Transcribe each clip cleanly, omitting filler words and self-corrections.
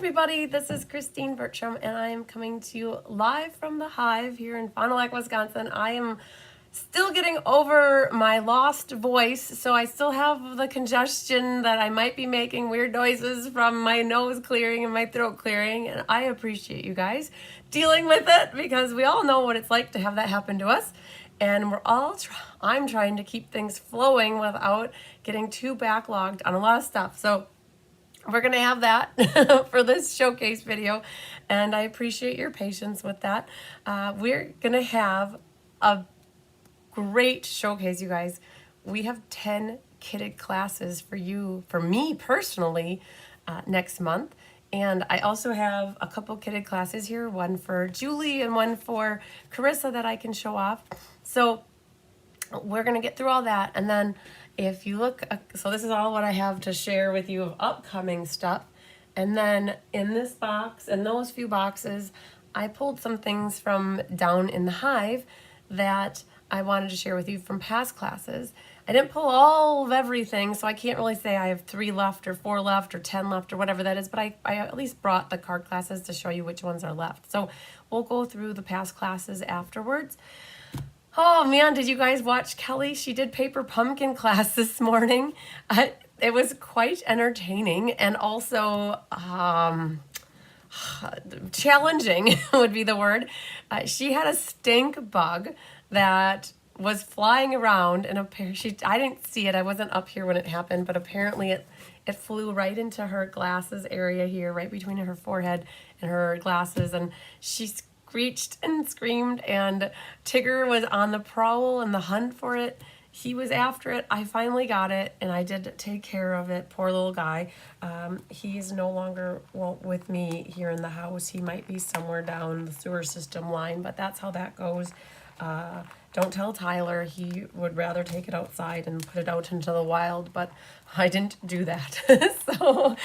everybody, this is Christine Bertram, and I am coming to you live from the Hive here in Fond du Lac, Wisconsin. I am still getting over my lost voice, so I still have the congestion that I might be making weird noises from my nose clearing and my throat clearing, and I appreciate you guys dealing with it because we all know what it's like to have that happen to us. And I'm trying to keep things flowing without getting too backlogged on a lot of stuff. So we're going to have that for this showcase video, and I appreciate your patience with that. We're going to have a great showcase, you guys. We have 10 kitted classes for you, for me personally, next month. And I also have a couple kitted classes here, one for Julie and one for Carissa that I can show off. So we're going to get through all that, and then if you look, so this is all what I have to share with you of upcoming stuff. And then in this box, and those few boxes, I pulled some things from down in the Hive that I wanted to share with you from past classes. I didn't pull all of everything, so I can't really say I have 3 left or 4 left or 10 left or whatever that is, but I at least brought the card classes to show you which ones are left. So we'll go through the past classes afterwards. Oh man, did you guys watch Kelly? She did paper pumpkin class this morning. It was quite entertaining and also challenging would be the word. She had a stink bug that was flying around in a pair. I didn't see it. I wasn't up here when it happened, but apparently it flew right into her glasses area here, right between her forehead and her glasses, and she screeched and screamed, and Tigger was on the prowl and the hunt for it. He was after it. I finally got it, and I did take care of it. Poor little guy. He's no longer with me here in the house. He might be somewhere down the sewer system line, but that's how that goes. Don't tell Tyler. He would rather take it outside and put it out into the wild, but I didn't do that. So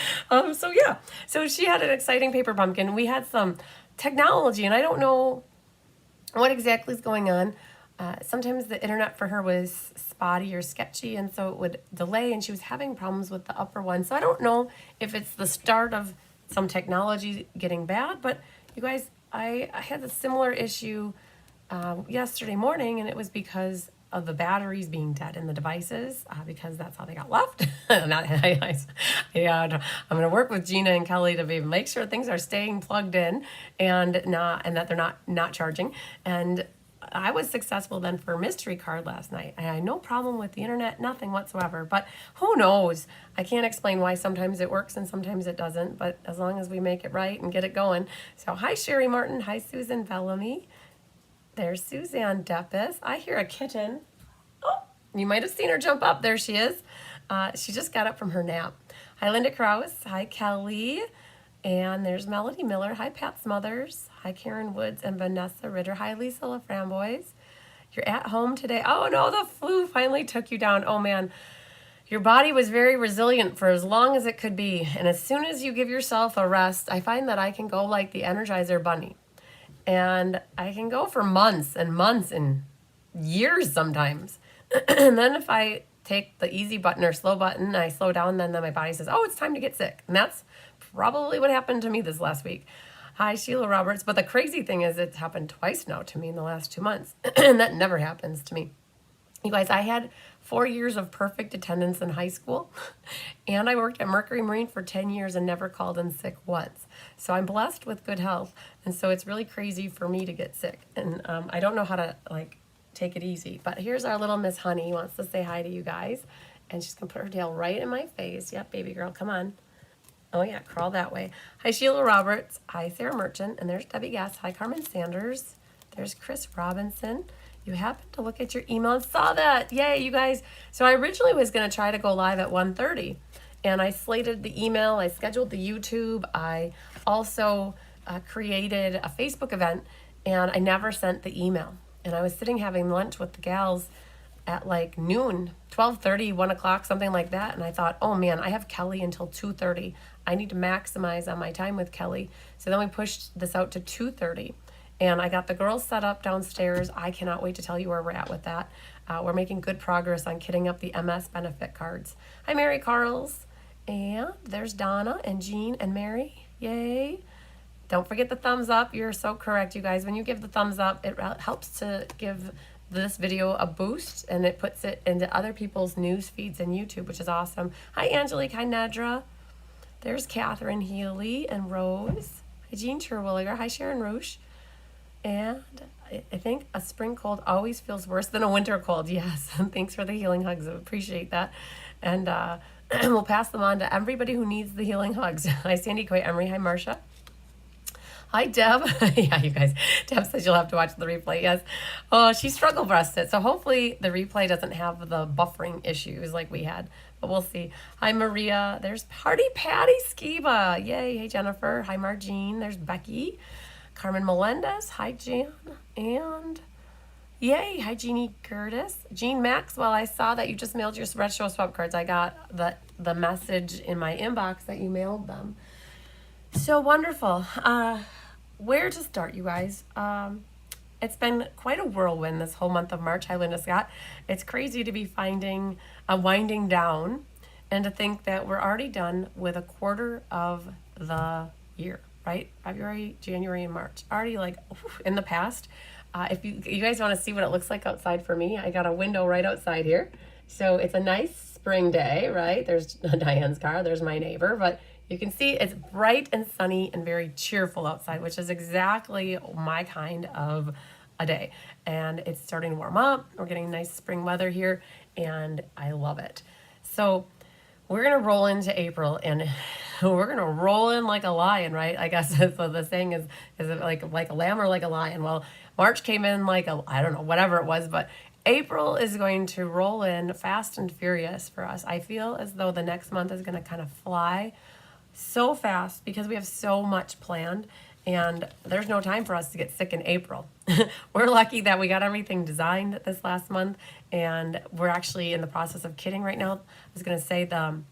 yeah. So she had an exciting paper pumpkin. We had some technology, and I don't know what exactly is going on. Sometimes the internet for her was spotty or sketchy, and so it would delay, and she was having problems with the upper one. So I don't know if it's the start of some technology getting bad, but you guys, I had a similar issue yesterday morning, and it was because of the batteries being dead in the devices, because that's how they got left. I'm going to work with Gina and Kelly to make sure things are staying plugged in and that they're not charging. And I was successful then for mystery card last night. I had no problem with the internet, nothing whatsoever. But who knows? I can't explain why sometimes it works and sometimes it doesn't. But as long as we make it right and get it going. So hi Sherry Martin, hi Susan Bellamy. There's Suzanne Deppis. I hear a kitten. Oh, you might have seen her jump up. There she is. She just got up from her nap. Hi, Linda Krause. Hi, Kelly. And there's Melody Miller. Hi, Pat Smothers. Hi, Karen Woods and Vanessa Ritter. Hi, Lisa LaFramboise. You're at home today. Oh, no, the flu finally took you down. Oh, man. Your body was very resilient for as long as it could be. And as soon as you give yourself a rest, I find that I can go like the Energizer Bunny. And I can go for months and months and years sometimes. And then if I take the easy button or slow button, I slow down, then my body says, oh, it's time to get sick. And that's probably what happened to me this last week. Hi, Sheila Roberts. But the crazy thing is it's happened twice now to me in the last 2 months. And that never happens to me. You guys, I had 4 years of perfect attendance in high school, and I worked at Mercury Marine for 10 years and never called in sick once. So I'm blessed with good health, and so it's really crazy for me to get sick, and I don't know how to take it easy. But here's our little Miss Honey, wants to say hi to you guys, and she's gonna put her tail right in my face. Yep, baby girl, come on. Oh yeah, crawl that way. Hi, Sheila Roberts. Hi, Sarah Merchant, and there's Debbie Gass. Hi, Carmen Sanders. There's Chris Robinson. You happened to look at your email and saw that. Yay, you guys. So I originally was going to try to go live at 1:30, and I slated the email. I scheduled the YouTube. I also created a Facebook event, and I never sent the email. And I was sitting having lunch with the gals at like noon, 12:30, 1 o'clock, something like that. And I thought, oh man, I have Kelly until 2:30. I need to maximize on my time with Kelly. So then we pushed this out to 2:30. And I got the girls set up downstairs. I cannot wait to tell you where we're at with that. We're making good progress on kitting up the MS benefit cards. Hi, Mary Carls. And there's Donna and Jean and Mary. Yay. Don't forget the thumbs up. You're so correct, you guys. When you give the thumbs up, it helps to give this video a boost, and it puts it into other people's news feeds and YouTube, which is awesome. Hi, Angelique. Hi, Nedra. There's Catherine Healy and Rose. Hi, Jean Terwilliger. Hi, Sharon Roosh. And I think a spring cold always feels worse than a winter cold. Yes, and thanks for the healing hugs. I appreciate that. And we'll pass them on to everybody who needs the healing hugs. Hi, Sandy Coy Emery. Hi, Marcia. Hi, Deb. Yeah, you guys. Deb says you'll have to watch the replay. Yes. Oh, she struggle breasted. So hopefully the replay doesn't have the buffering issues like we had. But we'll see. Hi, Maria. There's Party Patty Skiba. Yay. Hey, Jennifer. Hi, Margene. There's Becky. Carmen Melendez. Hi, Jan. And yay. Hi, Jeannie Curtis. Jean Maxwell, I saw that you just mailed your retro swap cards. I got the message in my inbox that you mailed them. So wonderful. Where to start, you guys? It's been quite a whirlwind this whole month of March. Hi, Linda Scott. It's crazy to be winding down and to think that we're already done with a quarter of the year, right? February, January, and March. Already like in the past. If you guys want to see what it looks like outside for me, I got a window right outside here. So it's a nice spring day, right? There's Diane's car. There's my neighbor, but you can see it's bright and sunny and very cheerful outside, which is exactly my kind of a day. And it's starting to warm up. We're getting nice spring weather here, and I love it. So we're going to roll into April, and we're going to roll in like a lion, right? I guess so the saying is it like a lamb or like a lion? Well, March came in like I don't know, whatever it was, but April is going to roll in fast and furious for us. I feel as though the next month is going to kind of fly so fast because we have so much planned, and there's no time for us to get sick in April. We're lucky that we got everything designed this last month, and we're actually in the process of kitting right now. I was going to say the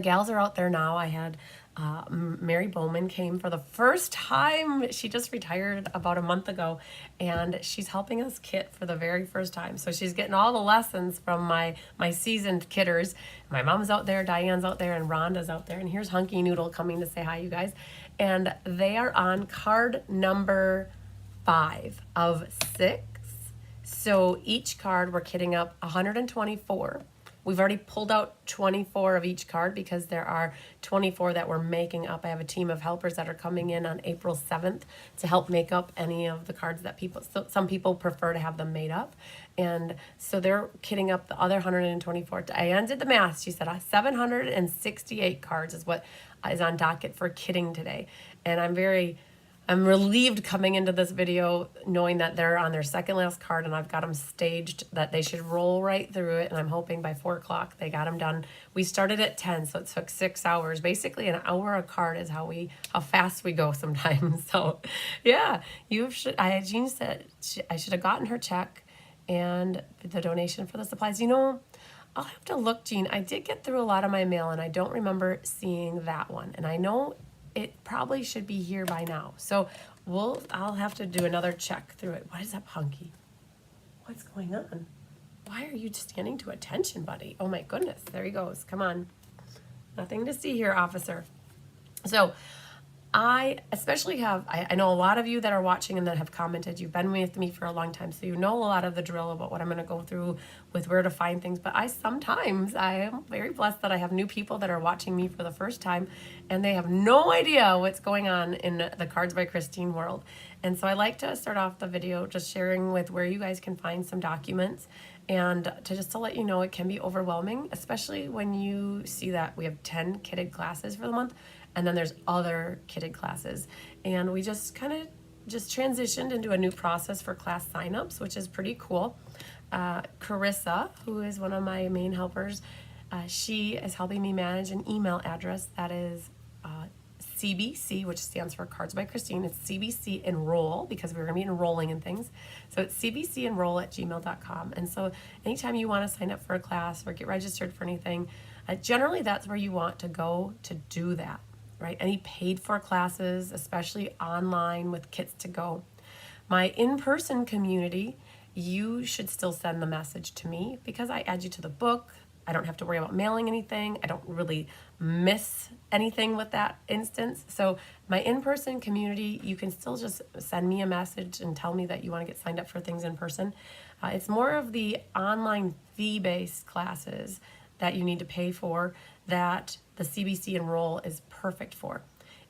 gals are out there now. I had Mary Bowman came for the first time. She just retired about a month ago, and she's helping us kit for the very first time. So she's getting all the lessons from my seasoned kitters. My mom's out there, Diane's out there, and Rhonda's out there. And here's Hunky Noodle coming to say hi, you guys. And they are on card number 5 of 6. So each card we're kitting up 124. We've already pulled out 24 of each card because there are 24 that we're making up. I have a team of helpers that are coming in on April 7th to help make up any of the cards that some people prefer to have them made up. And so they're kitting up the other 124. Diane did the math. She said 768 cards is what is on docket for kitting today. And I'm relieved coming into this video knowing that they're on their second last card, and I've got them staged that they should roll right through it, and I'm hoping by 4 o'clock they got them done. We started at 10, so it took 6 hours. Basically an hour a card is how fast we go sometimes. So yeah, Jean said I should have gotten her check and the donation for the supplies. I'll have to look, Jean. I did get through a lot of my mail, and I don't remember seeing that one. And I know it probably should be here by now. So I'll have to do another check through it. What is up, Hunky? What's going on? Why are you standing to attention, buddy? Oh my goodness, there he goes. Come on. Nothing to see here, officer. So I especially I know a lot of you that are watching and that have commented. You've been with me for a long time, so you know a lot of the drill about what I'm going to go through with where to find things. But I am very blessed that I have new people that are watching me for the first time, and they have no idea what's going on in the Cards by Christine world. And so I like to start off the video just sharing with where you guys can find some documents, and to let you know it can be overwhelming, especially when you see that we have 10 kitted classes for the month. And then there's other kitted classes. And we just kind of transitioned into a new process for class signups, which is pretty cool. Carissa, who is one of my main helpers, she is helping me manage an email address that is CBC, which stands for Cards by Christine. It's CBC Enroll, because we're going to be enrolling in things. So it's cbcenroll@gmail.com. And so anytime you want to sign up for a class or get registered for anything, generally that's where you want to go to do that. Right? Any paid for classes, especially online with kits to go. My in-person community, you should still send the message to me because I add you to the book, I don't have to worry about mailing anything. I don't really miss anything with that instance. So my in-person community, you can still just send me a message and tell me that you want to get signed up for things in person. It's more of the online fee-based classes that you need to pay for that the CBC Enroll is perfect for.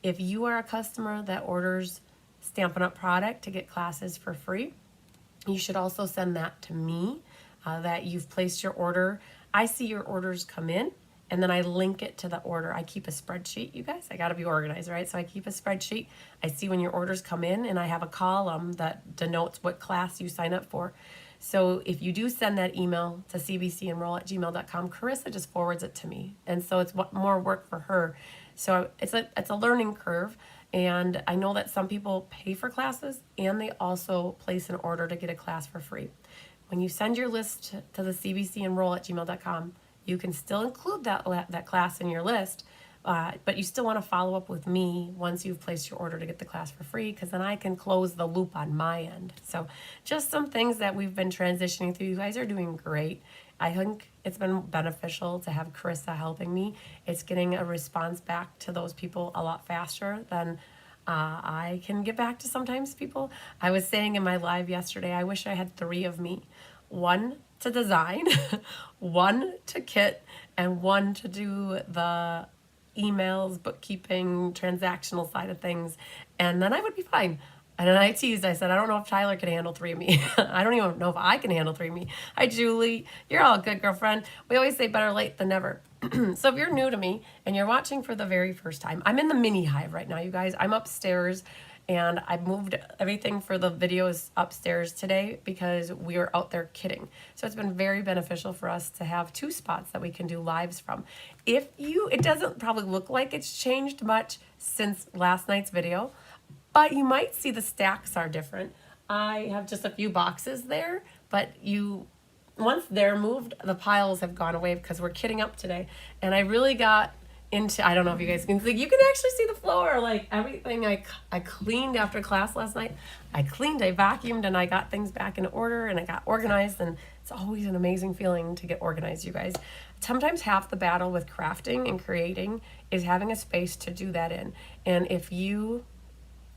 If you are a customer that orders Stampin' Up! Product to get classes for free, you should also send that to me, that you've placed your order. I see your orders come in, and then I link it to the order. I keep a spreadsheet, you guys. I got to be organized, right? So I keep a spreadsheet. I see when your orders come in, and I have a column that denotes what class you sign up for. So if you do send that email to cbcenroll@gmail.com, Carissa just forwards it to me. And so it's more work for her. So it's a learning curve. And I know that some people pay for classes and they also place an order to get a class for free. When you send your list to the cbcenroll@gmail.com, you can still include that class in your list, but you still want to follow up with me once you've placed your order to get the class for free, because then I can close the loop on my end. So just some things that we've been transitioning through. You guys are doing great. I think it's been beneficial to have Carissa helping me. It's getting a response back to those people a lot faster than I can get back to sometimes people. I was saying in my live yesterday, I wish I had 3 of me. 1 to design, 1 to kit, and 1 to do the emails, bookkeeping, transactional side of things, and then I would be fine. And then I teased, I said, I don't know if Tyler can handle 3 of me. I don't even know if I can handle 3 of me. Hi, Julie. You're all good, girlfriend. We always say better late than never. So if you're new to me and you're watching for the very first time, I'm in the mini hive right now, you guys. I'm upstairs, and I moved everything for the videos upstairs today because we were out there kidding. So it's been very beneficial for us to have 2 spots that we can do lives from. It doesn't probably look like it's changed much since last night's video, but you might see the stacks are different. I have just a few boxes there, but once they're moved, the piles have gone away because we're kitting up today. And I really got into, I don't know if you guys can see, you can actually see the floor, like everything I cleaned after class last night. I vacuumed, and I got things back in order, and I got organized, and it's always an amazing feeling to get organized, you guys. Sometimes half the battle with crafting and creating is having a space to do that in. And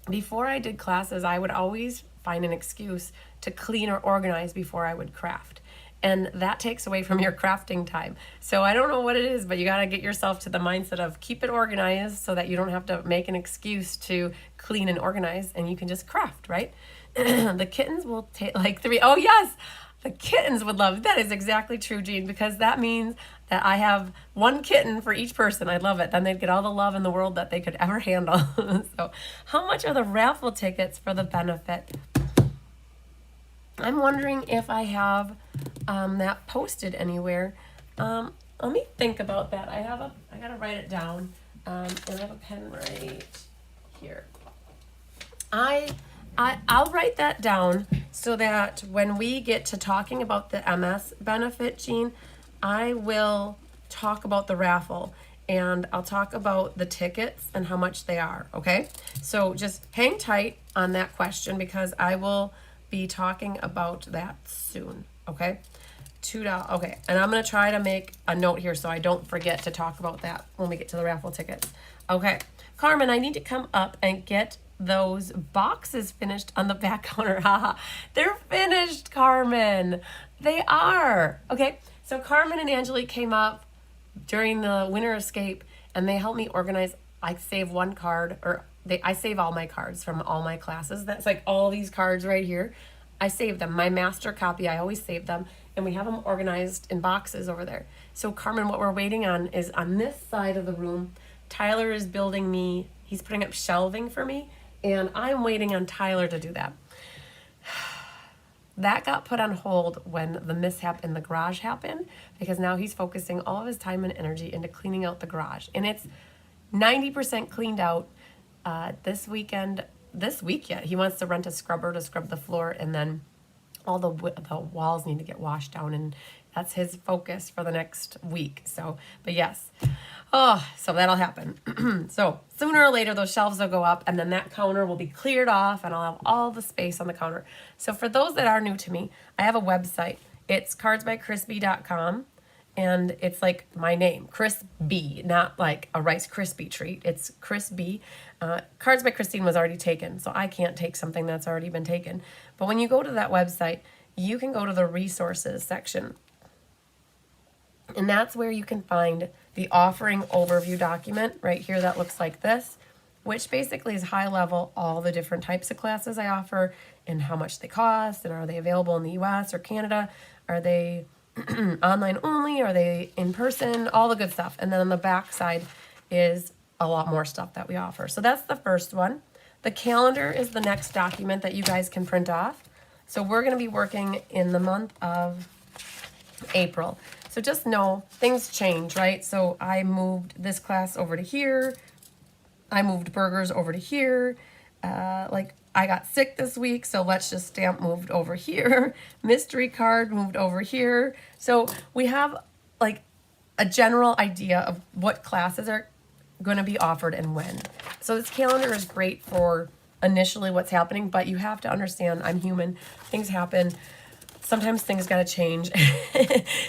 before I did classes, I would always find an excuse to clean or organize before I would craft. And that takes away from your crafting time. So I don't know what it is, but you got to get yourself to the mindset of keep it organized so that you don't have to make an excuse to clean and organize, and you can just craft, right? The kittens will take like 3. Oh, yes. The kittens would love it. That is exactly true, Jean, because that means that I have 1 kitten for each person. I love it. Then they'd get all the love in the world that they could ever handle. So how much are the raffle tickets for the benefit? I'm wondering if I have that posted anywhere. Let me think about that. I gotta write it down. And I have a pen right here. I'll write that down so that when we get to talking about the MS benefit, Jean, I will talk about the raffle, and I'll talk about the tickets and how much they are, okay? So just hang tight on that question because I will be talking about that soon, okay? $2, okay, and I'm gonna try to make a note here so I don't forget to talk about that when we get to the raffle tickets. Okay, Carmen, I need to come up and get those boxes finished on the back counter. Haha, they're finished, Carmen. They are. Okay, so Carmen and Angelique came up during the winter escape, and they helped me organize. I save one card, I save all my cards from all my classes. That's like all these cards right here. I save them. My master copy, I always save them, and we have them organized in boxes over there. So Carmen, what we're waiting on is on this side of the room, Tyler is building me, he's putting up shelving for me, and I'm waiting on Tyler to do that. That got put on hold when the mishap in the garage happened, because now he's focusing all of his time and energy into cleaning out the garage. And it's 90% cleaned out this week yet. He wants to rent a scrubber to scrub the floor, and then all the walls need to get washed down, and that's his focus for the next week. So, but yes. Oh, so that'll happen. So sooner or later, those shelves will go up, and then that counter will be cleared off, and I'll have all the space on the counter. So for those that are new to me, I have a website. It's cardsbycrispy.com, and it's like my name, Chris B, not like a Rice Krispie treat. It's Chris B. Cards by Christine was already taken, so I can't take something that's already been taken. But when you go to that website, you can go to the resources section. And that's where you can find the offering overview document right here that looks like this, which basically is high level, all the different types of classes I offer and how much they cost, and are they available in the US or Canada? Are they online only? Are they in person? All the good stuff. And then on the back side is a lot more stuff that we offer. So that's the first one. The calendar is the next document that you guys can print off. So we're going to be working in the month of April. So just know things change, right? So I moved this class over to here. I moved burgers over to here. Like I got sick this week, so let's just stamp moved over here. Mystery card moved over here. So we have like a general idea of what classes are going to be offered and when. So this calendar is great for initially what's happening, but you have to understand I'm human. Things happen. Sometimes things got to change.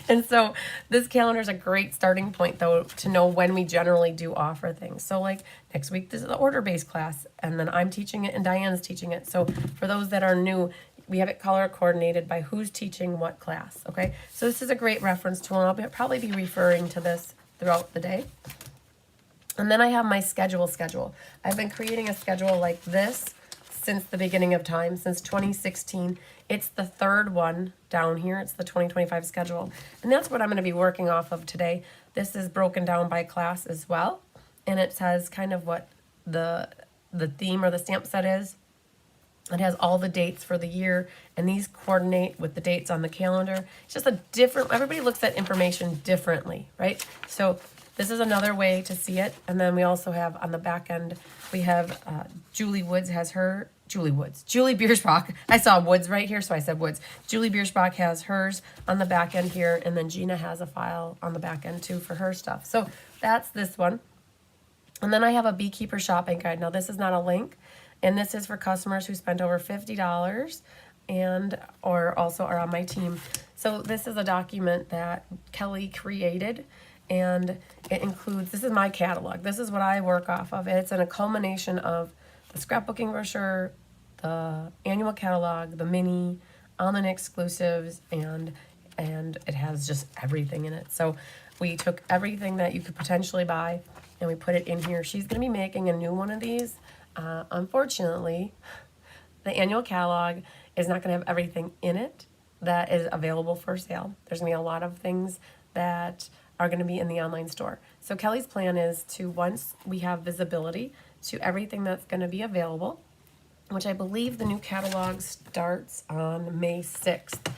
And so this calendar is a great starting point, though, to know when we generally do offer things. So like next week, this is the order-based class, and then I'm teaching it and Diane's teaching it. So for those that are new, we have it color coordinated by who's teaching what class, okay? So this is a great reference tool, and I'll probably be referring to this throughout the day. And then I have my schedule. I've been creating a schedule like this since the beginning of time, since 2016. It's the third one down here. It's the 2025 schedule. And that's what I'm going to be working off of today. This is broken down by class as well. And it says kind of what the theme or the stamp set is. It has all the dates for the year, and these coordinate with the dates on the calendar. It's just a different, everybody looks at information differently, right? So this is another way to see it. And then we also have on the back end, we have Julie Biersbach. I saw Woods right here, so I said Woods. Julie Biersbach has hers on the back end here, and then Gina has a file on the back end too for her stuff. So that's this one. And then I have a beekeeper shopping guide. Now this is not a link, and this is for customers who spent over $50 and or also are on my team. So this is a document that Kelly created, and it includes, this is my catalog. This is what I work off of. It's a culmination of the scrapbooking brochure, the annual catalog, the mini, online exclusives, and it has just everything in it. So we took everything that you could potentially buy and we put it in here. She's going to be making a new one of these. Unfortunately, the annual catalog is not going to have everything in it that is available for sale. There's going to be a lot of things that are going to be in the online store. So Kelly's plan is to, once we have visibility to everything that's going to be available, which I believe the new catalog starts on May 6th.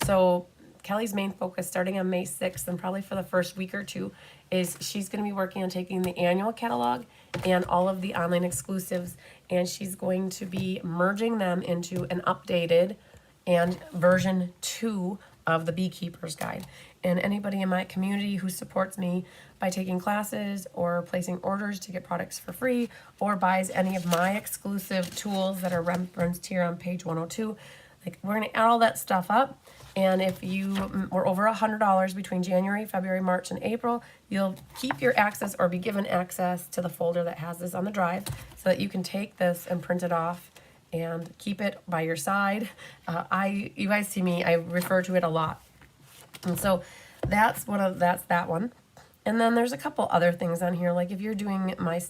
So Kelly's main focus starting on May 6th and probably for the first week or two is she's going to be working on taking the annual catalog and all of the online exclusives, and she's going to be merging them into an updated and version 2 of the Beekeeper's Guide. And anybody in my community who supports me by taking classes or placing orders to get products for free or buys any of my exclusive tools that are referenced here on page 102, like we're going to add all that stuff up. And if you were over $100 between January, February, March, and April, you'll keep your access or be given access to the folder that has this on the drive so that you can take this and print it off and keep it by your side. You guys see me, I refer to it a lot. And so that's that one. And then there's a couple other things on here, like if you're doing my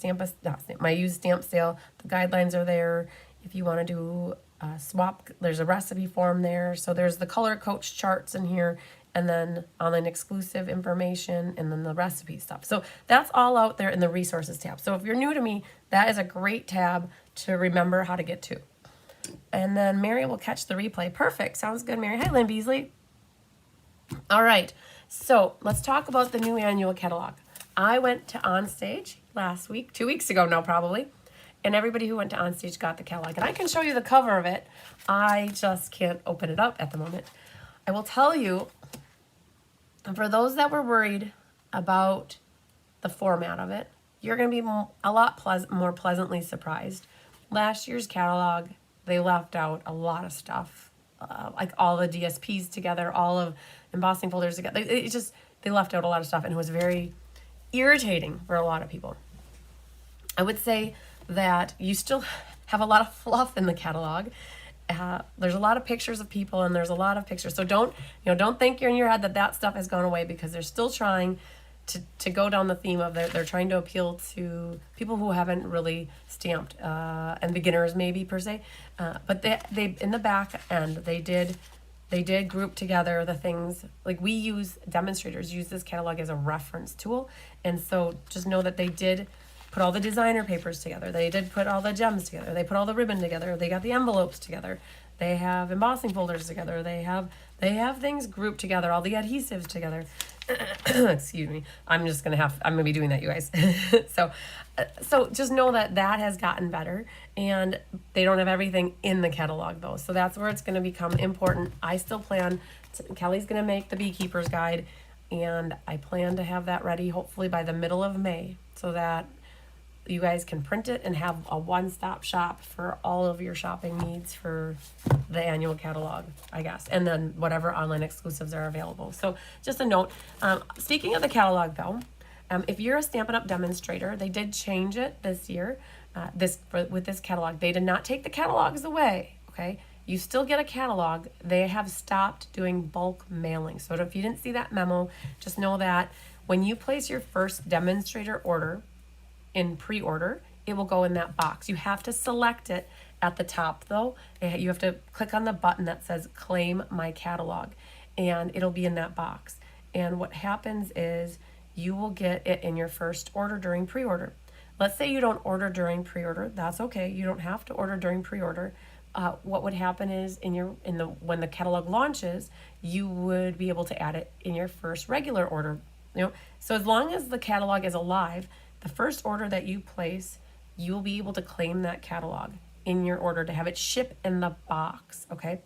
my used stamp sale, the guidelines are there. If you want to do swap, there's a recipe form there. So there's the color coach charts in here, and then online exclusive information, and then the recipe stuff. So that's all out there in the resources tab. So if you're new to me, that is a great tab to remember how to get to. And then Mary will catch the replay. Perfect. Sounds good, Mary. Hi, Lynn Beasley. All right. So let's talk about the new annual catalog. I went to Onstage last week, 2 weeks ago now probably, and everybody who went to Onstage got the catalog. And I can show you the cover of it. I just can't open it up at the moment. I will tell you, for those that were worried about the format of it, you're going to be a lot more pleasantly surprised. Last year's catalog, they left out a lot of stuff, like all the DSPs together, all of embossing folders together. they left out a lot of stuff, and it was very irritating for a lot of people. I would say that you still have a lot of fluff in the catalog. There's a lot of pictures of people, and there's a lot of pictures. So don't think you're in your head that stuff has gone away, because they're still trying to go down the theme of they're trying to appeal to people who haven't really stamped, and beginners maybe per se. But they in the back end, they did group together the things. Like, demonstrators use this catalog as a reference tool. And so just know that they did put all the designer papers together. They did put all the gems together. They put all the ribbon together. They got the envelopes together. They have embossing folders together. They have things grouped together, all the adhesives together. Excuse me. I'm gonna be doing that, you guys. So just know that has gotten better, and they don't have everything in the catalog though. So that's where it's gonna become important. I still plan Kelly's gonna make the beekeeper's guide, and I plan to have that ready hopefully by the middle of May, so that you guys can print it and have a one-stop shop for all of your shopping needs for the annual catalog, I guess, and then whatever online exclusives are available. So just a note, speaking of the catalog though, if you're a Stampin' Up! Demonstrator, they did change it this year, with this catalog. They did not take the catalogs away, okay? You still get a catalog. They have stopped doing bulk mailing. So if you didn't see that memo, just know that when you place your first demonstrator order, in pre-order, it will go in that box. You have to select it at the top though. You have to click on the button that says claim my catalog, and it'll be in that box. And what happens is you will get it in your first order during pre-order. Let's say you don't order during pre-order. That's okay. You don't have to order during pre-order. What would happen is when the catalog launches, you would be able to add it in your first regular order. So as long as the catalog is alive, the first order that you place, you'll be able to claim that catalog in your order to have it ship in the box, okay?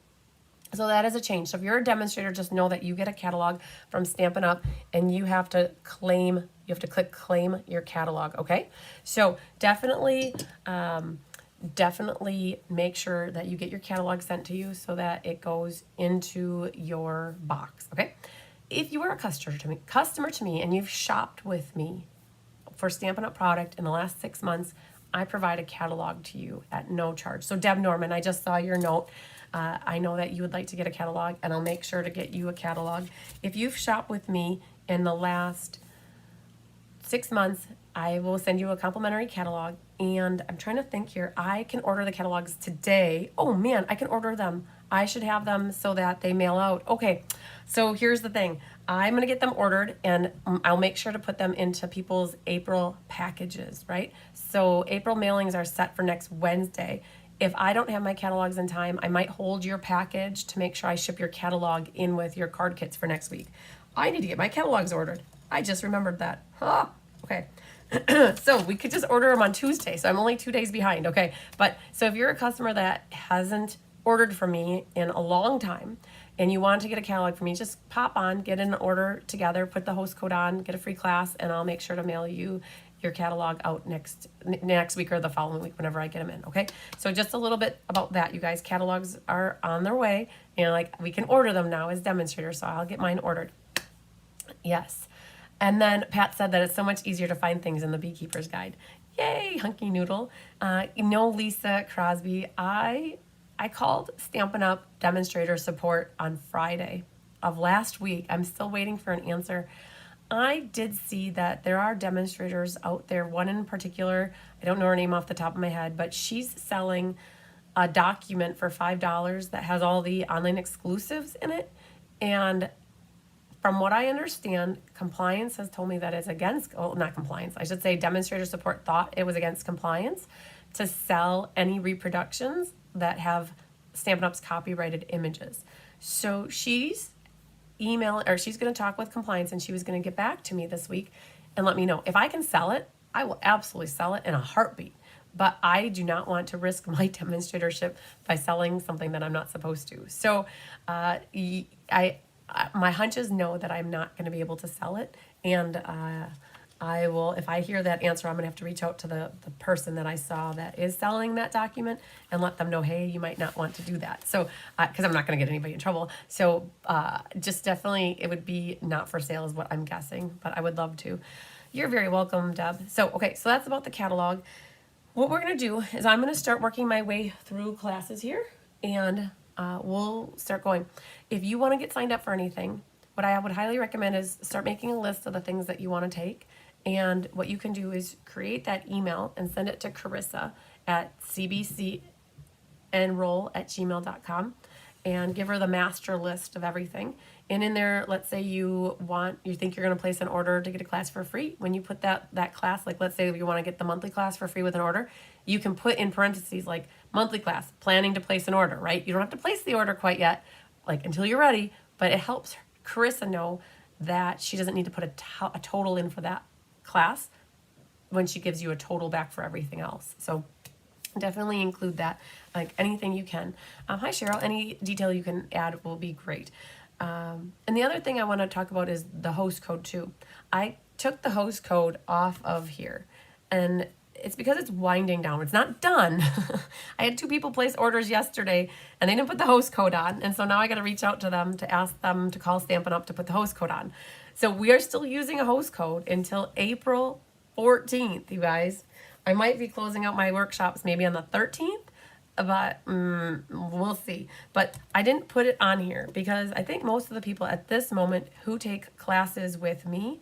So that is a change. So if you're a demonstrator, just know that you get a catalog from Stampin' Up! And you have to click claim your catalog, okay? So definitely make sure that you get your catalog sent to you so that it goes into your box, okay? If you are a customer to me and you've shopped with me for Stampin' Up! Product in the last 6 months, I provide a catalog to you at no charge. So Deb Norman, I just saw your note. I know that you would like to get a catalog, and I'll make sure to get you a catalog. If you've shopped with me in the last 6 months, I will send you a complimentary catalog. And I'm trying to think here. I can order the catalogs today. Oh man, I can order them. I should have them so that they mail out. Okay, so here's the thing. I'm gonna get them ordered, and I'll make sure to put them into people's April packages, right? So April mailings are set for next Wednesday. If I don't have my catalogs in time, I might hold your package to make sure I ship your catalog in with your card kits for next week. I need to get my catalogs ordered. I just remembered that. Huh, okay. So we could just order them on Tuesday. So I'm only 2 days behind, okay? But so if you're a customer that hasn't ordered from me in a long time and you want to get a catalog from me, just pop on, get an order together, put the host code on, get a free class, and I'll make sure to mail you your catalog out next week or the following week whenever I get them in, okay? So just a little bit about that, you guys. Catalogs are on their way, and like we can order them now as demonstrators, so I'll get mine ordered. Yes. And then Pat said that it's so much easier to find things in the Beekeeper's Guide. Yay, hunky noodle. Lisa Crosby, I called Stampin' Up! Demonstrator support on Friday of last week. I'm still waiting for an answer. I did see that there are demonstrators out there, one in particular, I don't know her name off the top of my head, but she's selling a document for $5 that has all the online exclusives in it. And from what I understand, compliance has told me that it's against, well, not compliance, I should say demonstrator support thought it was against compliance to sell any reproductions that have Stampin' Up's copyrighted images. So she's going to talk with compliance, and she was going to get back to me this week and let me know. If I can sell it, I will absolutely sell it in a heartbeat. But I do not want to risk my demonstratorship by selling something that I'm not supposed to. So my hunches know that I'm not going to be able to sell it, and I will, if I hear that answer, I'm gonna have to reach out to the person that I saw that is selling that document and let them know, hey, you might not want to do that. So, because I'm not gonna get anybody in trouble. So, just definitely, it would be not for sale is what I'm guessing, but I would love to. You're very welcome, Deb. So, okay, so that's about the catalog. What we're gonna do is I'm gonna start working my way through classes here, and we'll start going. If you wanna get signed up for anything, what I would highly recommend is start making a list of the things that you wanna take. And what you can do is create that email and send it to Carissa at cbcenroll@gmail.com and give her the master list of everything. And in there, let's say you think you're going to place an order to get a class for free. When you put that class, like let's say you want to get the monthly class for free with an order, you can put in parentheses like monthly class, planning to place an order, right? You don't have to place the order quite yet, like until you're ready, but it helps Carissa know that she doesn't need to put a total in for that class when she gives you a total back for everything else. So definitely include that, like anything you can. Hi Cheryl, any detail you can add will be great. And the other thing I want to talk about is the host code too. I took the host code off of here, and it's because it's winding down. It's not done. I had 2 people place orders yesterday and they didn't put the host code on. And so now I got to reach out to them to ask them to call Stampin' Up to put the host code on. So we are still using a host code until April 14th, you guys. I might be closing out my workshops maybe on the 13th, but we'll see. But I didn't put it on here because I think most of the people at this moment who take classes with me,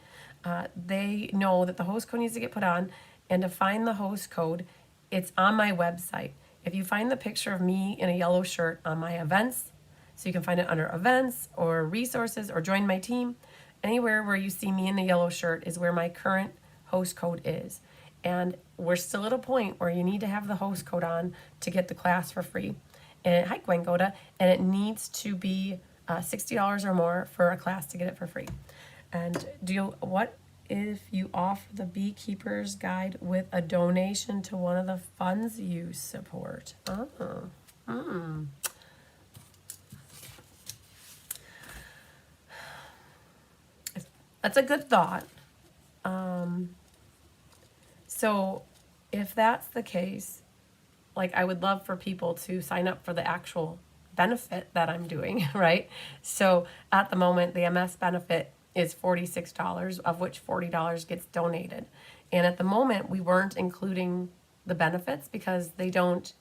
they know that the host code needs to get put on. And to find the host code, it's on my website. If you find the picture of me in a yellow shirt on my events, so you can find it under events or resources or join my team, anywhere where you see me in the yellow shirt is where my current host code is. And we're still at a point where you need to have the host code on to get the class for free. And hi, Gwen Goda. And it needs to be $60 or more for a class to get it for free. And what if you offer the Beekeeper's Guide with a donation to one of the funds you support? That's a good thought. So if that's the case, like I would love for people to sign up for the actual benefit that I'm doing, right? So at the moment, the MS benefit is $46, of which $40 gets donated. And at the moment, we weren't including the benefits because they don't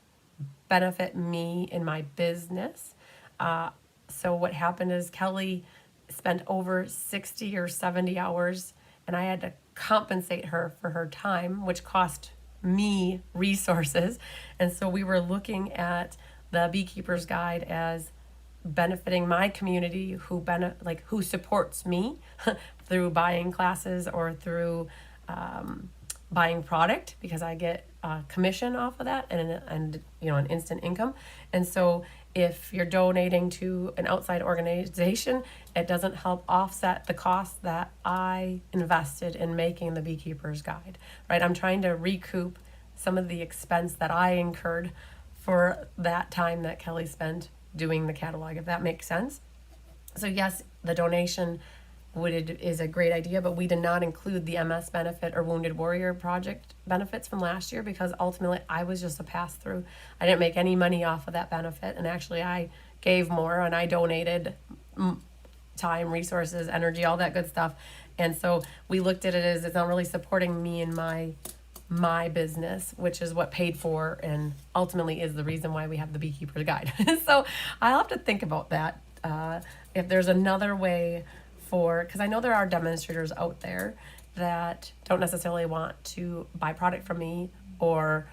benefit me in my business. So what happened is Kelly spent over 60 or 70 hours, and I had to compensate her for her time, which cost me resources. And so we were looking at the Beekeeper's Guide as benefiting my community who supports me through buying classes or through buying product, because I get a commission off of that and an instant income. And so if you're donating to an outside organization, it doesn't help offset the cost that I invested in making the Beekeeper's Guide, right? I'm trying to recoup some of the expense that I incurred for that time that Kelly spent doing the catalog, if that makes sense. So yes, the donation is a great idea, but we did not include the MS benefit or Wounded Warrior Project benefits from last year because ultimately I was just a pass-through. I didn't make any money off of that benefit, and actually I gave more and I donated time, resources, energy, all that good stuff. And so we looked at it as it's not really supporting me in my business, which is what paid for and ultimately is the reason why we have the Beekeeper's Guide. So I'll have to think about that. If there's another way because I know there are demonstrators out there that don't necessarily want to buy product from me or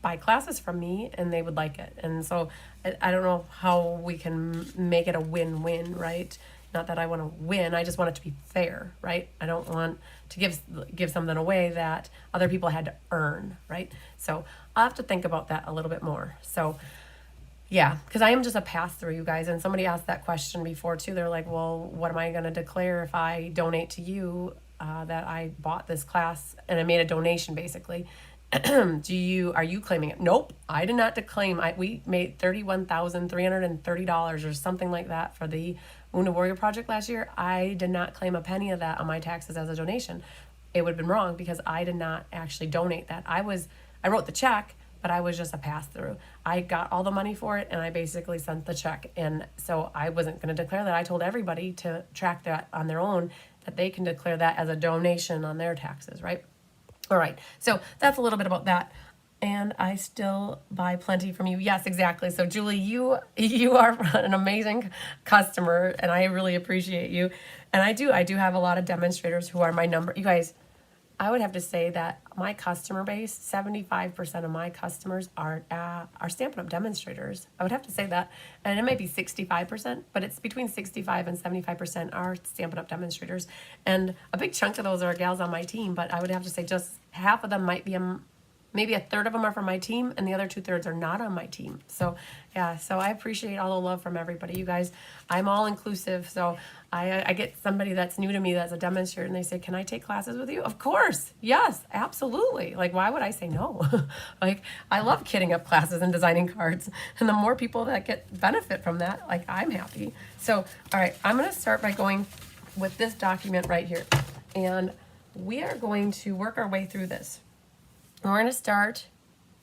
buy classes from me, and they would like it. And so I don't know how we can make it a win-win, right? Not that I want to win, I just want it to be fair, right? I don't want to give something away that other people had to earn, right? So I'll have to think about that a little bit more. So yeah, because I am just a pass-through, you guys. And somebody asked that question before too. They're like, well, what am I going to declare if I donate to you that I bought this class and I made a donation basically? Are you claiming it? Nope, I did not claim. We made $31,330 or something like that for the Wounded Warrior Project last year. I did not claim a penny of that on my taxes as a donation. it would have been wrong because I did not actually donate that. I wrote the check, but I was just a pass through. I got all the money for it and I basically sent the check. And so I wasn't going to declare that. I told everybody to track that on their own, that they can declare that as a donation on their taxes, right? All right, so that's a little bit about that. And I still buy plenty from you. Yes, exactly. So Julie, you are an amazing customer, and I really appreciate you. And I do have a lot of demonstrators who are my number. You guys, I would have to say that my customer base, 75% of my customers are Stampin' Up! Demonstrators. I would have to say that. And it might be 65%, but it's between 65 and 75% are Stampin' Up! Demonstrators. And a big chunk of those are gals on my team, but I would have to say just half of them might be maybe a third of them are from my team and the other 2/3 are not on my team. So yeah, so I appreciate all the love from everybody. You guys, I'm all inclusive. So I get somebody that's new to me that's a demonstrator and they say, can I take classes with you? Of course. Yes, absolutely. Like, why would I say no? Like, I love kitting up classes and designing cards. And the more people that get benefit from that, like, I'm happy. So, all right, I'm going to start by going with this document right here. And we are going to work our way through this. We're going to start.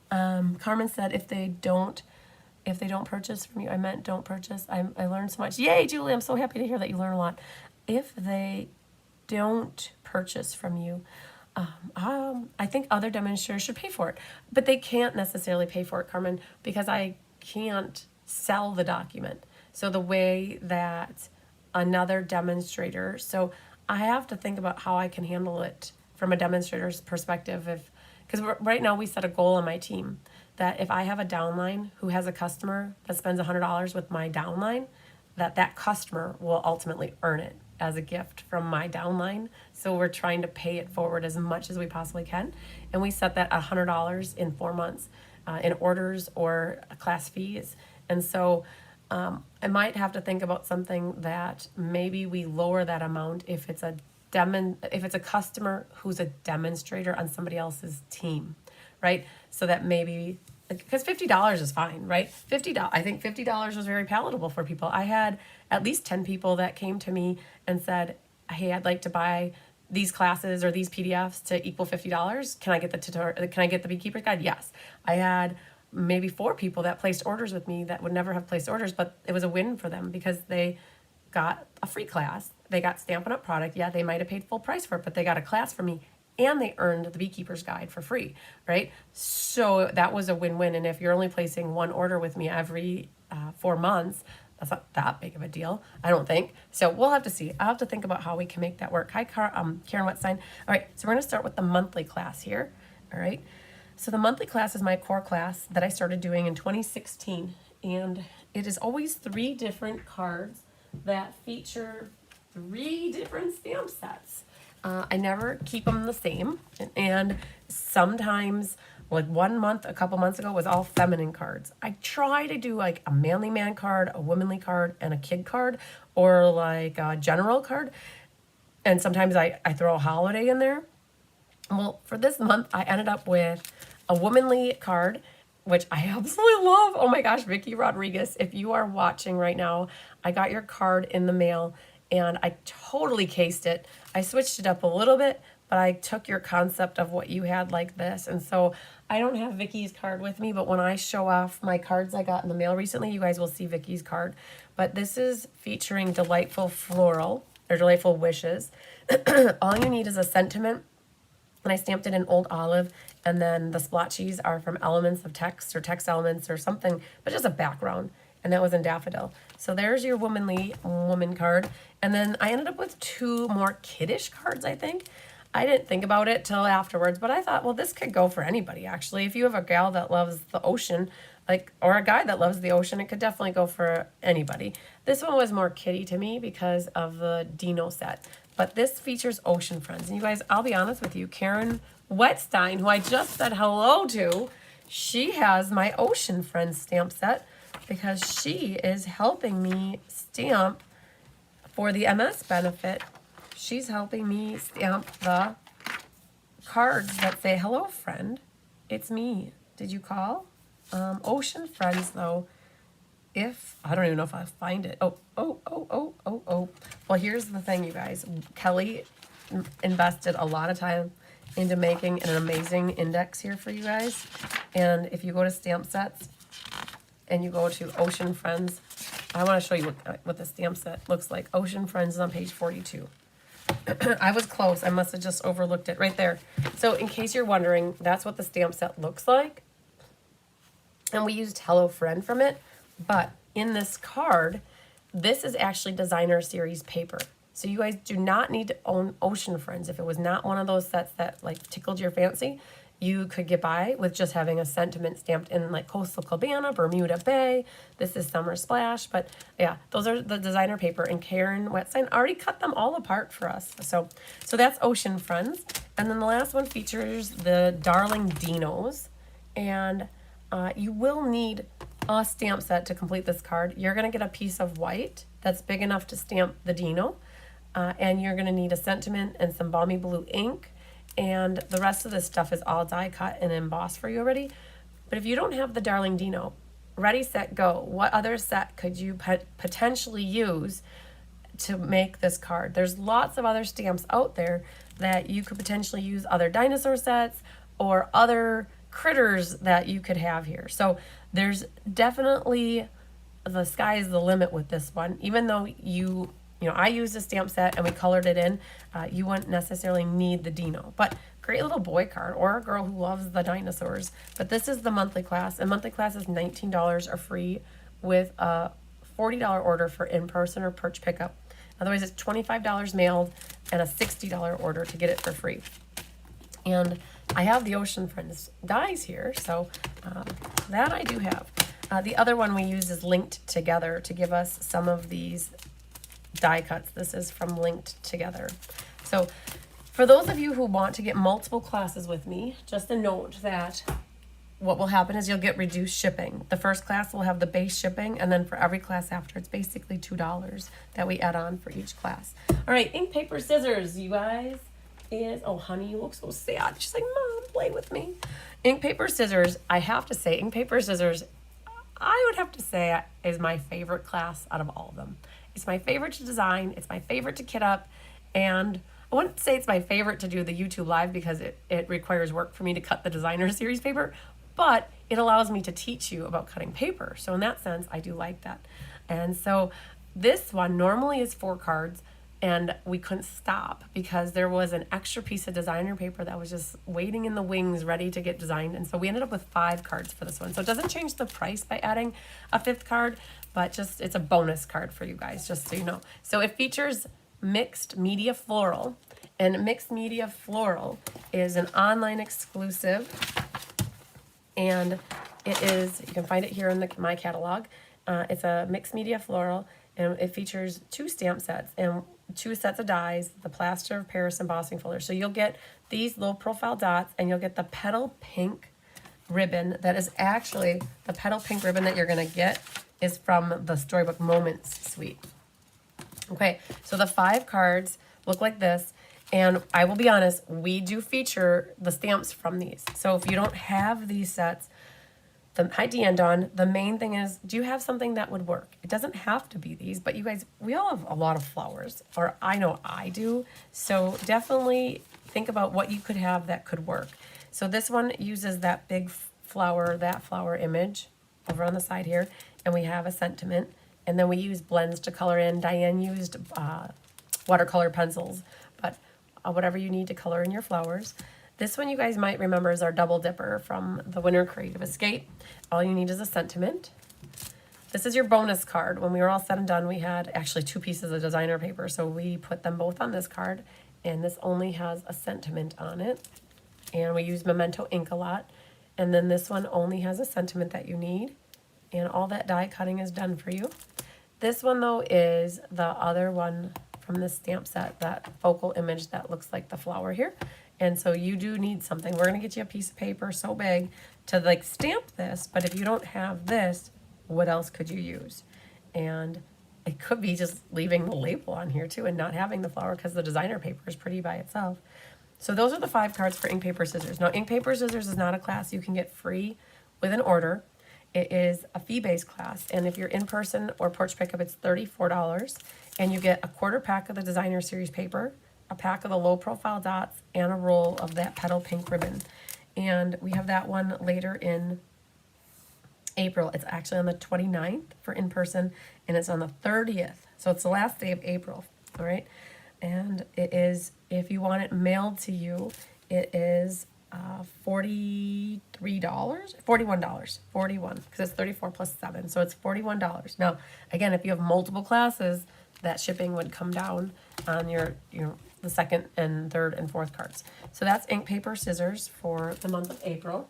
Carmen said if they don't purchase from you, I meant don't purchase. I learned so much. Yay, Julie, I'm so happy to hear that you learn a lot. If they don't purchase from you, I think other demonstrators should pay for it. But they can't necessarily pay for it, Carmen, because I can't sell the document. So the way that another demonstrator, so I have to think about how I can handle it from a demonstrator's perspective. Because right now we set a goal on my team that if I have a downline who has a customer that spends $100 with my downline, that customer will ultimately earn it as a gift from my downline. So we're trying to pay it forward as much as we possibly can. And we set that $100 in 4 months in orders or class fees. And so I might have to think about something that maybe we lower that amount if it's a customer who's a demonstrator on somebody else's team, right? So that maybe, because $50 is fine, right? I think $50 was very palatable for people. I had at least 10 people that came to me and said, hey, I'd like to buy these classes or these PDFs to equal $50. Can I get the tutorial? Can I get the Beekeeper's Guide? Yes. I had maybe 4 people that placed orders with me that would never have placed orders, but it was a win for them because they got a free class. They got Stampin' Up! Product. Yeah, they might have paid full price for it, but they got a class from me and they earned the Beekeeper's Guide for free, right? So that was a win-win. And if you're only placing one order with me every 4 months, that's not that big of a deal, I don't think. So we'll have to see. I'll have to think about how we can make that work. Hi, Karen Wetstein. All right, so we're going to start with the monthly class here. All right. So the monthly class is my core class that I started doing in 2016. And it is always 3 different cards that feature 3 different stamp sets. I never keep them the same. And sometimes, like 1 month, a couple months ago, was all feminine cards. I try to do like a manly man card, a womanly card, and a kid card, or like a general card. And sometimes I throw a holiday in there. Well, for this month, I ended up with a womanly card, which I absolutely love. Oh my gosh, Vicky Rodriguez, if you are watching right now, I got your card in the mail and I totally cased it. I switched it up a little bit, but I took your concept of what you had like this. And so I don't have Vicky's card with me, but when I show off my cards I got in the mail recently, you guys will see Vicky's card. But this is featuring Delightful Floral, or Delightful Wishes. All you need is a sentiment. And I stamped it in Old Olive, and then the splotchies are from Elements of Text or Text Elements or something, but just a background, and that was in Daffodil. So there's your woman card, and then I ended up with 2 more kiddish cards, I think. I didn't think about it till afterwards, but I thought, well, this could go for anybody, actually. If you have a gal that loves the ocean, or a guy that loves the ocean, it could definitely go for anybody. This one was more kiddie to me because of the Dino set. But this features ocean friends. And you guys, I'll be honest with you, Karen Wetstein, who I just said hello to, she has my ocean friends stamp set because she is helping me stamp for the MS benefit. She's helping me stamp the cards that say, hello, friend. It's me. Did you call? Ocean friends, though. I don't even know if I'll find it. Oh. Well, here's the thing, you guys. Kelly invested a lot of time into making an amazing index here for you guys. And if you go to stamp sets and you go to Ocean Friends, I want to show you what the stamp set looks like. Ocean Friends is on page 42. I was close. I must have just overlooked it right there. So in case you're wondering, that's what the stamp set looks like. And we used Hello Friend from it. But in this card, this is actually designer series paper. So you guys do not need to own Ocean Friends. If it was not one of those sets that like tickled your fancy, you could get by with just having a sentiment stamped in like Coastal Cabana, Bermuda Bay. This is Summer Splash. But yeah, those are the designer paper. And Karen Wetstein already cut them all apart for us. So that's Ocean Friends. And then the last one features the Darling Dinos. And you will need a stamp set to complete this card. You're going to get a piece of white that's big enough to stamp the Dino. And you're going to need a sentiment and some balmy blue ink. And the rest of this stuff is all die cut and embossed for you already. But if you don't have the Darling Dino, ready, set, go. What other set could you potentially use to make this card? There's lots of other stamps out there that you could potentially use, other dinosaur sets or other critters that you could have here. So there's definitely, the sky is the limit with this one. Even though I used a stamp set and we colored it in. You wouldn't necessarily need the Dino, but great little boy card or a girl who loves the dinosaurs. But this is the monthly class, and monthly class is $19 or free with a $40 order for in-person or perch pickup. Otherwise, it's $25 mailed and a $60 order to get it for free. And I have the Ocean Friends dies here, so that I do have. The other one we use is Linked Together to give us some of these die cuts. This is from Linked Together. So for those of you who want to get multiple classes with me, just a note that what will happen is you'll get reduced shipping. The first class will have the base shipping, and then for every class after, it's basically $2 that we add on for each class. All right, ink, paper, scissors, you guys, is, oh honey, you look so sad. She's like, Mom, play with me. Ink, paper, scissors, I have to say, ink, paper, scissors, I would have to say is my favorite class out of all of them. It's my favorite to design. It's my favorite to kit up. And I wouldn't say it's my favorite to do the YouTube live because it requires work for me to cut the designer series paper, but it allows me to teach you about cutting paper. So in that sense, I do like that. And so this one normally is 4 cards, and we couldn't stop because there was an extra piece of designer paper that was just waiting in the wings ready to get designed. And so we ended up with 5 cards for this one. So it doesn't change the price by adding a 5th card, but just it's a bonus card for you guys, just so you know. So it features Mixed Media Floral, and Mixed Media Floral is an online exclusive, and it is, you can find it here in my catalog. It's a Mixed Media Floral, and it features 2 stamp sets and 2 sets of dies, the Plaster of Paris embossing folder. So you'll get these low profile dots, and you'll get the petal pink ribbon. That is actually the petal pink ribbon that you're going to get is from the Storybook Moments suite. Okay, so the 5 cards look like this, and I will be honest, we do feature the stamps from these. So if you don't have these sets, hi Deanne Dawn, the main thing is, do you have something that would work? It doesn't have to be these, but you guys, we all have a lot of flowers, or I know I do, so definitely think about what you could have that could work. So this one uses that big flower, that flower image over on the side here, and we have a sentiment, and then we use blends to color in. Diane used watercolor pencils, but whatever you need to color in your flowers. This one you guys might remember is our Double Dipper from the Winter Creative Escape. All you need is a sentiment. This is your bonus card. When we were all said and done, we had actually 2 pieces of designer paper, so we put them both on this card, and this only has a sentiment on it. And we use Memento ink a lot. And then this one only has a sentiment that you need, and all that die cutting is done for you. This one, though, is the other one from this stamp set, that focal image that looks like the flower here. And so you do need something. We're going to get you a piece of paper so big to like stamp this, but if you don't have this, what else could you use? And it could be just leaving the label on here too and not having the flower because the designer paper is pretty by itself. So those are the 5 cards for ink, paper, scissors. Now, ink, paper, scissors is not a class you can get free with an order. It is a fee-based class, and if you're in person or porch pickup, it's $34, and you get a 1/4 pack of the designer series paper, a pack of the low profile dots, and a roll of that petal pink ribbon. And we have that one later in April. It's actually on the 29th for in person, and it's on the 30th. So it's the last day of April, all right? And it is, if you want it mailed to you, it is $41, because it's 34 plus 7, so it's $41. Now, again, if you have multiple classes, that shipping would come down on your the second and third and fourth cards. So that's ink, paper, scissors for the month of April.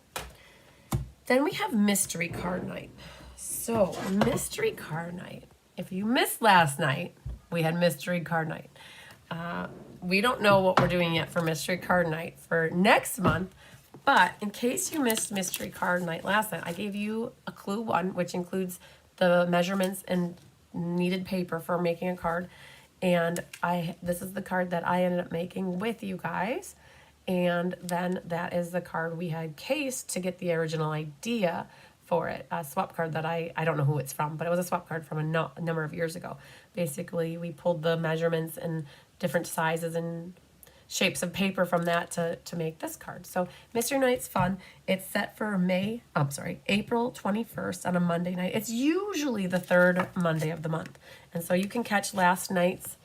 Then we have mystery card night. So mystery card night. If you missed last night, we had mystery card night. We don't know what we're doing yet for mystery card night for next month, but in case you missed mystery card night last night, I gave you a clue one, which includes the measurements and needed paper for making a card. And this is the card that I ended up making with you guys. And then that is the card we had cased to get the original idea for it. A swap card that I don't know who it's from, but it was a swap card from a number of years ago. Basically, we pulled the measurements and different sizes and shapes of paper from that to make this card. So Mystery Night's fun. It's set for April 21st on a Monday night. It's usually the third Monday of the month. And so you can catch last night's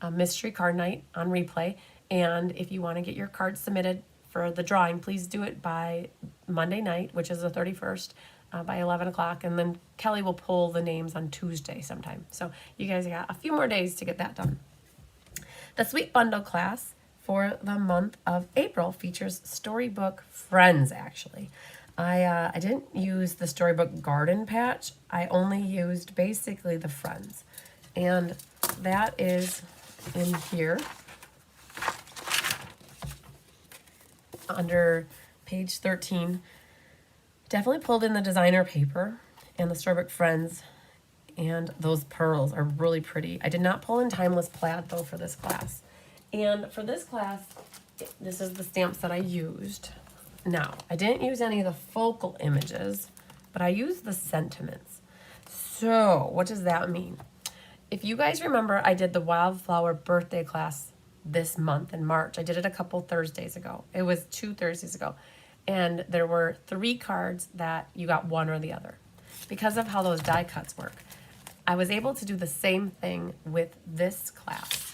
mystery card night on replay. And if you want to get your card submitted for the drawing, please do it by Monday night, which is the 31st, by 11 o'clock. And then Kelly will pull the names on Tuesday sometime. So you guys got a few more days to get that done. The Sweet Bundle class for the month of April features Storybook Friends, actually. I didn't use the Storybook Garden Patch. I only used basically the Friends. And that is in here under page 13. Definitely pulled in the designer paper and the Storybook Friends, and those pearls are really pretty. I did not pull in Timeless Plaid though for this class. And for this class, this is the stamps that I used. Now, I didn't use any of the focal images, but I used the sentiments. So what does that mean? If you guys remember, I did the Wildflower birthday class this month in March. I did it a couple Thursdays ago. It was 2 Thursdays ago. And there were 3 cards that you got one or the other because of how those die cuts work. I was able to do the same thing with this class.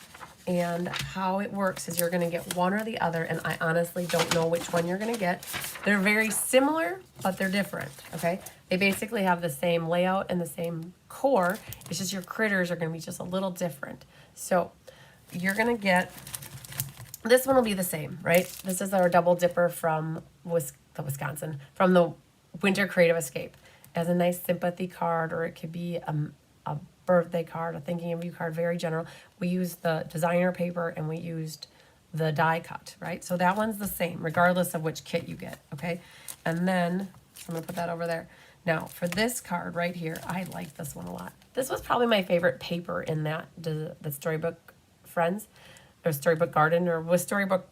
And how it works is you're going to get one or the other, and I honestly don't know which one you're going to get. They're very similar, but they're different, okay? They basically have the same layout and the same core. It's just your critters are going to be just a little different. So you're going to get, this one will be the same, right? This is our double dipper from Wisconsin, from the Winter Creative Escape. As a nice sympathy card, or it could be a birthday card, a thinking of you card, very general. We used the designer paper and we used the die cut, right? So that one's the same, regardless of which kit you get, okay? And then, I'm gonna put that over there. Now, for this card right here, I like this one a lot. This was probably my favorite paper in that, the Storybook Friends, or Storybook Garden, or with Storybook,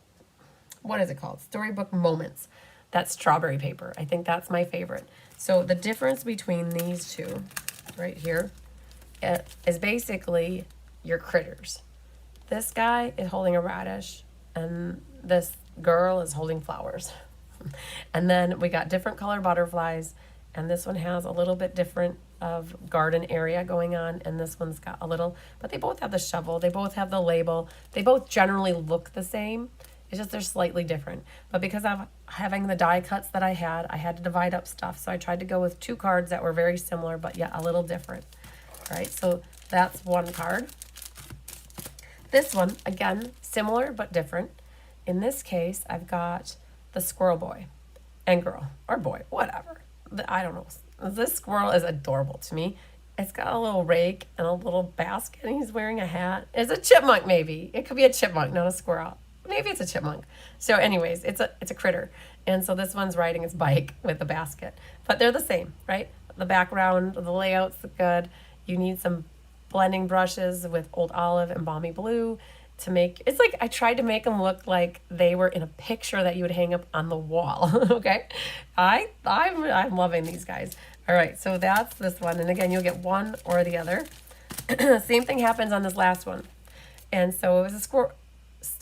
what is it called? Storybook Moments. That's strawberry paper. I think that's my favorite. So the difference between these two, right here, is basically your critters. This guy is holding a radish, and this girl is holding flowers. And then we got different color butterflies, and this one has a little bit different of garden area going on, and this one's got a little, but they both have the shovel, they both have the label, they both generally look the same. It's just they're slightly different. But because of having the die cuts that I had to divide up stuff. So I tried to go with 2 cards that were very similar, but yet a little different. All right, so that's one card. This one, again, similar but different. In this case, I've got the squirrel boy and girl, or boy, whatever. I don't know. This squirrel is adorable to me. It's got a little rake and a little basket, and he's wearing a hat. It's a chipmunk, maybe. It could be a chipmunk, not a squirrel. Maybe it's a chipmunk. So anyways, it's a critter. And so this one's riding its bike with the basket. But they're the same, right? The background, the layout's good. You need some blending brushes with Old Olive and Balmy Blue to make, it's like I tried to make them look like they were in a picture that you would hang up on the wall, okay? I'm loving these guys. All right, so that's this one. And again, you'll get one or the other. Same thing happens on this last one. And so it was a squirrel.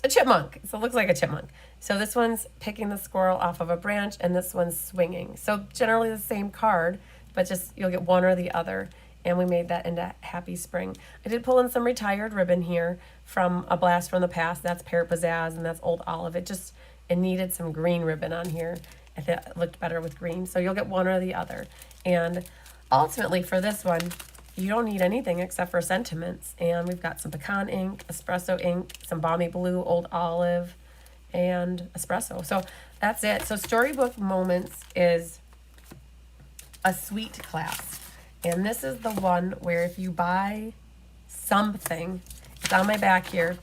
a chipmunk. So it looks like a chipmunk. So this one's picking the squirrel off of a branch, and this one's swinging. So generally the same card, but just you'll get one or the other. And we made that into Happy Spring. I did pull in some retired ribbon here from A Blast from the Past. That's Parrot Pizzazz, and that's Old Olive. It needed some green ribbon on here. I thought it looked better with green. So you'll get one or the other. And ultimately for this one, you don't need anything except for sentiments. And we've got some pecan ink, espresso ink, some balmy blue, Old Olive, and espresso. So that's it. So Storybook Moments is a sweet class. And this is the one where if you buy something, it's on my back here,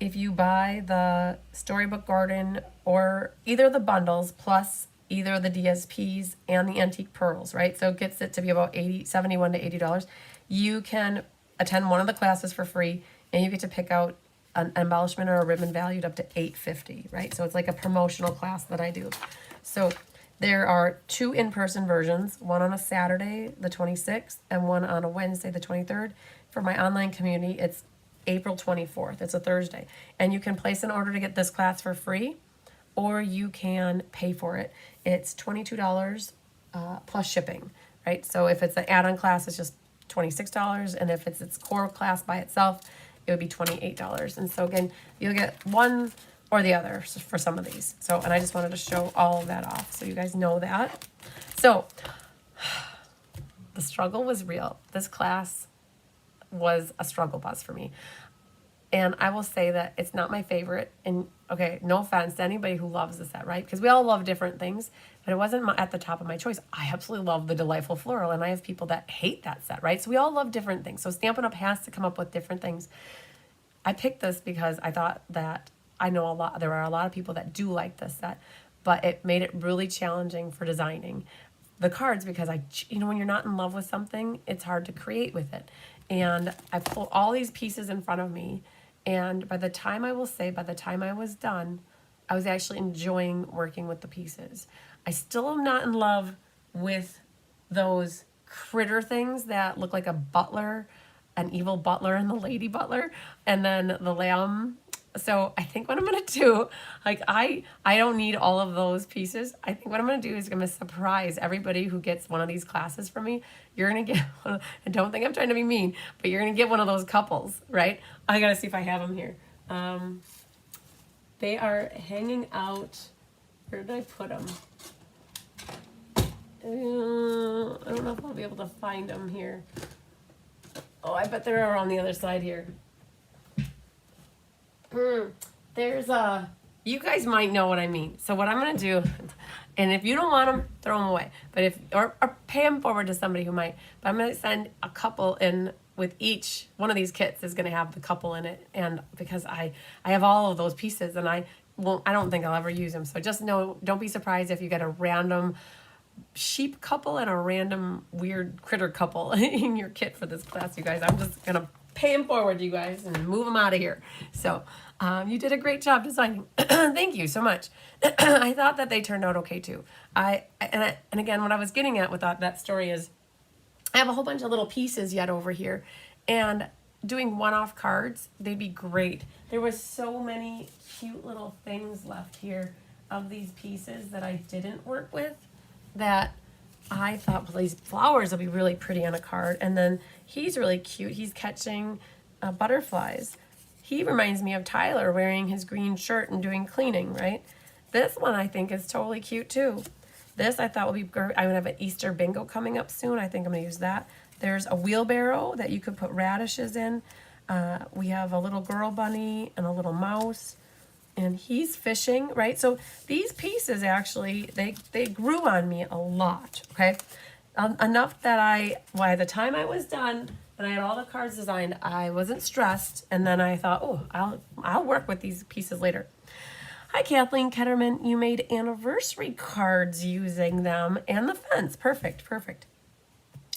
if you buy the Storybook Garden or either the bundles plus either the DSPs and the antique pearls, right? So it gets it to be about $71 to $80. You can attend one of the classes for free, and you get to pick out an embellishment or a ribbon valued up to $8.50, right? So it's like a promotional class that I do. So there are 2 in-person versions, one on a Saturday, the 26th, and one on a Wednesday, the 23rd. For my online community, it's April 24th. It's a Thursday. And you can place an order to get this class for free, or you can pay for it. It's $22 plus shipping, right? So if it's an add-on class, it's just $26, and if it's its core class by itself, it would be $28. And so again, you'll get one or the other for some of these. So, and I just wanted to show all of that off so you guys know that. So the struggle was real. This class was a struggle bus for me. And I will say that it's not my favorite. And okay, no offense to anybody who loves the set, right? Because we all love different things, but it wasn't at the top of my choice. I absolutely love the Delightful Floral, and I have people that hate that set, right? So we all love different things. So Stampin' Up! Has to come up with different things. I picked this because I thought that there are a lot of people that do like this set, but it made it really challenging for designing the cards because when you're not in love with something, it's hard to create with it. And I pulled all these pieces in front of me, and by the time I was done, I was actually enjoying working with the pieces. I still am not in love with those critter things that look like a butler, an evil butler and the lady butler, and then the lamb. So I think what I'm going to do, like I don't need all of those pieces. I think what I'm going to do is I'm going to surprise everybody who gets one of these classes from me. You're going to get, and don't think I'm trying to be mean, but you're going to get one of those couples, right? I got to see if I have them here. They are hanging out. Where did I put them? I don't know if I'll be able to find them here. Oh, I bet they're on the other side here. There's you guys might know what I mean. So what I'm going to do, and if you don't want them, throw them away. But or pay them forward to somebody who might. But I'm going to send a couple in with each. One of these kits is going to have the couple in it. And because I have all of those pieces, and I don't think I'll ever use them. So just know, don't be surprised if you get a random sheep couple and a random weird critter couple in your kit for this class, you guys. I'm just going to pay them forward, you guys, and move them out of here. So you did a great job designing. Thank you so much. I thought that they turned out okay too. And again, what I was getting at with that story is I have a whole bunch of little pieces yet over here, and doing one-off cards, they'd be great. There was so many cute little things left here of these pieces that I didn't work with that I thought, well, these flowers will be really pretty on a card. And then he's really cute. He's catching butterflies. He reminds me of Tyler wearing his green shirt and doing cleaning, right? This one I think is totally cute too. This I thought would be great. I'm gonna have an Easter bingo coming up soon. I think I'm gonna use that. There's a wheelbarrow that you could put radishes in. We have a little girl bunny and a little mouse, and he's fishing, right? So these pieces actually, they grew on me a lot, okay? Enough that by the time I was done and I had all the cards designed, I wasn't stressed. And then I thought, oh, I'll work with these pieces later. Hi, Kathleen Ketterman. You made anniversary cards using them and the fence. Perfect, perfect.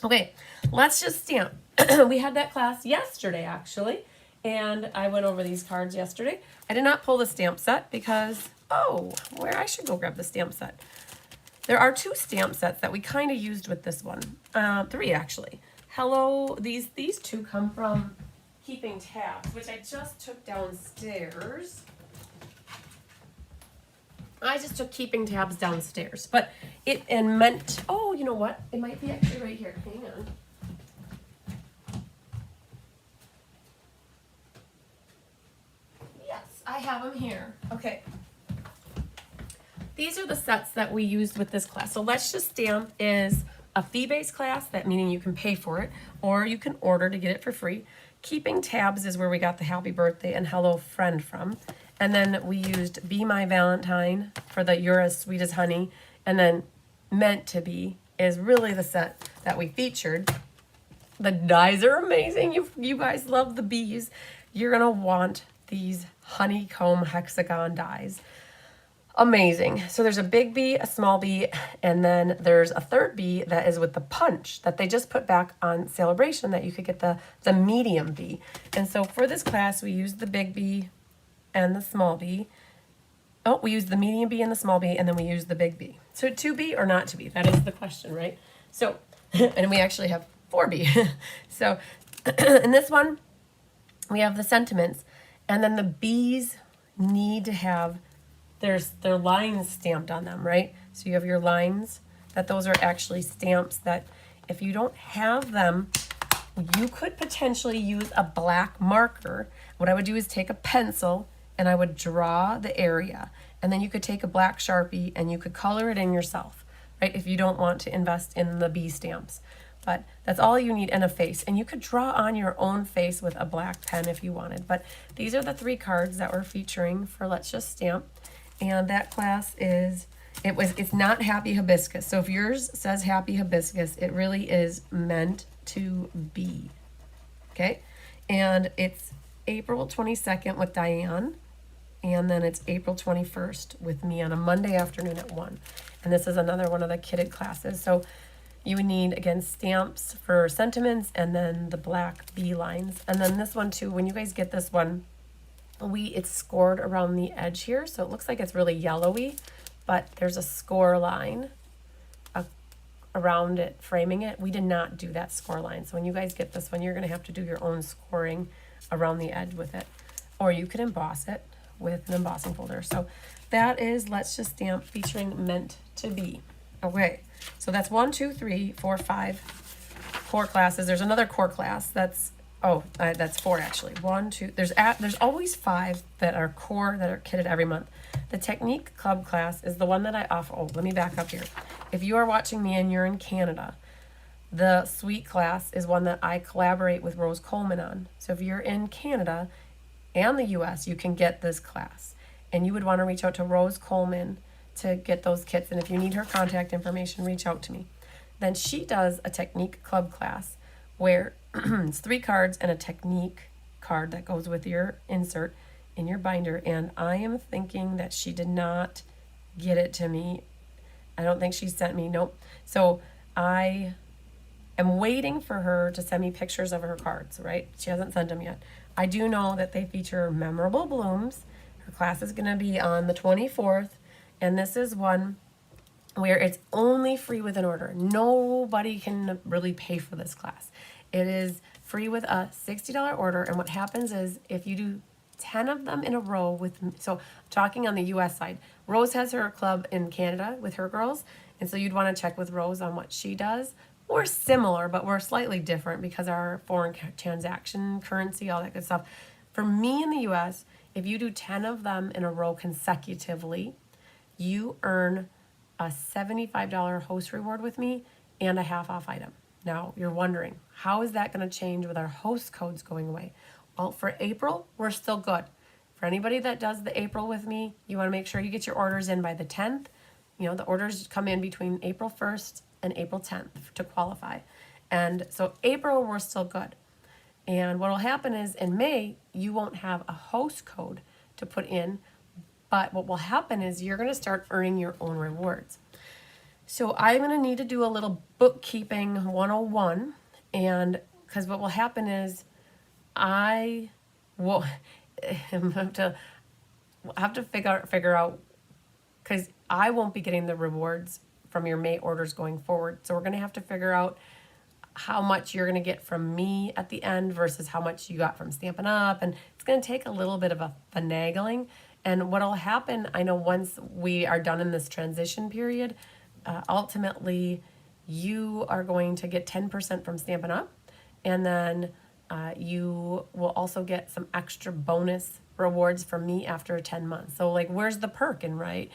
Okay, let's just stamp. We had that class yesterday, actually, and I went over these cards yesterday. I did not pull the stamp set because, I should go grab the stamp set. There are 2 stamp sets that we kind of used with this one. 3, actually. Hello, these 2 come from Keeping Tabs, which I just took downstairs. I just took keeping tabs downstairs, but it and meant, oh, you know what? It might be actually right here. Hang on. Yes, I have them here. Okay. These are the sets that we used with this class. So Let's Just Stamp is a fee-based class, that meaning you can pay for it, or you can order to get it for free. Keeping tabs is where we got the happy birthday and hello friend from. And then we used Be My Valentine for the You're as Sweet as Honey. And then Meant to Be is really the set that we featured. The dies are amazing. You guys love the bees. You're going to want these honeycomb hexagon dies. Amazing. So there's a big bee, a small bee, and then there's a third bee that is with the punch that they just put back on sale-a-bration that you could get the medium bee. And so for this class, we used the big bee and the small bee. Oh, we used the medium bee and the small bee, and then we used the big bee. So to be or not to be? That is the question, right? So, and we actually have 4 bee. So in this one, we have the sentiments, and then the bees need to have their lines stamped on them, right? So you have your lines, that those are actually stamps that if you don't have them, you could potentially use a black marker. What I would do is take a pencil and I would draw the area. And then you could take a black Sharpie and you could color it in yourself, right? If you don't want to invest in the bee stamps. But that's all you need, and a face. And you could draw on your own face with a black pen if you wanted. But these are the 3 cards that we're featuring for Let's Just Stamp. And that class is, it's not Happy Hibiscus. So if yours says Happy Hibiscus, it really is meant to be. Okay? And it's April 22nd with Diane. And then it's April 21st with me on a Monday afternoon at 1. And this is another one of the kitted classes. So you would need, again, stamps for sentiments and then the black bee lines. And then this one too, when you guys get this one, it's scored around the edge here, so it looks like it's really yellowy, but there's a score line around it, framing it. We did not do that score line, so when you guys get this one, you're going to have to do your own scoring around the edge with it, or you could emboss it with an embossing folder. So that is Let's Just Stamp featuring Meant to Be. Okay, so that's 1, 2, 3, 4, 5 core classes. There's another core class that's that's 4 actually. 1, 2. There's always 5 that are core that are kitted every month. The Technique Club class is the one that I offer. Oh, let me back up here. If you are watching me and you're in Canada, the Sweet class is one that I collaborate with Rose Coleman on. So if you're in Canada and the U.S., you can get this class, and you would want to reach out to Rose Coleman to get those kits. And if you need her contact information, reach out to me. Then she does a Technique Club class where it's 3 cards and a technique card that goes with your insert in your binder. And I am thinking that she did not get it to me. I don't think she sent me. Nope. So I am waiting for her to send me pictures of her cards, right? She hasn't sent them yet. I do know that they feature memorable blooms. Her class is going to be on the 24th. And this is one where it's only free with an order. Nobody can really pay for this class. It is free with a $60 order, and what happens is if you do 10 of them in a row with, so I'm talking on the US side, Rose has her club in Canada with her girls, and so you'd want to check with Rose on what she does. We're similar, but we're slightly different because our foreign transaction currency, all that good stuff. For me in the US, if you do 10 of them in a row consecutively, you earn a $75 host reward with me and a half off item. Now, you're wondering, how is that going to change with our host codes going away? Well, for April, we're still good. For anybody that does the April with me, you want to make sure you get your orders in by the 10th. You know, the orders come in between April 1st and April 10th to qualify. And so April, we're still good. And what will happen is in May, you won't have a host code to put in, but what will happen is you're going to start earning your own rewards. So I'm going to need to do a little bookkeeping 101, and because what will happen is I will have to figure out, because I won't be getting the rewards from your May orders going forward. So we're going to have to figure out how much you're going to get from me at the end versus how much you got from Stampin' Up. And it's going to take a little bit of a finagling. And what'll happen, I know once we are done in this transition period, ultimately you are going to get 10% from Stampin' Up! And then you will also get some extra bonus rewards from me after 10 months. So like, where's the perk in, right?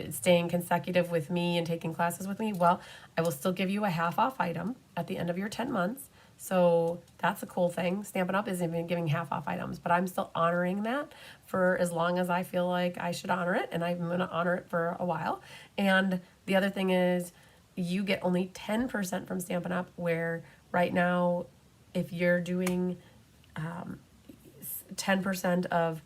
Staying consecutive with me and taking classes with me? Well, I will still give you a half off item at the end of your 10 months. So that's a cool thing. Stampin' Up! Isn't even giving half off items, but I'm still honoring that for as long as I feel like I should honor it, and I'm going to honor it for a while. And the other thing is you get only 10% from Stampin' Up!, where right now, if you're doing 10% of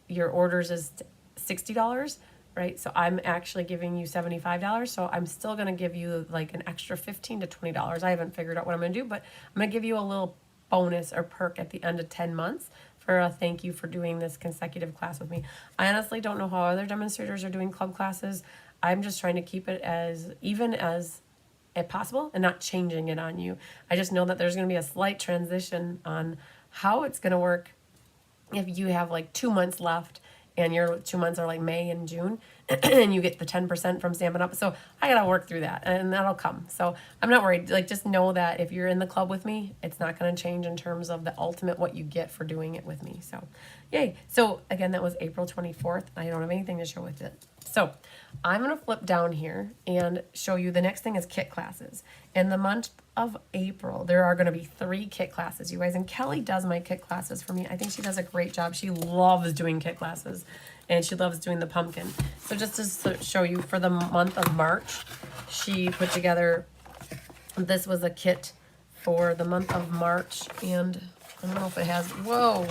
your orders is $60, right? So I'm actually giving you $75. So I'm still going to give you like an extra $15 to $20. I haven't figured out what I'm going to do, but I'm going to give you a little bonus or perk at the end of 10 months for a thank you for doing this consecutive class with me. I honestly don't know how other demonstrators are doing club classes. I'm just trying to keep it as even as possible and not changing it on you. I just know that there's going to be a slight transition on how it's going to work if you have like 2 months left and your 2 months are like May and June and you get the 10% from Stampin' Up. So I got to work through that and that'll come. So I'm not worried. Like, just know that if you're in the club with me, it's not going to change in terms of the ultimate what you get for doing it with me. So yay. So again, that was April 24th. I don't have anything to show with it. So I'm going to flip down here and show you the next thing is kit classes. In the month of April, there are going to be 3 kit classes, you guys. And Kelly does my kit classes for me. I think she does a great job. She loves doing kit classes and she loves doing the pumpkin. So just to show you, for the month of March, she put together, this was a kit for the month of March. And I don't know if it has, whoa,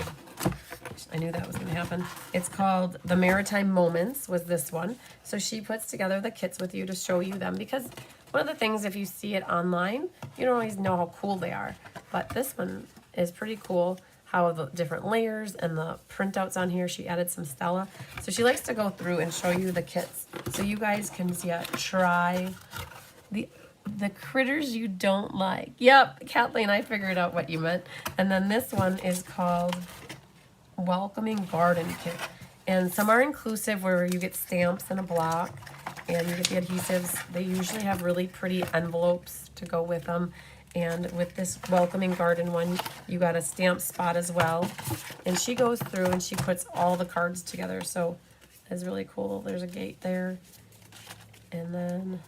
I knew that was going to happen. It's called The Maritime Moments, was this one. So she puts together the kits with you to show you them, because one of the things, if you see it online, you don't always know how cool they are. But this one is pretty cool, how the different layers and the printouts on here. She added some Stella. So she likes to go through and show you the kits so you guys can try the critters you don't like. Yep, Kathleen, I figured out what you meant. And then this one is called Welcoming Garden Kit. And some are inclusive, where you get stamps and a block and you get the adhesives. They usually have really pretty envelopes to go with them. And with this Welcoming Garden one, you got a stamp spot as well. And she goes through and she puts all the cards together. So it's really cool. There's a gate there. And then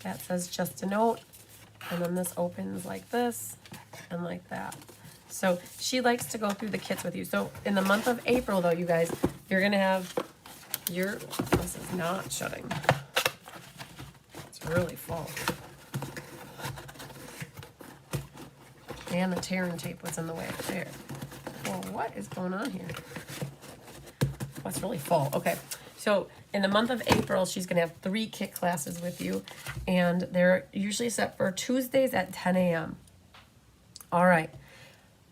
that says just a note. And then this opens like this and like that. So she likes to go through the kits with you. So in the month of April, though, you guys, you're going to have this is not shutting. It's really full. And the tearing tape was in the way there. Well, what is going on here? Oh, it's really full. Okay. So in the month of April, she's going to have 3 kit classes with you. And they're usually set for Tuesdays at 10 a.m. All right.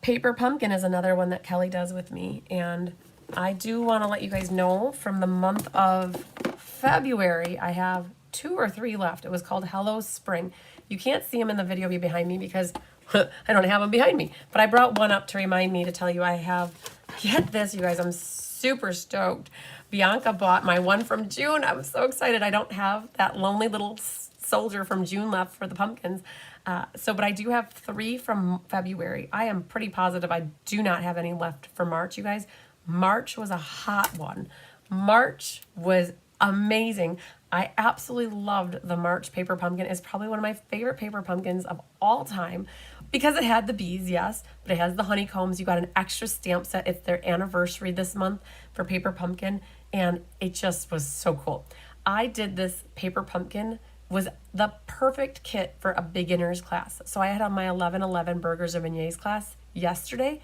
Paper Pumpkin is another one that Kelly does with me. And I do want to let you guys know, from the month of February, I have 2 or 3 left. It was called Hello Spring. You can't see them in the video behind me because I don't have them behind me. But I brought one up to remind me to tell you I have, get this, you guys, I'm super stoked. Bianca bought my one from June. I'm so excited. I don't have that lonely little soldier from June left for the pumpkins. But I do have 3 from February. I am pretty positive I do not have any left for March, you guys. March was a hot one. March was amazing. I absolutely loved the March paper pumpkin. It's probably one of my favorite paper pumpkins of all time because it had the bees, yes, but it has the honeycombs. You got an extra stamp set. It's their anniversary this month for paper pumpkin, and it just was so cool. I did this paper pumpkin, was the perfect kit for a beginner's class. So I had on my 11:11 burgers and beignets class yesterday,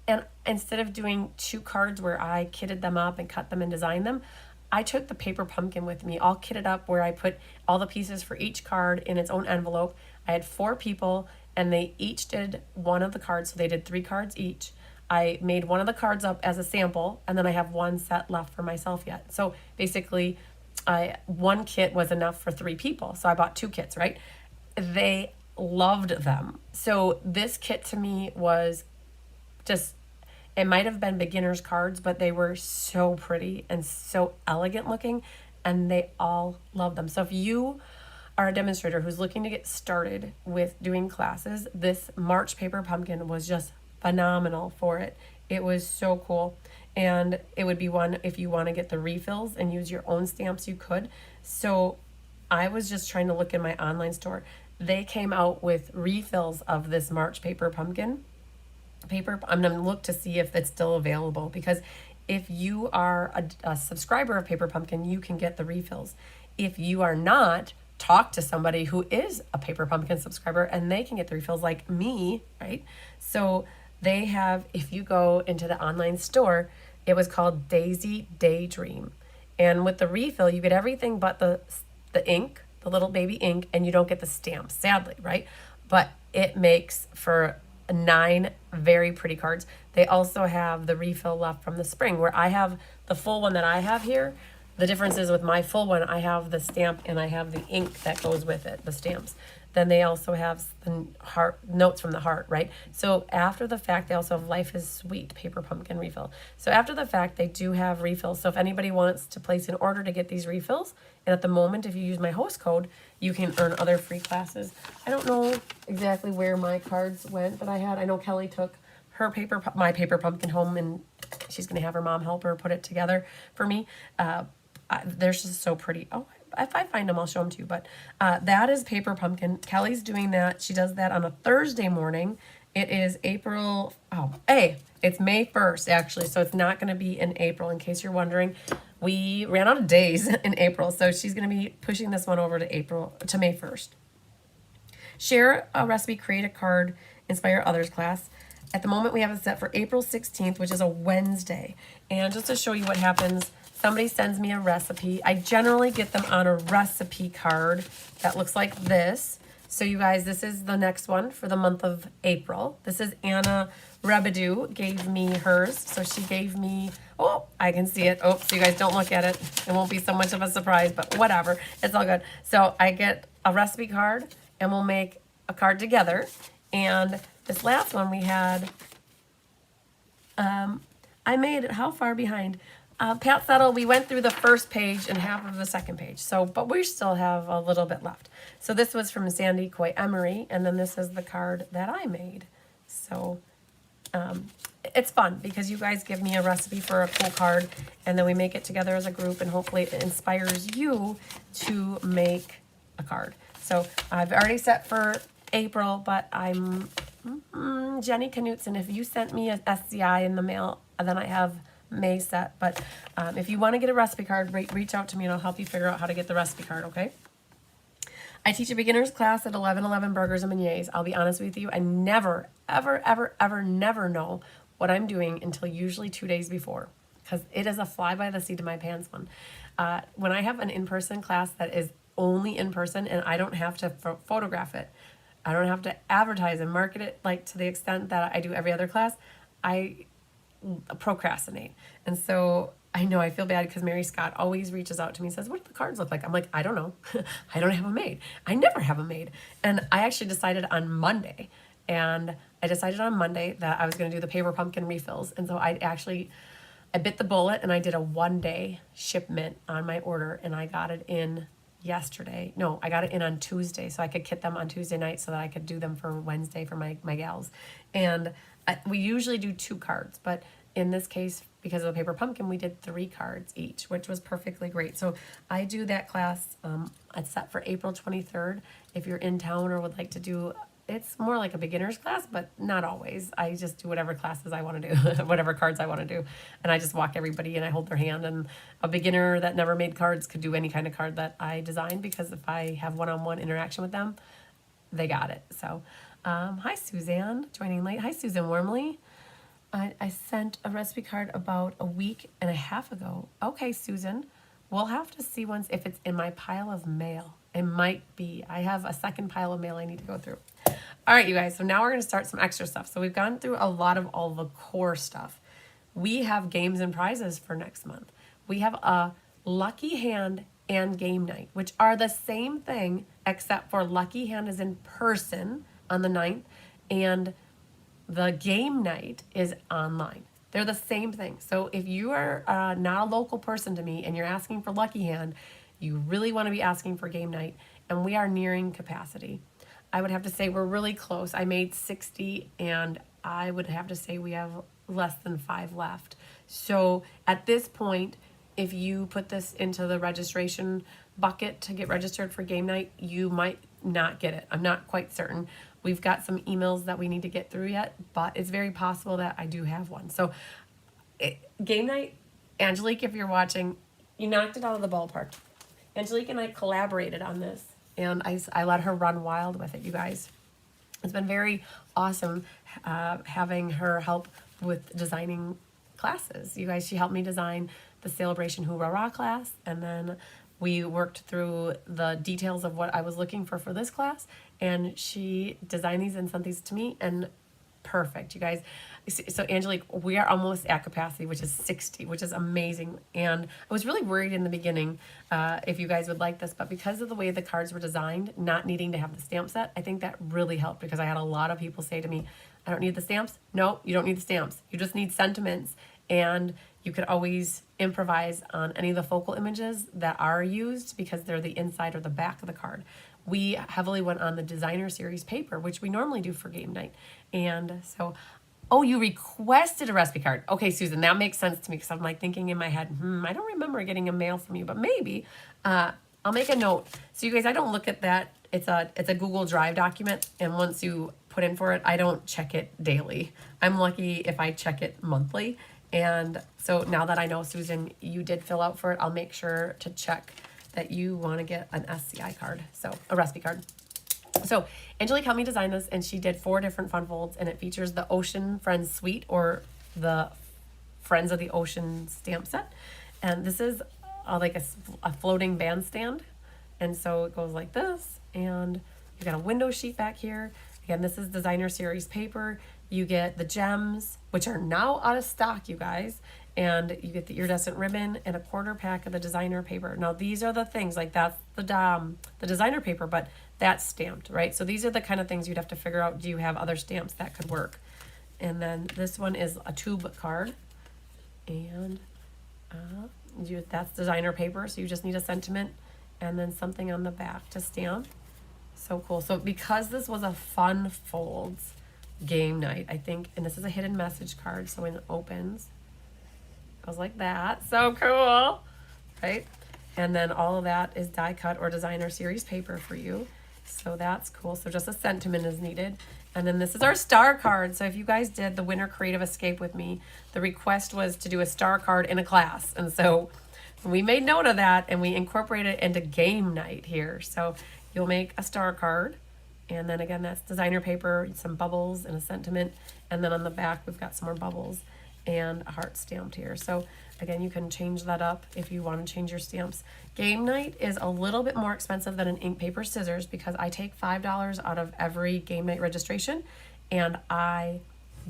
and instead of doing 2 cards where I kitted them up and cut them and designed them, I took the paper pumpkin with me, all kitted up, where I put all the pieces for each card in its own envelope. I had 4 people, and they each did one of the cards, so they did 3 cards each. I made one of the cards up as a sample, and then I have 1 set left for myself yet. So basically, 1 kit was enough for 3 people, so I bought 2 kits, right? They loved them. So this kit to me was just, It might have been beginners cards, but they were so pretty and so elegant looking, and they all loved them. So if you are a demonstrator who's looking to get started with doing classes, this March paper pumpkin was just phenomenal for it. It was so cool. And it would be one, if you want to get the refills and use your own stamps, you could. So I was just trying to look in my online store. They came out with refills of this March paper pumpkin paper. I'm going to look to see if it's still available, because if you are a subscriber of Paper Pumpkin, you can get the refills. If you are not, talk to somebody who is a Paper Pumpkin subscriber and they can get the refills, like me, right? So they have, if you go into the online store, it was called Daisy Daydream. And with the refill, you get everything but the ink, the little baby ink, and you don't get the stamps, sadly, right? But it makes for 9 very pretty cards. They also have the refill left from the spring, where I have the full one that I have here. The difference is with my full one, I have the stamp and I have the ink that goes with it, the stamps. Then they also have the heart notes from the heart, right? So after the fact, they also have Life is Sweet paper pumpkin refill. So after the fact, they do have refills. So if anybody wants to place an order to get these refills, and at the moment, if you use my host code, you can earn other free classes. I don't know exactly where my cards went that I had. I know Kelly took her my paper pumpkin home, and she's going to have her mom help her put it together for me. They're just so pretty. Oh, if I find them, I'll show them to you. But that is Paper Pumpkin. Kelly's doing that. She does that on a Thursday morning. It is it's May 1st, actually. So it's not going to be in April, in case you're wondering. We ran out of days in April. So she's going to be pushing this one over to May 1st. Share a recipe, create a card, inspire others class. At the moment, we have it set for April 16th, which is a Wednesday. And just to show you what happens, somebody sends me a recipe. I generally get them on a recipe card that looks like this. So you guys, this is the next one for the month of April. This is Anna Rebedu gave me hers. So she gave me, oh, I can see it. Oh, so you guys don't look at it. It won't be so much of a surprise, but whatever. It's all good. So I get a recipe card and we'll make a card together. And this last one we had, I made it, how far behind? Pat Settle, we went through the first page and half of the second page. So, but we still have a little bit left. So this was from Sandy Coy Emery, and then this is the card that I made. So it's fun because you guys give me a recipe for a cool card, and then we make it together as a group, and hopefully it inspires you to make a card. So I've already set for April, but I'm Jenny Knutson. If you sent me a SCI in the mail, then I have May set. But if you want to get a recipe card, reach out to me and I'll help you figure out how to get the recipe card, okay? I teach a beginner's class at 1111 Burgers and Beignets. I'll be honest with you, I never, ever, ever, ever, never know what I'm doing until usually 2 days before, because it is a fly by the seat of my pants one. When I have an in-person class that is only in person and I don't have to photograph it, I don't have to advertise and market it like to the extent that I do every other class, I procrastinate. And so I know I feel bad because Mary Scott always reaches out to me and says, what do the cards look like? I'm like, I don't know. I don't have them made. I never have them made. And I actually decided on Monday that I was going to do the paper pumpkin refills. And so I bit the bullet and I did a 1-day shipment on my order, and I got it in yesterday. No, I got it in on Tuesday, so I could kit them on Tuesday night so that I could do them for Wednesday for my gals. And we usually do 2 cards, but in this case, because of the paper pumpkin, we did 3 cards each, which was perfectly great. So I do that class. It's set for April 23rd. If you're in town or would like to do, it's more like a beginner's class, but not always. I just do whatever classes I want to do, whatever cards I want to do. And I just walk everybody and I hold their hand. And a beginner that never made cards could do any kind of card that I design, because if I have one-on-one interaction with them, they got it. So hi, Suzanne, joining late. Hi, Susan Wormley. I sent a recipe card about a week and a half ago. Okay, Susan, we'll have to see once if it's in my pile of mail. It might be. I have a second pile of mail I need to go through. All right, you guys, so now we're going to start some extra stuff. So we've gone through a lot of all the core stuff. We have games and prizes for next month. We have a lucky hand and game night, which are the same thing, except for lucky hand is in person on the 9th, and the game night is online. They're the same thing. So if you are not a local person to me and you're asking for Lucky Hand, you really want to be asking for game night, and we are nearing capacity. I would have to say we're really close. I made 60, and I would have to say we have less than 5 left. So at this point, if you put this into the registration bucket to get registered for game night, you might not get it. I'm not quite certain. We've got some emails that we need to get through yet, but it's very possible that I do have one. So game night, Angelique, if you're watching, you knocked it out of the ballpark. Angelique and I collaborated on this, and I let her run wild with it, you guys. It's been very awesome having her help with designing classes. You guys, she helped me design the Sale-a-bration Hoorah class, and then we worked through the details of what I was looking for this class, and she designed these and sent these to me, and perfect, you guys. So Angelique, we are almost at capacity, which is 60, which is amazing. And I was really worried in the beginning if you guys would like this, but because of the way the cards were designed, not needing to have the stamp set, I think that really helped, because I had a lot of people say to me, I don't need the stamps. No, you don't need the stamps. You just need sentiments. And you could always improvise on any of the focal images that are used because they're the inside or the back of the card. We heavily went on the designer series paper, which we normally do for game night. And so, oh, you requested a recipe card. Okay, Susan, that makes sense to me, because I'm like thinking in my head, I don't remember getting a mail from you, but maybe. I'll make a note. So you guys, I don't look at that. It's a Google Drive document, and once you put in for it, I don't check it daily. I'm lucky if I check it monthly. And so now that I know, Susan, you did fill out for it, I'll make sure to check that you want to get an SCI card, so a recipe card. So Angelique helped me design this, and she did 4 different fun folds, and it features the Ocean Friends Suite, or the Friends of the Ocean stamp set. And this is like a floating bandstand. And so it goes like this, and you got a window sheet back here. Again, this is designer series paper. You get the gems, which are now out of stock, you guys. And you get the iridescent ribbon and a quarter pack of the designer paper. Now, these are the things, like that's the designer paper, but that's stamped, right? So these are the kind of things you'd have to figure out, do you have other stamps that could work? And then this one is a tube card. And that's designer paper, so you just need a sentiment and then something on the back to stamp. So cool. So because this was a fun folds game night, I think, and this is a hidden message card, so when it opens, it goes like that. So cool, right? And then all of that is die cut or designer series paper for you. So that's cool. So just a sentiment is needed. And then this is our star card. So if you guys did the Winter Creative Escape with me, the request was to do a star card in a class. And so we made note of that, and we incorporated it into game night here. So you'll make a star card. And then again, that's designer paper, some bubbles and a sentiment. And then on the back, we've got some more bubbles and a heart stamped here. So again, you can change that up if you want to change your stamps. Game night is a little bit more expensive than an ink, paper, scissors, because I take $5 out of every game night registration, and I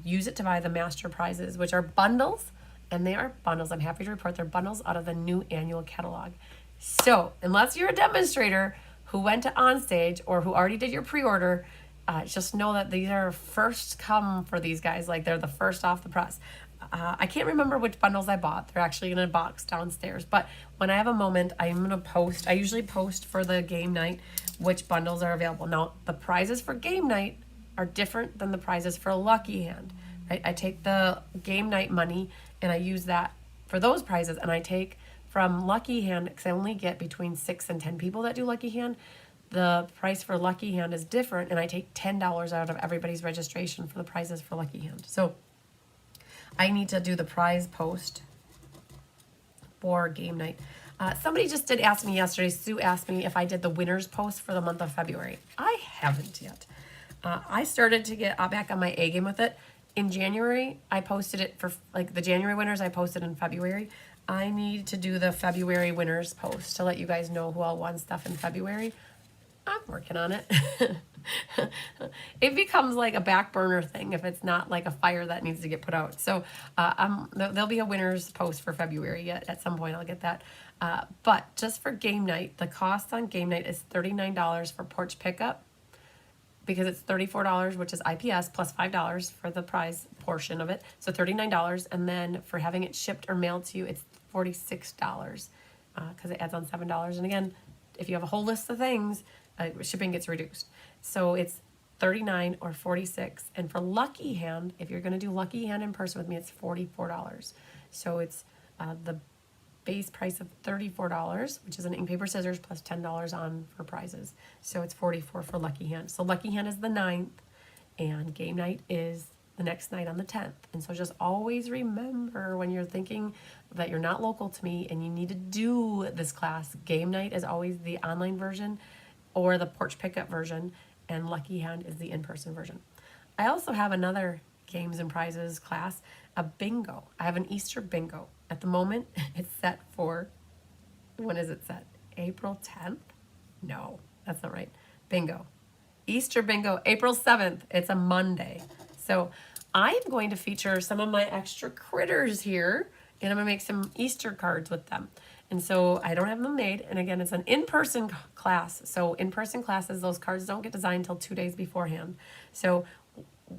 use it to buy the master prizes, which are bundles, and they are bundles. I'm happy to report they're bundles out of the new annual catalog. So unless you're a demonstrator who went to onstage or who already did your pre-order, just know that these are first come for these guys. Like, they're the first off the press. I can't remember which bundles I bought. They're actually in a box downstairs. But when I have a moment, I'm going to post. I usually post for the game night which bundles are available. Now, the prizes for game night are different than the prizes for Lucky Hand. Right? I take the game night money and I use that for those prizes. And I take from Lucky Hand, because I only get between 6 and 10 people that do Lucky Hand. The price for Lucky Hand is different, and I take $10 out of everybody's registration for the prizes for Lucky Hand. So I need to do the prize post for game night. Somebody just did ask me yesterday, Sue asked me if I did the winners post for the month of February. I haven't yet. I started to get back on my A game with it. In January, I posted it for, like, the January winners, I posted in February. I need to do the February winners post to let you guys know who all won stuff in February. I'm working on it. It becomes like a back burner thing if it's not like a fire that needs to get put out. So there'll be a winner's post for February yet. At some point I'll get that. But just for game night, the cost on game night is $39 for porch pickup, because it's $34, which is IPS, plus $5 for the prize portion of it. So $39. And then for having it shipped or mailed to you, it's $46 because it adds on $7. And again, if you have a whole list of things, shipping gets reduced. So it's 39 or 46. And for Lucky Hand, if you're going to do Lucky Hand in person with me, it's $44. So it's the base price of $34, which is an ink, paper, scissors plus $10 on for prizes. So it's $44 for Lucky Hand. So Lucky Hand is the 9th and game night is the next night on the 10th. And so just always remember when you're thinking that you're not local to me and you need to do this class, game night is always the online version or the porch pickup version, and Lucky Hand is the in-person version. I also have another games and prizes class, a bingo. I have an Easter bingo. At the moment, it's set for, when is it set? April 10th? No, that's not right. Bingo. Easter bingo, April 7th. It's a Monday. So I'm going to feature some of my extra critters here, and I'm going to make some Easter cards with them. And so I don't have them made. And again, it's an in-person class. So in-person classes, those cards don't get designed until 2 days beforehand. So,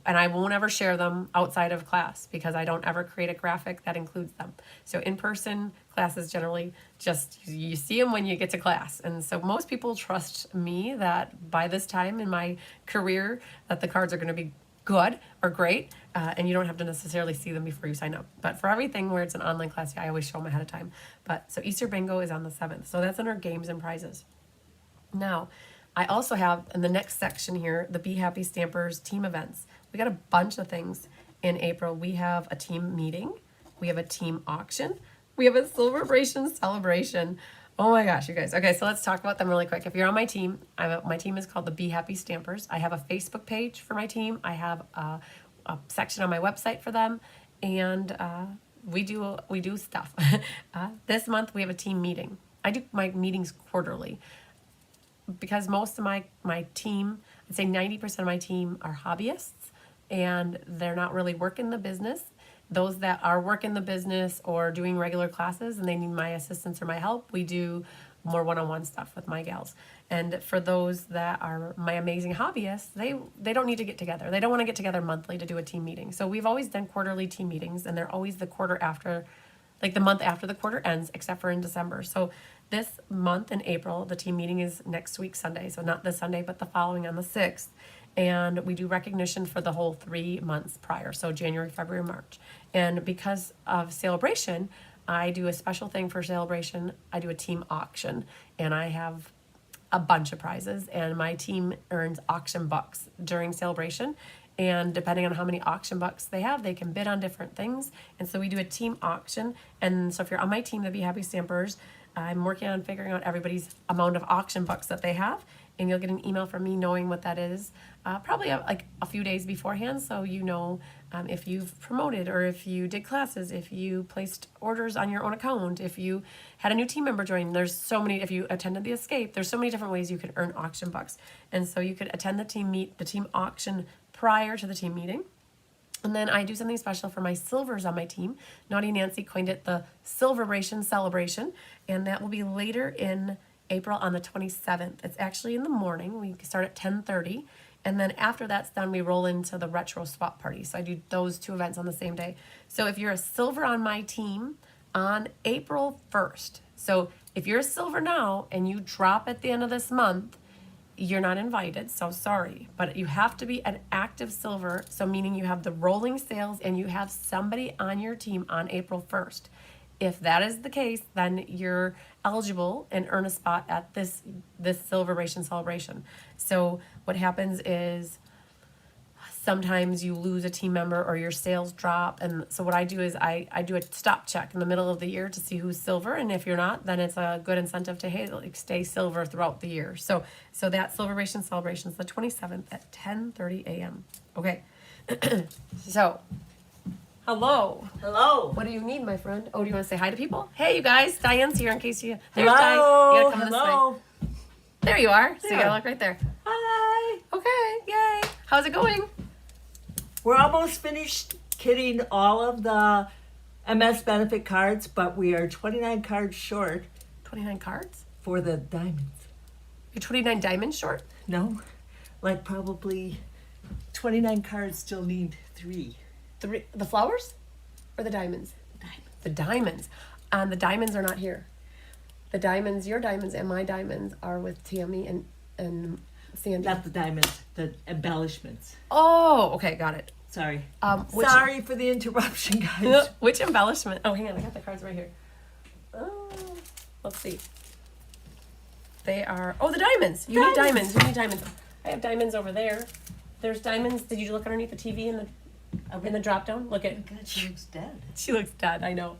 and I won't ever share them outside of class because I don't ever create a graphic that includes them. So in-person classes generally just, you see them when you get to class. And so most people trust me that by this time in my career that the cards are going to be good or great, and you don't have to necessarily see them before you sign up. But for everything where it's an online class, I always show them ahead of time. But so Easter bingo is on the 7th. So that's under games and prizes. Now, I also have in the next section here, the Be Happy Stampers team events. We got a bunch of things in April. We have a team meeting. We have a team auction. We have a sale-a-bration celebration. Oh my gosh, you guys. Okay, so let's talk about them really quick. If you're on my team, my team is called the Be Happy Stampers. I have a Facebook page for my team. I have a section on my website for them, and we do stuff. This month we have a team meeting. I do my meetings quarterly because most of my team, I'd say 90% of my team are hobbyists, and they're not really working the business. Those that are working the business or doing regular classes and they need my assistance or my help, we do more one-on-one stuff with my gals. And for those that are my amazing hobbyists, they don't need to get together. They don't want to get together monthly to do a team meeting. So we've always done quarterly team meetings, and they're always the quarter after, like the month after the quarter ends, except for in December. So this month in April, the team meeting is next week Sunday. So not this Sunday, but the following on the 6th. And we do recognition for the whole 3 months prior, so January, February, March. And because of sale-a-bration, I do a special thing for sale-a-bration. I do a team auction, and I have a bunch of prizes, and my team earns auction bucks during sale-a-bration. And depending on how many auction bucks they have, they can bid on different things. And so we do a team auction. And so if you're on my team, the Be Happy Stampers, I'm working on figuring out everybody's amount of auction bucks that they have. And you'll get an email from me knowing what that is, probably like a few days beforehand, so you know if you've promoted or if you did classes, if you placed orders on your own account, if you had a new team member join. There's so many, if you attended the escape, there's so many different ways you can earn auction bucks. And so you could attend the team auction prior to the team meeting. And then I do something special for my silvers on my team. Naughty Nancy coined it the sale-a-bration celebration, and that will be later in April on the 27th. It's actually in the morning. We start at 10:30, and then after that's done, we roll into the retro swap party. So I do those 2 events on the same day. So if you're a silver on my team on April 1st, so if you're a silver now and you drop at the end of this month, you're not invited, so sorry. But you have to be an active silver, so meaning you have the rolling sales and you have somebody on your team on April 1st. If that is the case, then you're eligible and earn a spot at this sale-a-bration celebration. So what happens is sometimes you lose a team member or your sales drop. And so what I do is I do a stop check in the middle of the year to see who's silver. And if you're not, then it's a good incentive to, hey, like stay silver throughout the year. So that sale-a-bration celebration is the 27th at 10:30 a.m. Okay. So hello. Hello. What do you need, my friend? Oh, do you want to say hi to people? Hey, you guys. Diane's here in case you... There's Hello. Diane. You gotta come Hello. this way. There you are. So you Yeah. gotta look right there. Hi. Okay. Yay. How's it going? We're almost finished kitting all of the MS benefit cards, but we are 29 cards short 29 cards? for the diamonds. You're 29 diamonds short? No, like probably 29 cards still need 3. The flowers or the diamonds? The diamonds. The diamonds are not here. The diamonds, your diamonds and my diamonds are with Tammy and Sandy. Not the diamonds, the embellishments. Oh, okay, got it. Sorry. Which, Sorry for the interruption, guys. which embellishment? Oh, hang on, I got the cards right here. Oh, let's see. They are, the diamonds. You need diamonds. You need diamonds. I have diamonds over there. There's diamonds. Did you look underneath the TV in the drop down? Look at. Oh God, she looks dead. She looks dead. I know.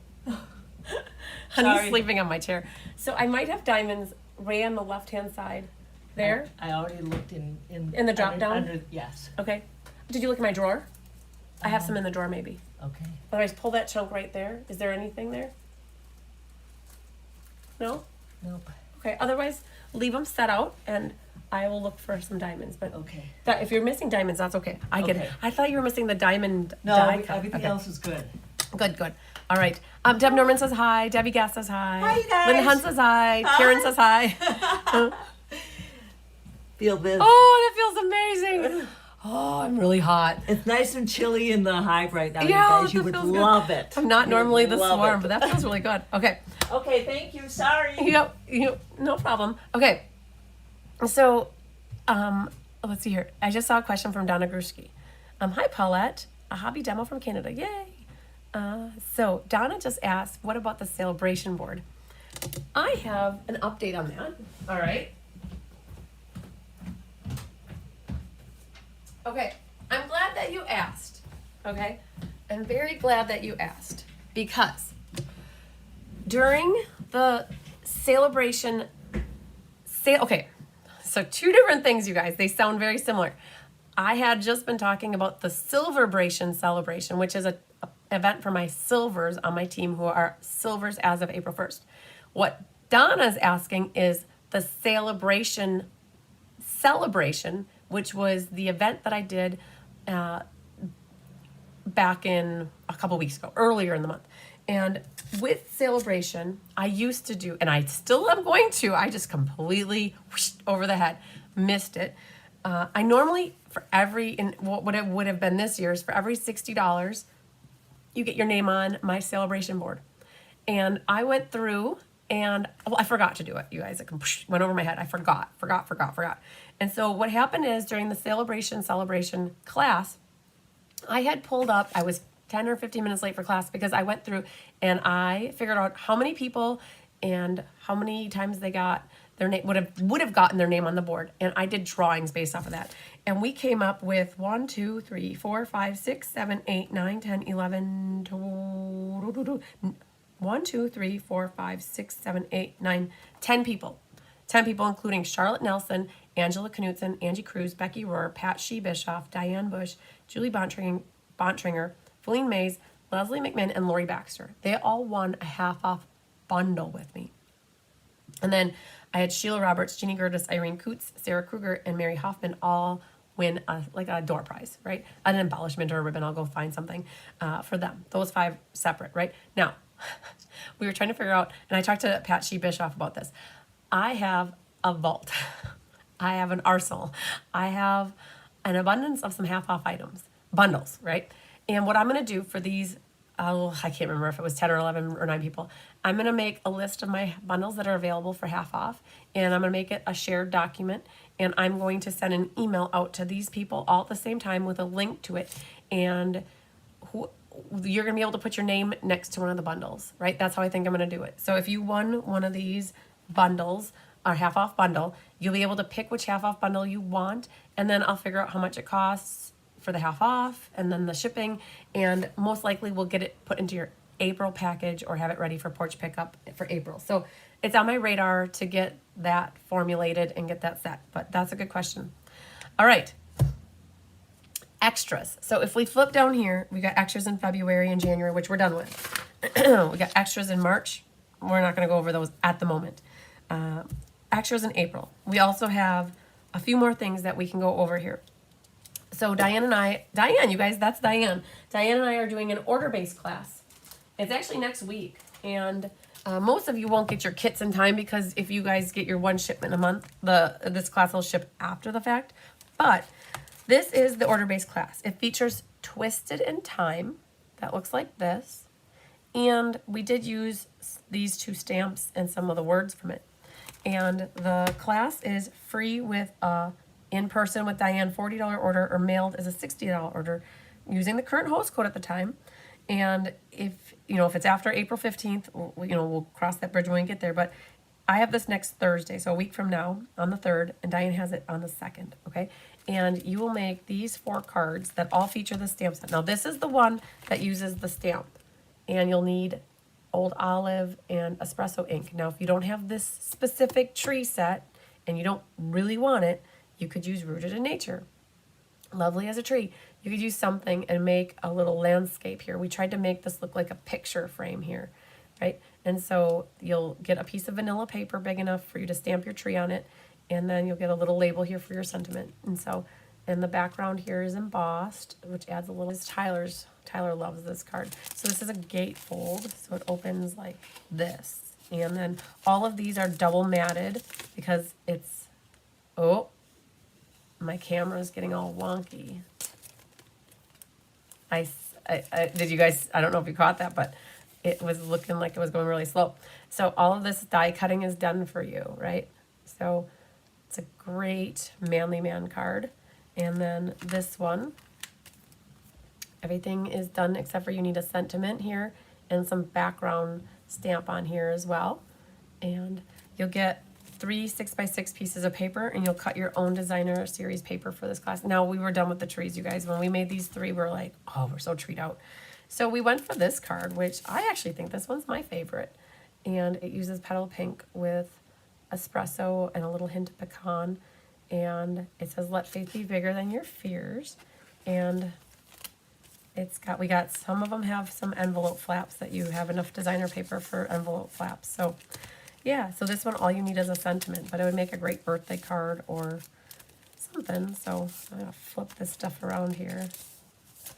Honey's Sorry. sleeping on my chair. So I might have diamonds right on the left hand side. There. I already looked in the drop down? Yes. Okay. Did you look in my drawer? I have some in the drawer, maybe. Okay. Otherwise, pull that chunk right there. Is there anything there? No. Nope. Okay. Otherwise, leave them set out, and I will look for some diamonds. But Okay. if you're missing diamonds, that's okay. I get it. Okay. I thought you were missing the diamond No, die cut. everything Okay. else is good. Good. All right. Deb Norman says hi. Debbie Gass says hi. Hi, you guys. Linda Hunt says hi. Karen says hi. Feel this. Oh, that feels amazing. Oh, I'm really hot. It's nice and chilly in the hive right now, Yeah, you guys. You that would feels good. love it. I'm not You would normally this love warm, it. but that feels really good. Okay. Okay, thank you. Sorry. No problem. Okay. So, let's see here. I just saw a question from Donna Gruski. Hi, Paulette. A hobby demo from Canada. Yay. So Donna just asked, what about the sale-a-bration board? I have an update on that. All right. Okay. I'm glad that you asked. Okay. I'm very glad that you asked because during the sale-a-bration sale, okay, so 2 different things, you guys. They sound very similar. I had just been talking about the Silver-bration celebration, which is a event for my silvers on my team who are silvers as of April 1st. What Donna's asking is the sale-a-bration celebration, which was the event that I did back in a couple weeks ago, earlier in the month. And with sale-a-bration, I used to do, and I still am going to, I just completely whooshed over the head, missed it. I normally, for every, in what it would have been this year's, for every $60, you get your name on my sale-a-bration board. And I went through and, I forgot to do it, you guys. It went over my head. I forgot. And so what happened is during the sale-a-bration celebration class, I had pulled up, I was 10 or 15 minutes late for class because I went through and I figured out how many people and how many times they got their name, would have gotten their name on the board. And I did drawings based off of that. And we came up with 1, 2, 3, 4, 5, 6, 7, 8, 9, 10, 11, 1, 2, 3, 4, 5, 6, 7, 8, 9, 10 people. 10 people, including Charlotte Nelson, Angela Knutson, Angie Cruz, Becky Rohr, Pat Shee Bischoff, Diane Bush, Julie Bontringer, Feline Mays, Leslie McMinn, and Lori Baxter. They all won a half-off bundle with me. And then I had Sheila Roberts, Jeannie Gertis, Irene Coots, Sarah Kruger, and Mary Hoffman all win a door prize, right? An embellishment or a ribbon. I'll go find something for them. Those 5 separate, right? Now, we were trying to figure out, and I talked to Pat Shee Bischoff about this. I have a vault. I have an arsenal. I have an abundance of some half-off items, bundles, right? And what I'm going to do for these, I can't remember if it was 10 or 11 or 9 people. I'm going to make a list of my bundles that are available for half off, and I'm going to make it a shared document, and I'm going to send an email out to these people all at the same time with a link to it, and you're going to be able to put your name next to one of the bundles, right? That's how I think I'm going to do it. So if you won one of these bundles, or half off bundle, you'll be able to pick which half off bundle you want, and then I'll figure out how much it costs for the half off and then the shipping, and most likely we'll get it put into your April package or have it ready for porch pickup for April. So it's on my radar to get that formulated and get that set, but that's a good question. All right. Extras. So if we flip down here, we got extras in February and January, which we're done with. We got extras in March. We're not going to go over those at the moment. Extras in April. We also have a few more things that we can go over here. So Diane, you guys, that's Diane. Diane and I are doing an order-based class. It's actually next week. And most of you won't get your kits in time because if you guys get your one shipment a month, this class will ship after the fact. But this is the order-based class. It features Twisted in Time. That looks like this. And we did use these two stamps and some of the words from it. And the class is free with a in-person with Diane $40 order, or mailed as a $60 order using the current host code at the time. And if it's after April 15th, we'll cross that bridge when we get there. But I have this next Thursday, so a week from now, on the 3rd, and Diane has it on the 2nd, okay? And you will make these 4 cards that all feature the stamp set. Now, this is the one that uses the stamp, and you'll need Old Olive and espresso ink. Now, if you don't have this specific tree set and you don't really want it, you could use Rooted in Nature. Lovely as a tree. You could use something and make a little landscape here. We tried to make this look like a picture frame here, right? And so you'll get a piece of vanilla paper big enough for you to stamp your tree on it, and then you'll get a little label here for your sentiment. And so, and the background here is embossed, which adds a little. Tyler loves this card. So this is a gatefold, so it opens like this. And then all of these are double matted because it's, oh, my camera's getting all wonky. Did you guys, I don't know if you caught that, but it was looking like it was going really slow. So all of this die cutting is done for you, right? So it's a great manly man card. And then this one, everything is done except for you need a sentiment here and some background stamp on here as well. And you'll get 3 6x6 pieces of paper, and you'll cut your own designer series paper for this class. Now, we were done with the trees, you guys. When we made these 3, we're like, oh, we're so treed out. So we went for this card, which I actually think this one's my favorite. And it uses petal pink with espresso and a little hint of pecan. And it says, let faith be bigger than your fears. And we got some of them have some envelope flaps that you have enough designer paper for envelope flaps. So yeah, so this one, all you need is a sentiment, but it would make a great birthday card or something. So I'm gonna flip this stuff around here.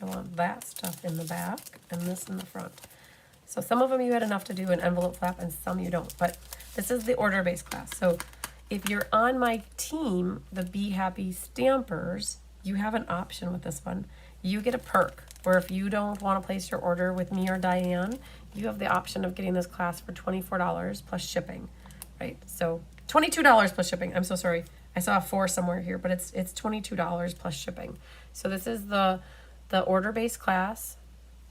I want that stuff in the back and this in the front. So some of them you had enough to do an envelope flap and some you don't, but this is the order-based class. So if you're on my team, the Be Happy Stampers, you have an option with this one. You get a perk where if you don't want to place your order with me or Diane, you have the option of getting this class for $24 plus shipping, right? So $22 plus shipping. I'm so sorry. I saw a 4 somewhere here, but it's $22 plus shipping. So this is the order-based class.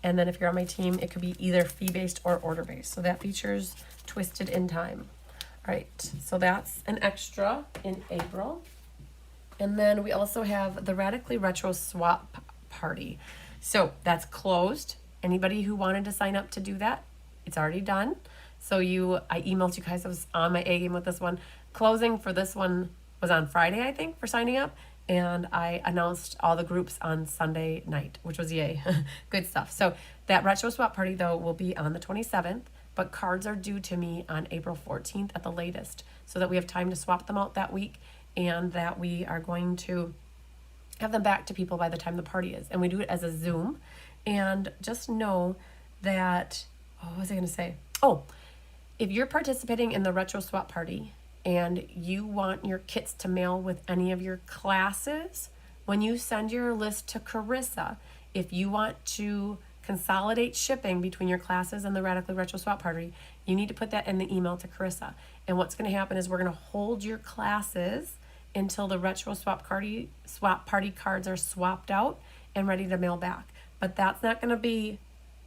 And then if you're on my team, it could be either fee-based or order-based. So that features Twisted in Time. All right, so that's an extra in April. And then we also have the Radically Retro Swap Party. So that's closed. Anybody who wanted to sign up to do that, it's already done. So I emailed you guys. I was on my A game with this one. Closing for this one was on Friday, I think, for signing up. And I announced all the groups on Sunday night, which was yay. Good stuff. So that Retro Swap Party, though, will be on the 27th. But cards are due to me on April 14th at the latest, so that we have time to swap them out that week, and that we are going to have them back to people by the time the party is. And we do it as a Zoom. And just know that, what was I going to say? Oh, if you're participating in the Retro Swap Party and you want your kits to mail with any of your classes, when you send your list to Carissa, if you want to consolidate shipping between your classes and the Radically Retro Swap Party, you need to put that in the email to Carissa. And what's going to happen is we're going to hold your classes until the Retro Swap Party cards are swapped out and ready to mail back. But that's not going to be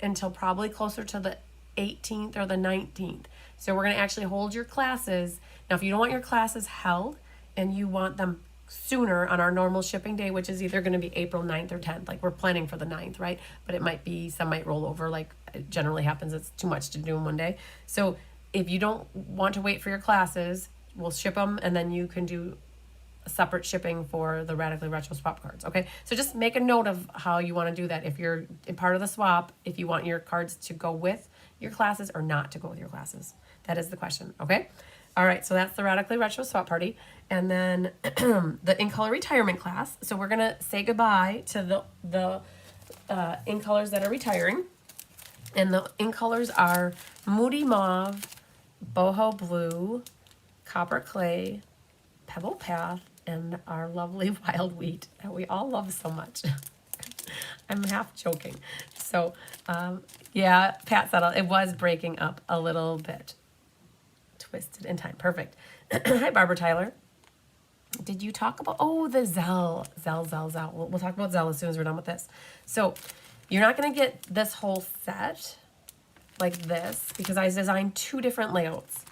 until probably closer to the 18th or the 19th. So we're going to actually hold your classes. Now, if you don't want your classes held and you want them sooner on our normal shipping day, which is either going to be April 9th or 10th, like we're planning for the 9th, right? But it might be, some might roll over, like it generally happens. It's too much to do in one day. So if you don't want to wait for your classes, we'll ship them, and then you can do separate shipping for the Radically Retro Swap cards, okay? So just make a note of how you want to do that. If you're in part of the swap, if you want your cards to go with your classes or not to go with your classes. That is the question, okay? All right, so that's the Radically Retro Swap Party. And then the In Color Retirement class. So we're going to say goodbye to the In Colors that are retiring. And the In Colors are Moody Mauve, Boho Blue, Copper Clay, Pebble Path, and our lovely wild wheat that we all love so much. I'm half joking. So, yeah, Pat said it was breaking up a little bit. Twisted in time. Perfect. Hi, Barbara Tyler. Did you talk about, the Zelle. Zelle. We'll talk about Zelle as soon as we're done with this. So, you're not going to get this whole set like this because I designed 2 different layouts.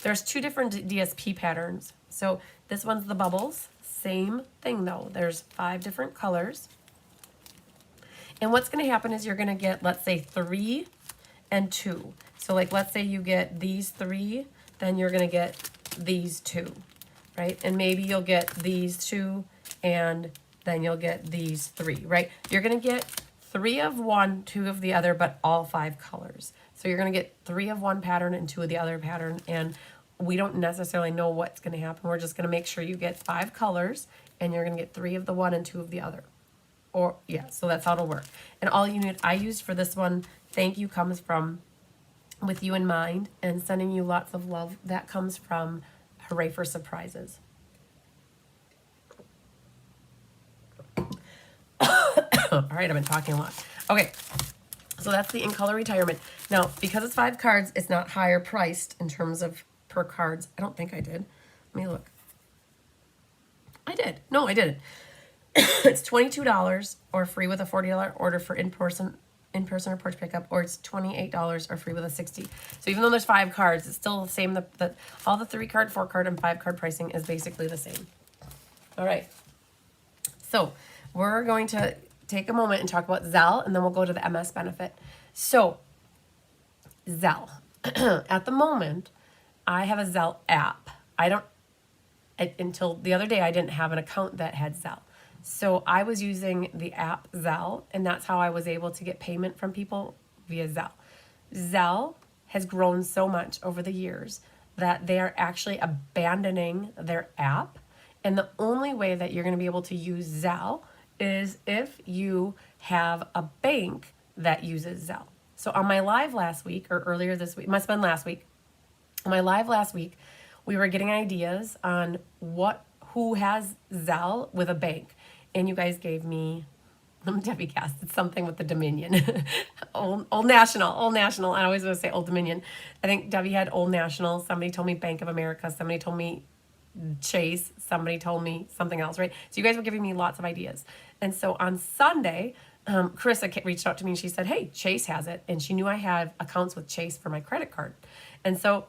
There's 2 different DSP patterns. So, this one's the bubbles. Same thing though. There's 5 different colors. And what's going to happen is you're going to get, let's say, 3 and 2. So like, let's say you get these 3, then you're going to get these 2, right? And maybe you'll get these 2 and then you'll get these 3, right? You're going to get 3 of one, 2 of the other, but all 5 colors. So you're going to get 3 of one pattern and 2 of the other pattern. And we don't necessarily know what's going to happen. We're just going to make sure you get 5 colors and you're going to get 3 of the one and 2 of the other. Or, yeah, so that's how it'll work. And all you need, I used for this one, thank you comes from With You in Mind and sending you lots of love. That comes from Hooray for Surprises. All right, I've been talking a lot. Okay, so that's the In Color Retirement. Now, because it's 5 cards, it's not higher priced in terms of per cards. I don't think I did. Let me look. I did. No, I didn't. It's $22 or free with a $40 order for in-person or porch pickup, or it's $28 or free with a $60. So even though there's 5 cards, it's still the same. All the 3 card, 4 card, and 5 card pricing is basically the same. All right. So we're going to take a moment and talk about Zelle, and then we'll go to the MS benefit. So Zelle. At the moment, I have a Zelle app. Until the other day, I didn't have an account that had Zelle. So I was using the app Zelle, and that's how I was able to get payment from people via Zelle. Zelle has grown so much over the years that they are actually abandoning their app. And the only way that you're going to be able to use Zelle is if you have a bank that uses Zelle. So on my live last week, or earlier this week, must have been last week, on my live last week, we were getting ideas on who has Zelle with a bank. And you guys gave me, Debbie Cast, it's something with the Dominion. Old National. I always want to say Old Dominion. I think Debbie had Old National. Somebody told me Bank of America. Somebody told me Chase. Somebody told me something else, right? So you guys were giving me lots of ideas. And so on Sunday, Carissa reached out to me and she said, hey, Chase has it. And she knew I had accounts with Chase for my credit card. And so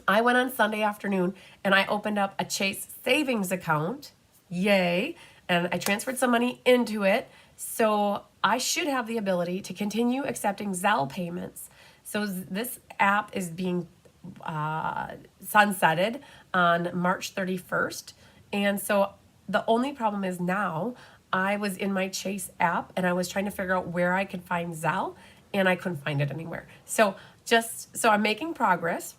I went on Sunday afternoon and I opened up a Chase savings account. Yay. And I transferred some money into it. So I should have the ability to continue accepting Zelle payments. So this app is being sunsetted on March 31st. And so the only problem is now I was in my Chase app and I was trying to figure out where I could find Zelle and I couldn't find it anywhere. So I'm making progress.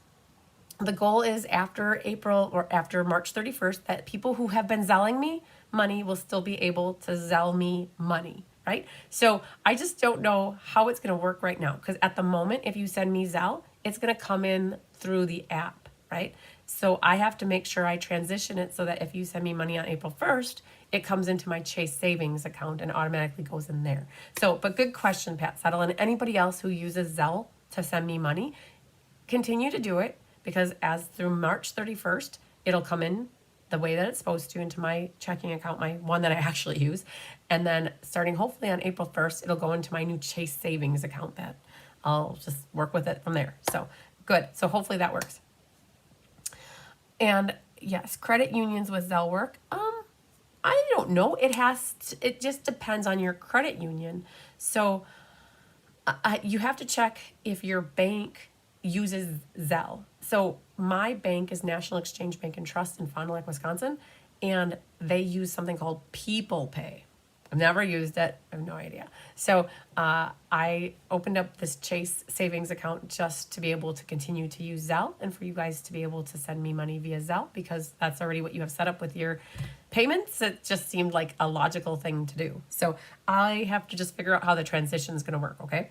The goal is after April or after March 31st that people who have been Zelling me money will still be able to Zelle me money, right? So I just don't know how it's going to work right now because at the moment, if you send me Zelle, it's going to come in through the app, right? So I have to make sure I transition it so that if you send me money on April 1st, it comes into my Chase savings account and automatically goes in there. So, but good question, Pat Settle. And anybody else who uses Zelle to send me money, continue to do it because as through March 31st, it'll come in the way that it's supposed to into my checking account, my one that I actually use. And then starting hopefully on April 1st, it'll go into my new Chase savings account that I'll just work with it from there. So good. So hopefully that works. And yes, credit unions with Zelle work. I don't know. It just depends on your credit union. So you have to check if your bank uses Zelle. So my bank is National Exchange Bank and Trust in Fond du Lac, Wisconsin, and they use something called People Pay. I've never used it. I have no idea. So I opened up this Chase savings account just to be able to continue to use Zelle and for you guys to be able to send me money via Zelle because that's already what you have set up with your payments. It just seemed like a logical thing to do. So I have to just figure out how the transition is going to work, okay?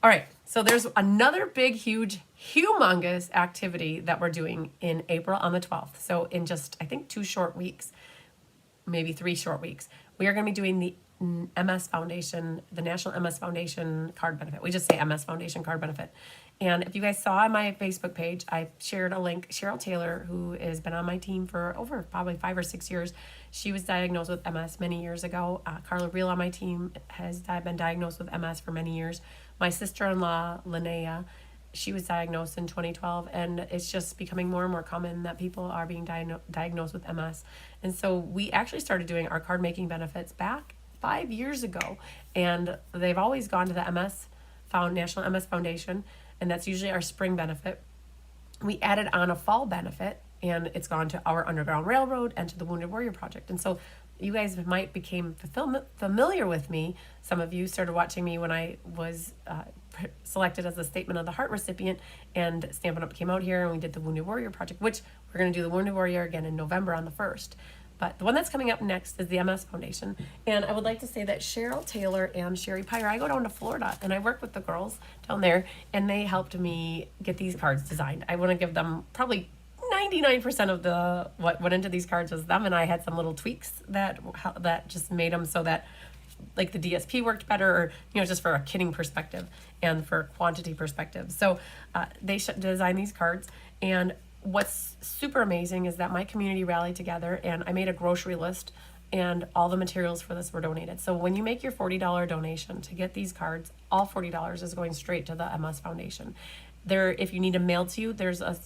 All right, so there's another big, huge, humongous activity that we're doing in April on the 12th. So in just, I think, 2 short weeks, maybe 3 short weeks, we are going to be doing the MS Foundation, the National MS Foundation Card Benefit. We just say MS Foundation Card Benefit. And if you guys saw on my Facebook page, I shared a link. Cheryl Taylor, who has been on my team for over probably 5 or 6 years, she was diagnosed with MS many years ago. Carla Reel on my team has been diagnosed with MS for many years. My sister-in-law, Linnea, she was diagnosed in 2012, and it's just becoming more and more common that people are being diagnosed with MS. And so we actually started doing our card making benefits back 5 years ago, and they've always gone to the National MS Foundation, and that's usually our spring benefit. We added on a fall benefit, and it's gone to our Underground Railroad and to the Wounded Warrior Project. And so you guys might became familiar with me. Some of you started watching me when I was selected as the Statement of the Heart recipient, and Stampin' Up! Came out here, and we did the Wounded Warrior Project, which we're going to do the Wounded Warrior again in November on the 1st. But the one that's coming up next is the MS Foundation. And I would like to say that Cheryl Taylor and Sherry Pyre, I go down to Florida and I work with the girls down there, and they helped me get these cards designed. I want to give them probably 99% of the what went into these cards was them, and I had some little tweaks that just made them so that like the DSP worked better, or just for a kitting perspective and for quantity perspective. So they design these cards, and what's super amazing is that my community rallied together, and I made a grocery list, and all the materials for this were donated. So when you make your $40 donation to get these cards, all $40 is going straight to the MS Foundation. If you need them mailed to you, there's a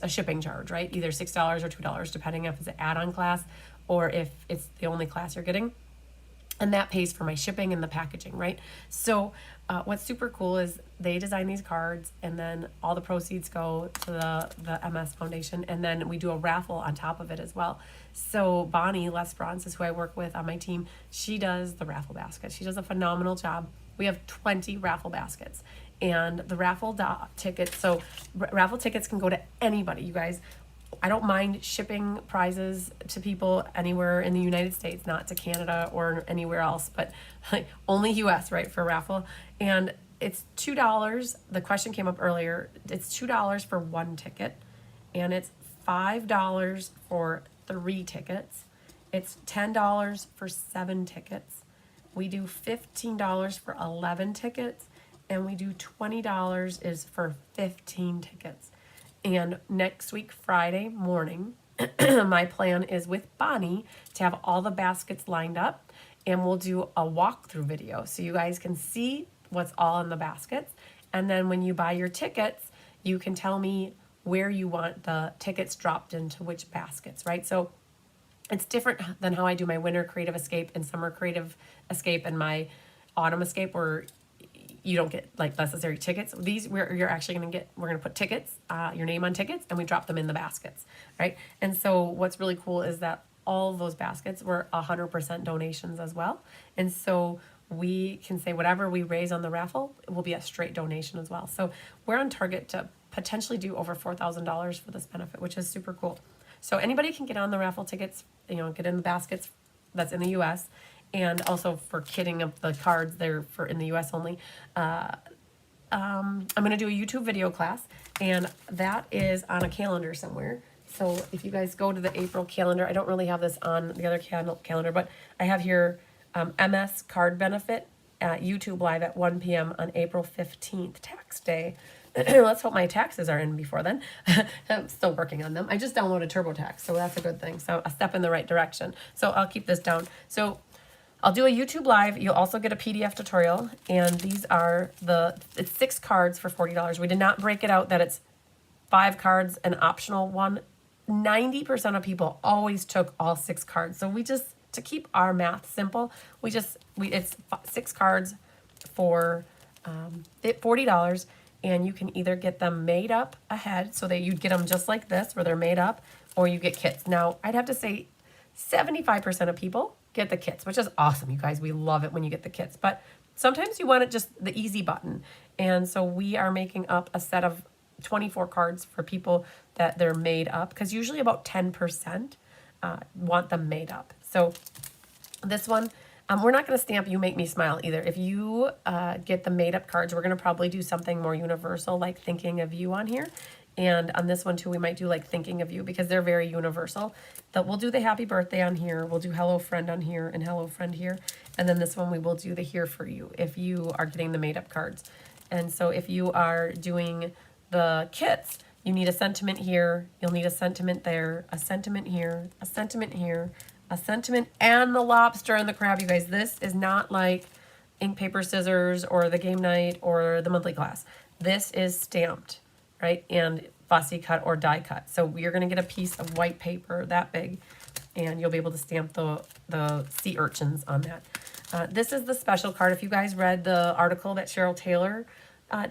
shipping charge, right? Either $6 or $2, depending if it's an add-on class or if it's the only class you're getting. And that pays for my shipping and the packaging, right? So what's super cool is they design these cards, and then all the proceeds go to the MS Foundation, and then we do a raffle on top of it as well. So Bonnie Lesbrance is who I work with on my team. She does the raffle basket. She does a phenomenal job. We have 20 raffle baskets, and the raffle tickets. So raffle tickets can go to anybody, you guys. I don't mind shipping prizes to people anywhere in the United States, not to Canada or anywhere else, but only US, right, for raffle. And it's $2. The question came up earlier. It's $2 for 1 ticket, and it's $5 for 3 tickets. It's $10 for 7 tickets. We do $15 for 11 tickets, and we do $20 is for 15 tickets. And next week, Friday morning, my plan is with Bonnie to have all the baskets lined up, and we'll do a walkthrough video so you guys can see what's all in the baskets. And then when you buy your tickets, you can tell me where you want the tickets dropped into which baskets, right? So it's different than how I do my winter creative escape and summer creative escape and my autumn escape, where you don't get like necessary tickets. These we're actually going to get, we're going to put tickets, your name on tickets, and we drop them in the baskets, right? And so what's really cool is that all of those baskets were 100% donations as well. And so we can say whatever we raise on the raffle, it will be a straight donation as well. So we're on target to potentially do over $4,000 for this benefit, which is super cool. So anybody can get on the raffle tickets, get in the baskets that's in the US. And also for kitting of the cards, they're for in the US only. I'm going to do a YouTube video class, and that is on a calendar somewhere. So if you guys go to the April calendar, I don't really have this on the other calendar, but I have here MS Card Benefit at YouTube Live at 1 p.m. on April 15th, tax day. Let's hope my taxes are in before then. I'm still working on them. I just downloaded TurboTax, so that's a good thing. So a step in the right direction. So I'll keep this down. So I'll do a YouTube Live. You'll also get a PDF tutorial, and these are it's 6 cards for $40. We did not break it out that it's 5 cards, an optional one. 90% of people always took all 6 cards. So we just, to keep our math simple, it's 6 cards for $40, and you can either get them made up ahead, so that you'd get them just like this, where they're made up, or you get kits. Now, I'd have to say 75% of people get the kits, which is awesome, you guys. We love it when you get the kits, but sometimes you want it just the easy button. And so we are making up a set of 24 cards for people that they're made up, because usually about 10% want them made up. So this one, We're not going to stamp You Make Me Smile either. If you get the made up cards, we're going to probably do something more universal, like Thinking of You on here. And on this one too, we might do like Thinking of You because they're very universal. That we'll do the Happy Birthday on here. We'll do Hello Friend on here and Hello Friend here. And then this one we will do the Here For You if you are getting the made up cards. And so if you are doing the kits, you need a sentiment here. You'll need a sentiment there, a sentiment here, a sentiment here, a sentiment, and the lobster and the crab. You guys, this is not like ink, paper, scissors, or the game night, or the monthly class. This is stamped, right? And fussy cut or die cut. So you're going to get a piece of white paper that big, and you'll be able to stamp the sea urchins on that. This is the special card. If you guys read the article that Cheryl Taylor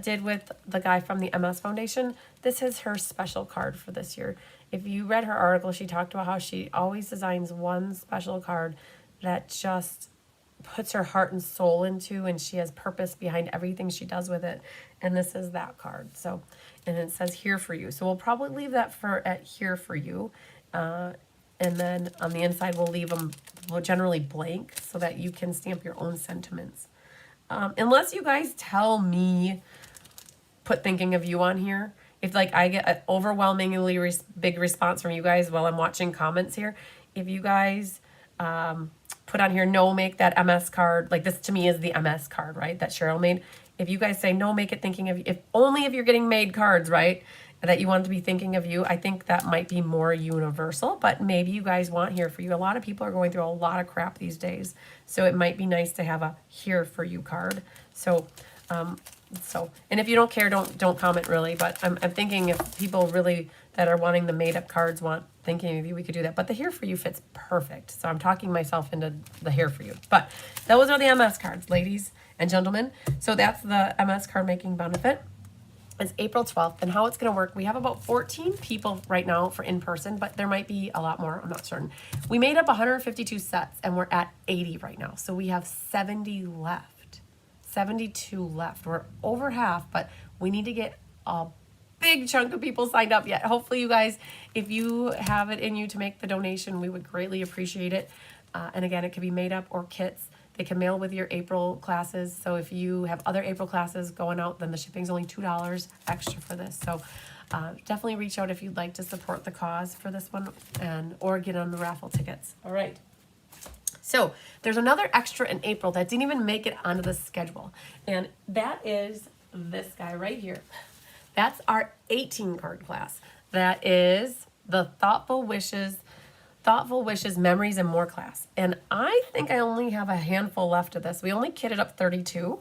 did with the guy from the MS Foundation, this is her special card for this year. If you read her article, she talked about how she always designs one special card that just puts her heart and soul into, and she has purpose behind everything she does with it. And this is that card. So, and it says Here For You. So we'll probably leave that at Here For You. And then on the inside, we'll leave them generally blank so that you can stamp your own sentiments. Unless you guys tell me, put Thinking of You on here. If like I get an overwhelmingly big response from you guys while I'm watching comments here, if you guys put on here, no, make that MS card, like this to me is the MS card, right, that Cheryl made. If you guys say, no, make it Thinking of You, if only if you're getting made cards, right, that you want to be Thinking of You, I think that might be more universal, but maybe you guys want Here For You. A lot of people are going through a lot of crap these days, so it might be nice to have a Here For You card. So, and if you don't care, don't comment really, but I'm thinking if people really that are wanting the made up cards want Thinking of You, we could do that. But the Here For You fits perfect. So I'm talking myself into the Here For You. But those are the MS cards, ladies and gentlemen. So that's the MS card making benefit. It's April 12th, and how it's going to work, we have about 14 people right now for in-person, but there might be a lot more, I'm not certain. We made up 152 sets, and we're at 80 right now, so we have 70 left, 72 left. We're over half, but we need to get a big chunk of people signed up yet. Hopefully you guys, if you have it in you to make the donation, we would greatly appreciate it. And again, it could be made up or kits. They can mail with your April classes. So if you have other April classes going out, then the shipping's only $2 extra for this. So definitely reach out if you'd like to support the cause for this one or get on the raffle tickets. All right. So there's another extra in April that didn't even make it onto the schedule. And that is this guy right here. That's our 18 card class. That is the Thoughtful Wishes, Memories, and More class. And I think I only have a handful left of this. We only kitted up 32,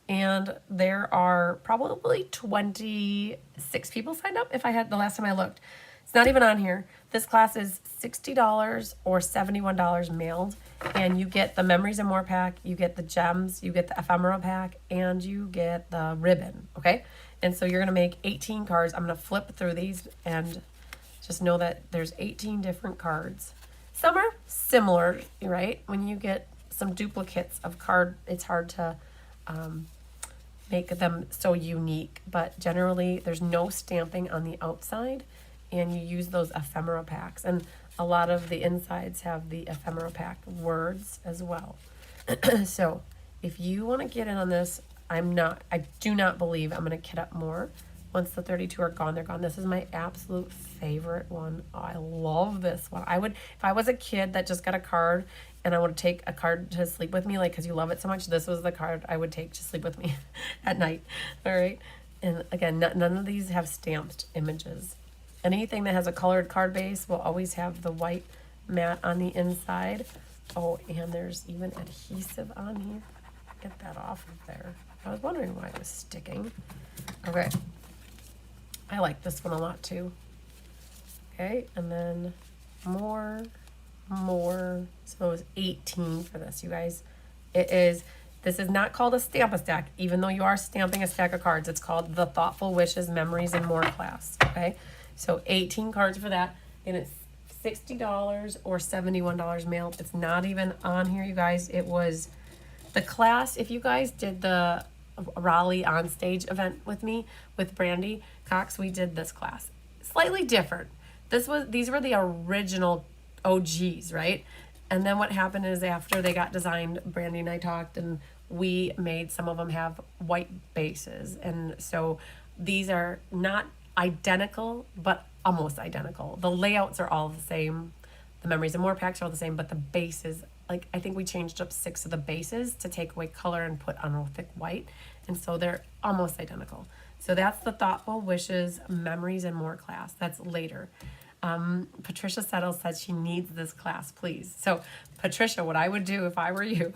and there are probably 26 people signed up if I had the last time I looked. It's not even on here. This class is $60 or $71 mailed, and you get the Memories and More pack, you get the gems, you get the ephemera pack, and you get the ribbon, okay? And so you're going to make 18 cards. I'm going to flip through these and just know that there's 18 different cards. Some are similar, right? When you get some duplicates of card, it's hard to make them so unique. But generally, there's no stamping on the outside, and you use those ephemera packs. And a lot of the insides have the ephemera pack words as well. So if you want to get in on this, I do not believe I'm going to kit up more. Once the 32 are gone, they're gone. This is my absolute favorite one. Oh, I love this one. I would, if I was a kid that just got a card and I would take a card to sleep with me, like, because you love it so much, this was the card I would take to sleep with me at night. All right. And again, none of these have stamped images. Anything that has a colored card base will always have the white mat on the inside. Oh, and there's even adhesive on here. Get that off of there. I was wondering why it was sticking. Okay. I like this one a lot too. Okay, and then more. So it was 18 for this, you guys. This is not called a Stamp-A-Stack, even though you are stamping a stack of cards. It's called the Thoughtful Wishes, Memories, and More class, okay? So 18 cards for that, and it's $60 or $71 mailed. It's not even on here, you guys. It was the class, if you guys did the Raleigh on stage event with me, with Brandy Cox, we did this class. Slightly different. These were the original OGs, right? And then what happened is after they got designed, Brandy and I talked, and we made some of them have white bases. And so these are not identical, but almost identical. The layouts are all the same. The memories and more packs are all the same, but the bases, like I think we changed up 6 of the bases to take away color and put on a thick white. And so they're almost identical. So that's the Thoughtful Wishes Memories and More class. That's later. Patricia Settle said she needs this class, please. So Patricia, what I would do if I were you,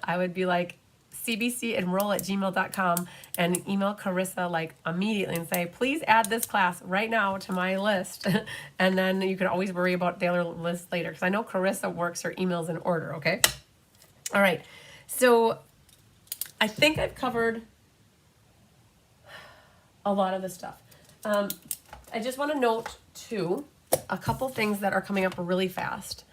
I would be like, cbcenroll@gmail.com and email Carissa like immediately and say, please add this class right now to my list. And then you can always worry about the other list later, because I know Carissa works her emails in order, okay? All right, so I think I've covered a lot of the stuff. I just want to note too, a couple things that are coming up really fast.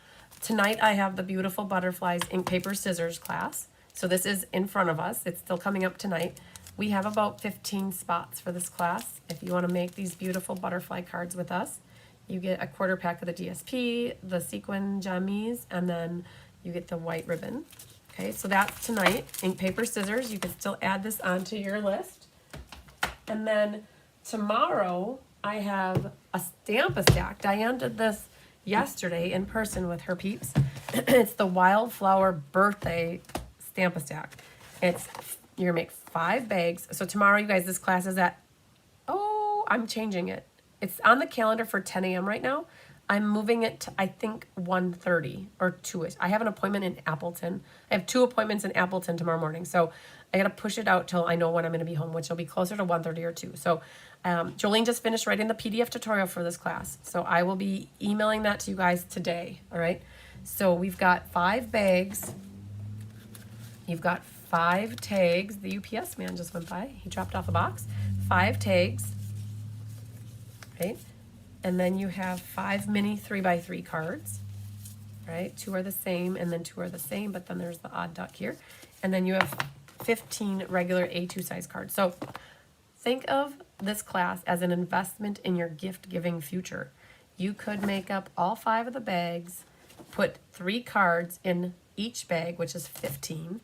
Tonight I have the Beautiful Butterflies Ink Paper Scissors class. So this is in front of us. It's still coming up tonight. We have about 15 spots for this class. If you want to make these beautiful butterfly cards with us, you get a quarter pack of the DSP, the sequin jammies, and then you get the white ribbon. Okay, so that's tonight. Ink, paper, scissors. You can still add this onto your list. And then tomorrow I have a Stamp-a-Stack. Diane did this yesterday in person with her peeps. It's the Wildflower Birthday Stamp-a-Stack. It's, you're gonna make 5 bags. So tomorrow, you guys, this class is at, oh, I'm changing it. It's on the calendar for 10 a.m. right now. I'm moving it to, I think, 1:30 or 2ish. I have an appointment in Appleton. I have 2 appointments in Appleton tomorrow morning. So I got to push it out till I know when I'm going to be home, which will be closer to 1:30 or 2. So Jolene just finished writing the PDF tutorial for this class. So I will be emailing that to you guys today. All right. So we've got 5 bags. You've got 5 tags. The UPS man just went by. He dropped off a box. 5 tags. Right. And then you have 5 mini 3x3 cards. Right. 2 are the same and then 2 are the same, but then there's the odd duck here. And then you have 15 regular A2 size cards. So think of this class as an investment in your gift giving future. You could make up all 5 of the bags, put 3 cards in each bag, which is 15.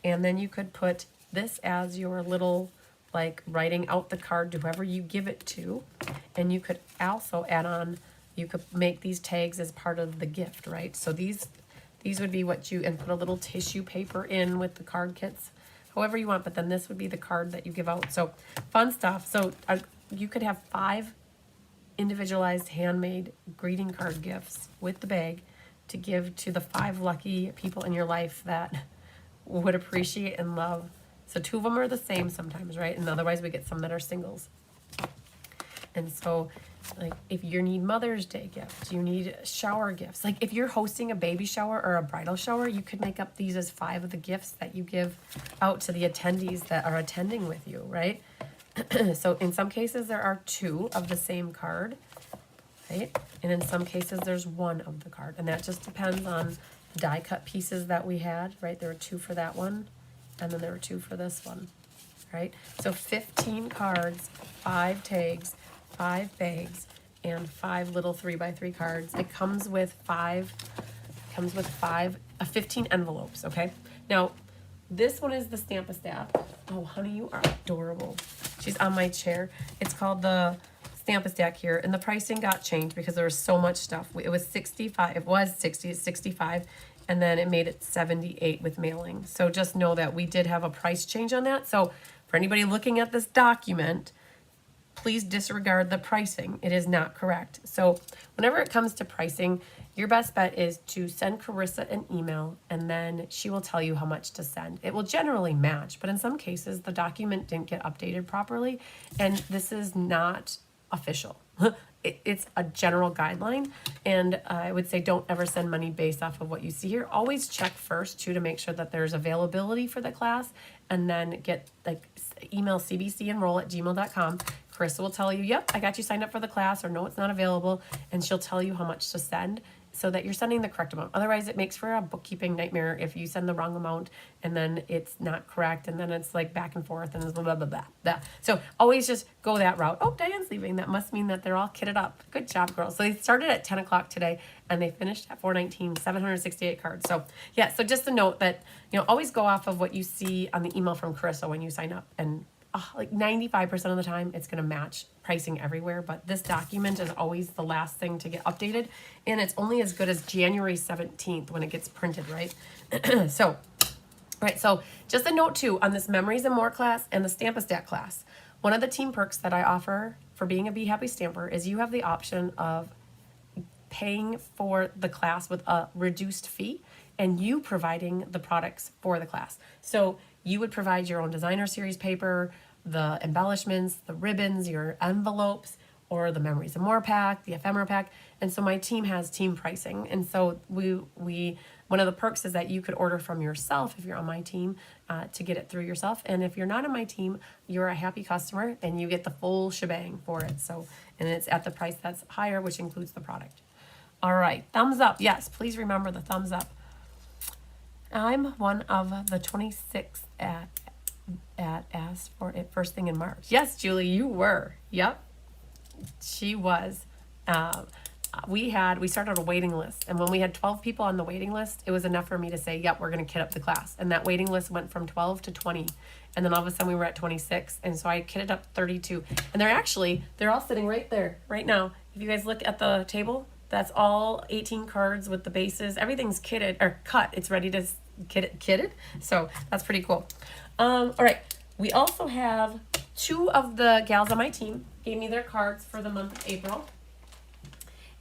And then you could put this as your little, like, writing out the card to whoever you give it to. And you could also add on, you could make these tags as part of the gift, right? So these would be what you, and put a little tissue paper in with the card kits, however you want, but then this would be the card that you give out. So fun stuff. So you could have 5 individualized handmade greeting card gifts with the bag to give to the 5 lucky people in your life that would appreciate and love. So 2 of them are the same sometimes, right? And otherwise we get some that are singles. And so, like, if you need Mother's Day gifts, you need shower gifts. Like, if you're hosting a baby shower or a bridal shower, you could make up these as 5 of the gifts that you give out to the attendees that are attending with you, right? So in some cases, there are 2 of the same card, right? And in some cases, there's 1 of the card. And that just depends on die cut pieces that we had, right? There were 2 for that one, and then there were 2 for this one, right? So 15 cards, 5 tags, 5 bags, and 5 little 3x3 cards. It comes with 15 envelopes, okay? Now, this one is the Stamp-a-Stack. Oh, honey, you are adorable. She's on my chair. It's called the Stamp-a-Stack here, and the pricing got changed because there was so much stuff. It was 65, it was 60, it's 65, and then it made it 78 with mailing. So just know that we did have a price change on that. So for anybody looking at this document, please disregard the pricing. It is not correct. So whenever it comes to pricing, your best bet is to send Carissa an email, and then she will tell you how much to send. It will generally match, but in some cases the document didn't get updated properly, and this is not official. It's a general guideline, and I would say don't ever send money based off of what you see here. Always check first too to make sure that there's availability for the class, and then email cbcenroll@gmail.com. Carissa will tell you, yep, I got you signed up for the class, or no, it's not available, and she'll tell you how much to send. so that you're sending the correct amount. Otherwise, it makes for a bookkeeping nightmare if you send the wrong amount and then it's not correct and then it's like back and forth and blah, blah, blah, blah, blah. So always just go that route. Oh, Diane's leaving. That must mean that they're all kitted up. Good job, girls. So they started at 10 o'clock today and they finished at 4:19, 768 cards. So yeah, so just a note that, always go off of what you see on the email from Carissa when you sign up, and like 95% of the time it's going to match pricing everywhere, but this document is always the last thing to get updated, and it's only as good as January 17th when it gets printed, right? So just a note too on this Memories and More class and the Stamp-A-Stack class. One of the team perks that I offer for being a Be Happy Stamper is you have the option of paying for the class with a reduced fee and you providing the products for the class. So you would provide your own designer series paper, the embellishments, the ribbons, your envelopes, or the Memories and More pack, the ephemera pack. And so my team has team pricing. And so we one of the perks is that you could order from yourself if you're on my team to get it through yourself. And if you're not on my team, you're a happy customer and you get the full shebang for it. So, and it's at the price that's higher, which includes the product. All right, thumbs up. Yes, please remember the thumbs up. I'm one of the 26 at Ask for It first thing in March. Yes, Julie, you were. Yep, she was. We started a waiting list, and when we had 12 people on the waiting list, it was enough for me to say, yep, we're going to kit up the class. And that waiting list went from 12 to 20, and then all of a sudden we were at 26, and so I kitted up 32. And they're all sitting right there, right now. If you guys look at the table, that's all 18 cards with the bases. Everything's kitted or cut. It's ready to kitted. So that's pretty cool. All right. We also have 2 of the gals on my team gave me their cards for the month of April.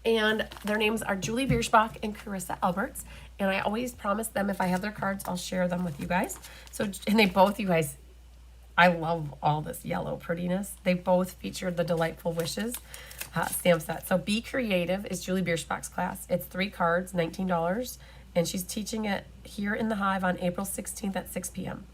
And their names are Julie Bierschbach and Carissa Alberts. And I always promise them if I have their cards, I'll share them with you guys. And they both, you guys, I love all this yellow prettiness. They both featured the Delightful Wishes stamp set. So Be Creative is Julie Bierschbach's class. It's 3 cards, $19. And she's teaching it here in the Hive on April 16th at 6 p.m.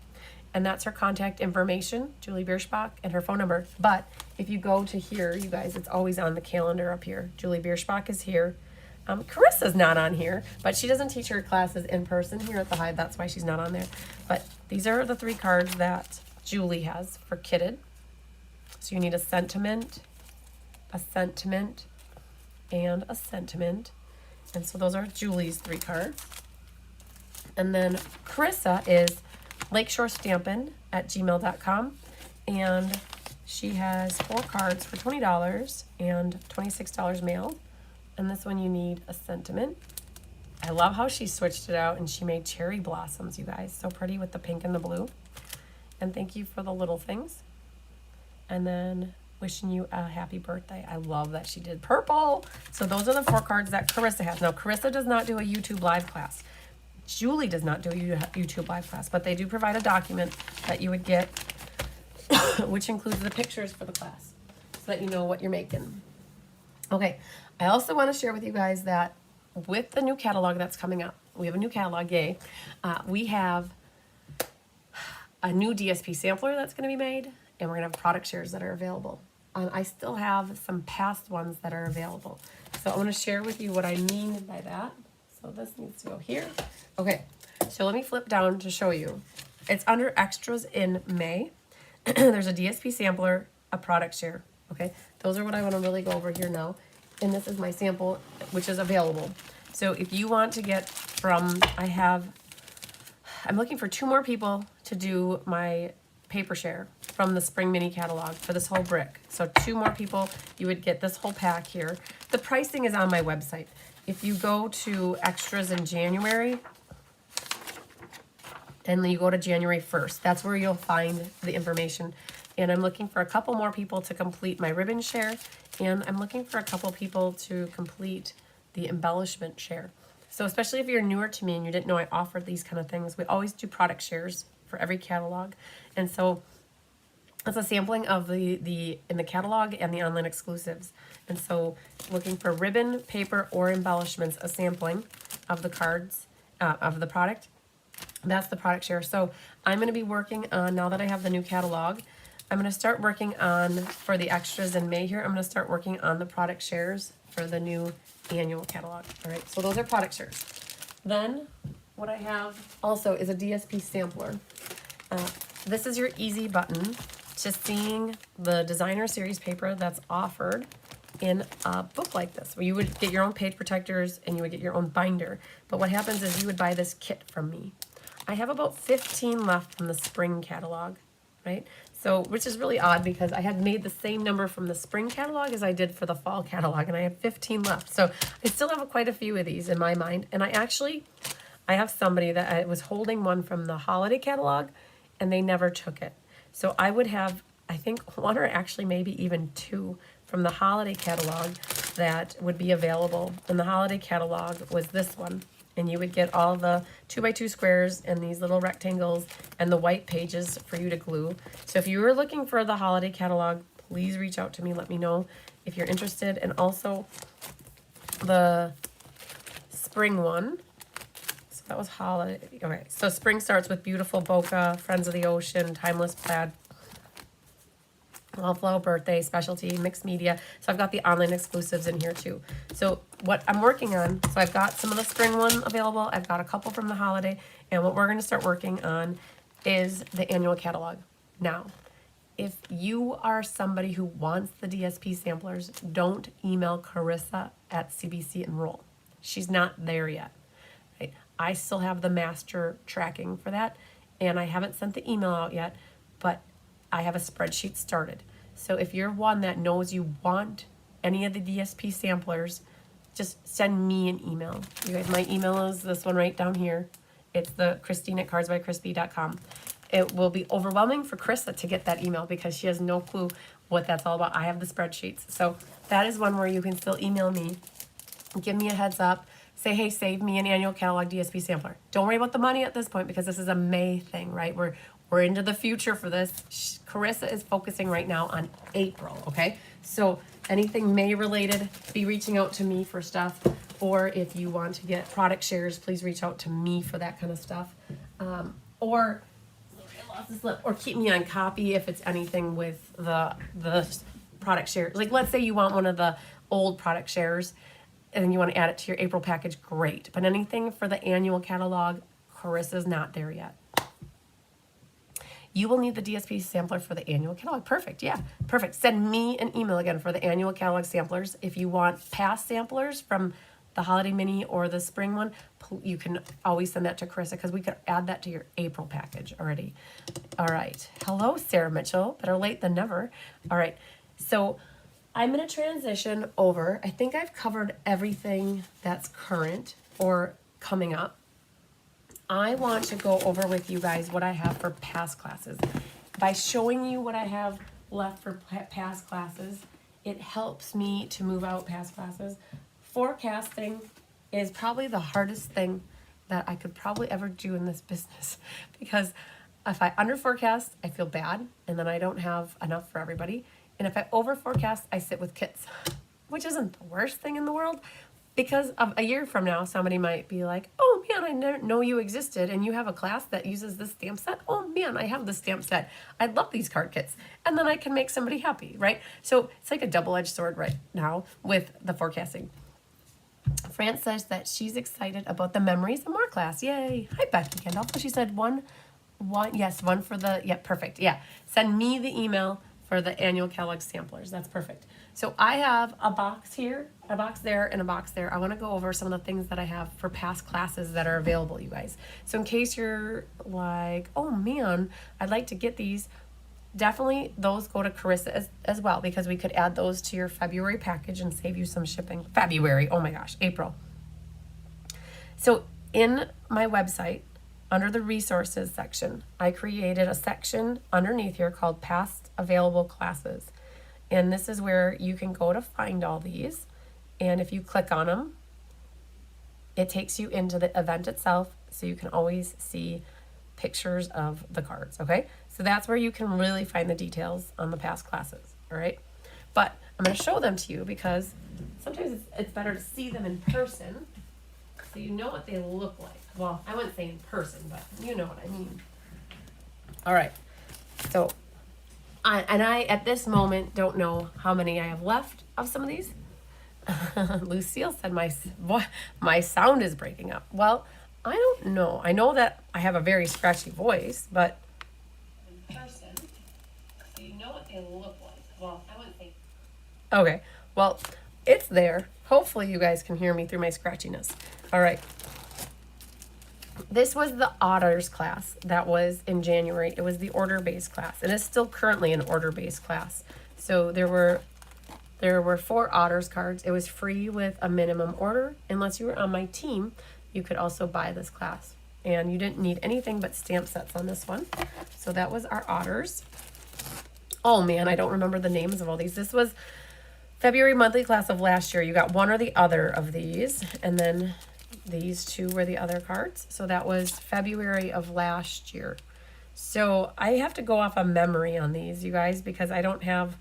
And that's her contact information, Julie Bierschbach, and her phone number. But if you go to here, you guys, it's always on the calendar up here. Julie Bierschbach is here. Carissa's not on here, but she doesn't teach her classes in person here at the Hive. That's why she's not on there. But these are the 3 cards that Julie has for kitted. So you need a sentiment, a sentiment, and a sentiment. And so those are Julie's 3 cards. And then Carissa is lakeshorestampin@gmail.com, and she has 4 cards for $20 and $26 mailed. And this one you need a sentiment. I love how she switched it out and she made cherry blossoms, you guys. So pretty with the pink and the blue. And thank you for the little things. And then wishing you a happy birthday. I love that she did purple. So those are the 4 cards that Carissa has. Now, Carissa does not do a YouTube live class. Julie does not do a YouTube live class, but they do provide a document that you would get, which includes the pictures for the class, so that you know what you're making. Okay, I also want to share with you guys that with the new catalog that's coming up, we have a new catalog, yay. We have a new DSP sampler that's going to be made, and we're going to have product shares that are available. I still have some past ones that are available. So I want to share with you what I mean by that. So this needs to go here. Okay, so let me flip down to show you. It's under extras in May. There's a DSP sampler, a product share. Okay, those are what I want to really go over here now. And this is my sample, which is available. So if you want to get from, I'm looking for 2 more people to do my paper share from the spring mini catalog for this whole brick. So 2 more people, you would get this whole pack here. The pricing is on my website. If you go to extras in January, and then you go to January 1st, that's where you'll find the information. And I'm looking for a couple more people to complete my ribbon share, and I'm looking for a couple people to complete the embellishment share. So especially if you're newer to me and you didn't know I offered these kind of things, we always do product shares for every catalog. And so it's a sampling of the in the catalog and the online exclusives. And so looking for ribbon, paper, or embellishments, a sampling of the cards, of the product. That's the product share. So I'm going to be working on, now that I have the new catalog, I'm going to start working on, for the extras in May here, I'm going to start working on the product shares for the new annual catalog. All right, so those are product shares. Then what I have also is a DSP sampler. This is your easy button to seeing the designer series paper that's offered in a book like this, where you would get your own page protectors and you would get your own binder. But what happens is you would buy this kit from me. I have about 15 left from the spring catalog, right? So, which is really odd because I had made the same number from the spring catalog as I did for the fall catalog, and I had 15 left. So I still have quite a few of these in my mind. And I have somebody that I was holding one from the holiday catalog, and they never took it. So I would have, I think, one or actually maybe even two from the holiday catalog that would be available. And the holiday catalog was this one. And you would get all the 2x2 squares and these little rectangles and the white pages for you to glue. So if you were looking for the holiday catalog, please reach out to me. Let me know if you're interested. And also the spring one. So that was holiday. Okay, so spring starts with beautiful bokeh, Friends of the Ocean, timeless plaid, Wallflower birthday, specialty, mixed media. So I've got the online exclusives in here too. So what I'm working on, so I've got some of the spring one available. I've got a couple from the holiday. And what we're going to start working on is the annual catalog. Now, if you are somebody who wants the DSP samplers, don't email Carissa at CBC Enroll. She's not there yet. Right? I still have the master tracking for that. And I haven't sent the email out yet, but I have a spreadsheet started. So if you're one that knows you want any of the DSP samplers, just send me an email. You guys, my email is this one right down here. It's the Christine@cardsbycrispy.com. It will be overwhelming for Krista to get that email because she has no clue what that's all about. I have the spreadsheets. So that is one where you can still email me, give me a heads up, say, hey, save me an annual catalog DSP sampler. Don't worry about the money at this point because this is a May thing, right? We're into the future for this. Carissa is focusing right now on April, okay? So anything May related, be reaching out to me for stuff. Or if you want to get product shares, please reach out to me for that kind of stuff. Or I lost the slip. Or keep me on copy if it's anything with the product shares. Like let's say you want one of the old product shares and you want to add it to your April package, great. But anything for the annual catalog, Carissa's not there yet. You will need the DSP sampler for the annual catalog. Perfect, yeah, perfect. Send me an email again for the annual catalog samplers. If you want past samplers from the holiday mini or the spring one, you can always send that to Carissa because we could add that to your April package already. All right, hello, Sarah Mitchell, better late than never. All right, so I'm gonna transition over. I think I've covered everything that's current or coming up. I want to go over with you guys what I have for past classes. By showing you what I have left for past classes, it helps me to move out past classes. Forecasting is probably the hardest thing that I could probably ever do in this business because if I under forecast, I feel bad and then I don't have enough for everybody. And if I over forecast, I sit with kits, which isn't the worst thing in the world. Because of a year from now, somebody might be like, oh man, I didn't know you existed and you have a class that uses this stamp set. Oh man, I have this stamp set. I love these card kits. And then I can make somebody happy, right? So it's like a double-edged sword right now with the forecasting. France says that she's excited about the Memories and More class. Yay. Hi, Becky Gandolfo. She said one for the, yeah, perfect. Yeah, send me the email for the annual catalog samplers. That's perfect. So I have a box here, a box there, and a box there. I want to go over some of the things that I have for past classes that are available, you guys. So in case you're like, oh man, I'd like to get these, definitely those go to Carissa as well because we could add those to your February package and save you some shipping. February, oh my gosh, April. So in my website, under the resources section, I created a section underneath here called past available classes. And this is where you can go to find all these. And if you click on them, it takes you into the event itself. So you can always see pictures of the cards, okay? So that's where you can really find the details on the past classes, all right? But I'm gonna show them to you because sometimes it's better to see them in person so you know what they look like. Well, I wouldn't say in person, but you know what I mean. All right, so I at this moment don't know how many I have left of some of these. Lucille said my sound is breaking up. Well, I don't know. I know that I have a very scratchy voice, but in person, so you know what they look like. Well, I wouldn't say. Okay. Well, it's there. Hopefully you guys can hear me through my scratchiness. All right. This was the otters class that was in January. It was the order-based class, and it's still currently an order-based class. So there were 4 otters cards. It was free with a minimum order. Unless you were on my team, you could also buy this class. And you didn't need anything but stamp sets on this one. So that was our otters. Oh man, I don't remember the names of all these. This was February monthly class of last year. You got one or the other of these, and then these 2 were the other cards. So that was February of last year. So I have to go off of memory on these, you guys, because I don't have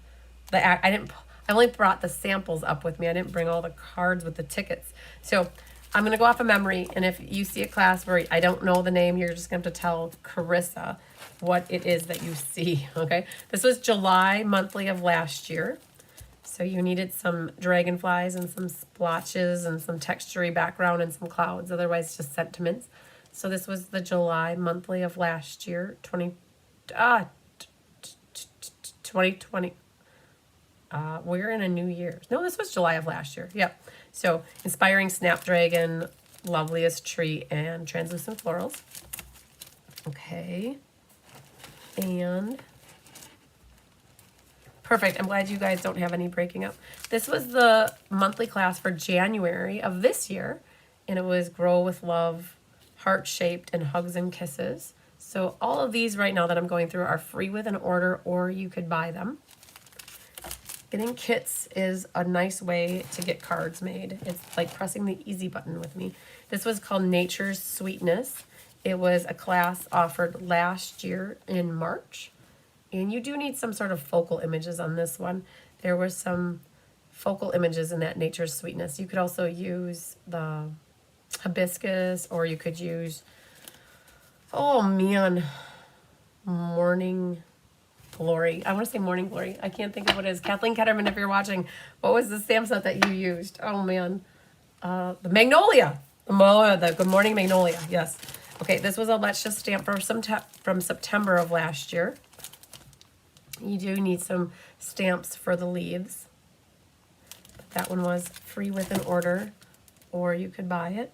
I only brought the samples up with me. I didn't bring all the cards with the tickets. So I'm going to go off of memory. And if you see a class where I don't know the name, you're just going to have to tell Carissa what it is that you see. Okay. This was July monthly of last year. So you needed some dragonflies and some splotches and some textury background and some clouds. Otherwise, just sentiments. So this was the July monthly of last year, 2020. We're in a new year. No, this was July of last year. Yep. So inspiring snapdragon, loveliest tree, and translucent florals. Okay. And perfect. I'm glad you guys don't have any breaking up. This was the monthly class for January of this year, and it was Grow with Love, heart-shaped, and hugs and kisses. So all of these right now that I'm going through are free with an order, or you could buy them. Getting kits is a nice way to get cards made. It's like pressing the easy button with me. This was called Nature's Sweetness. It was a class offered last year in March. And you do need some sort of focal images on this one. There were some focal images in that Nature's Sweetness. You could also use the hibiscus, or you could use, oh man, Morning Glory. I want to say Morning Glory. I can't think of what it is. Kathleen Ketterman, if you're watching, what was the stamp set that you used? Oh man, the Magnolia. The Good Morning Magnolia. Yes. Okay, this was a Let's Just stamp from September of last year. You do need some stamps for the leaves. But that one was free with an order, or you could buy it.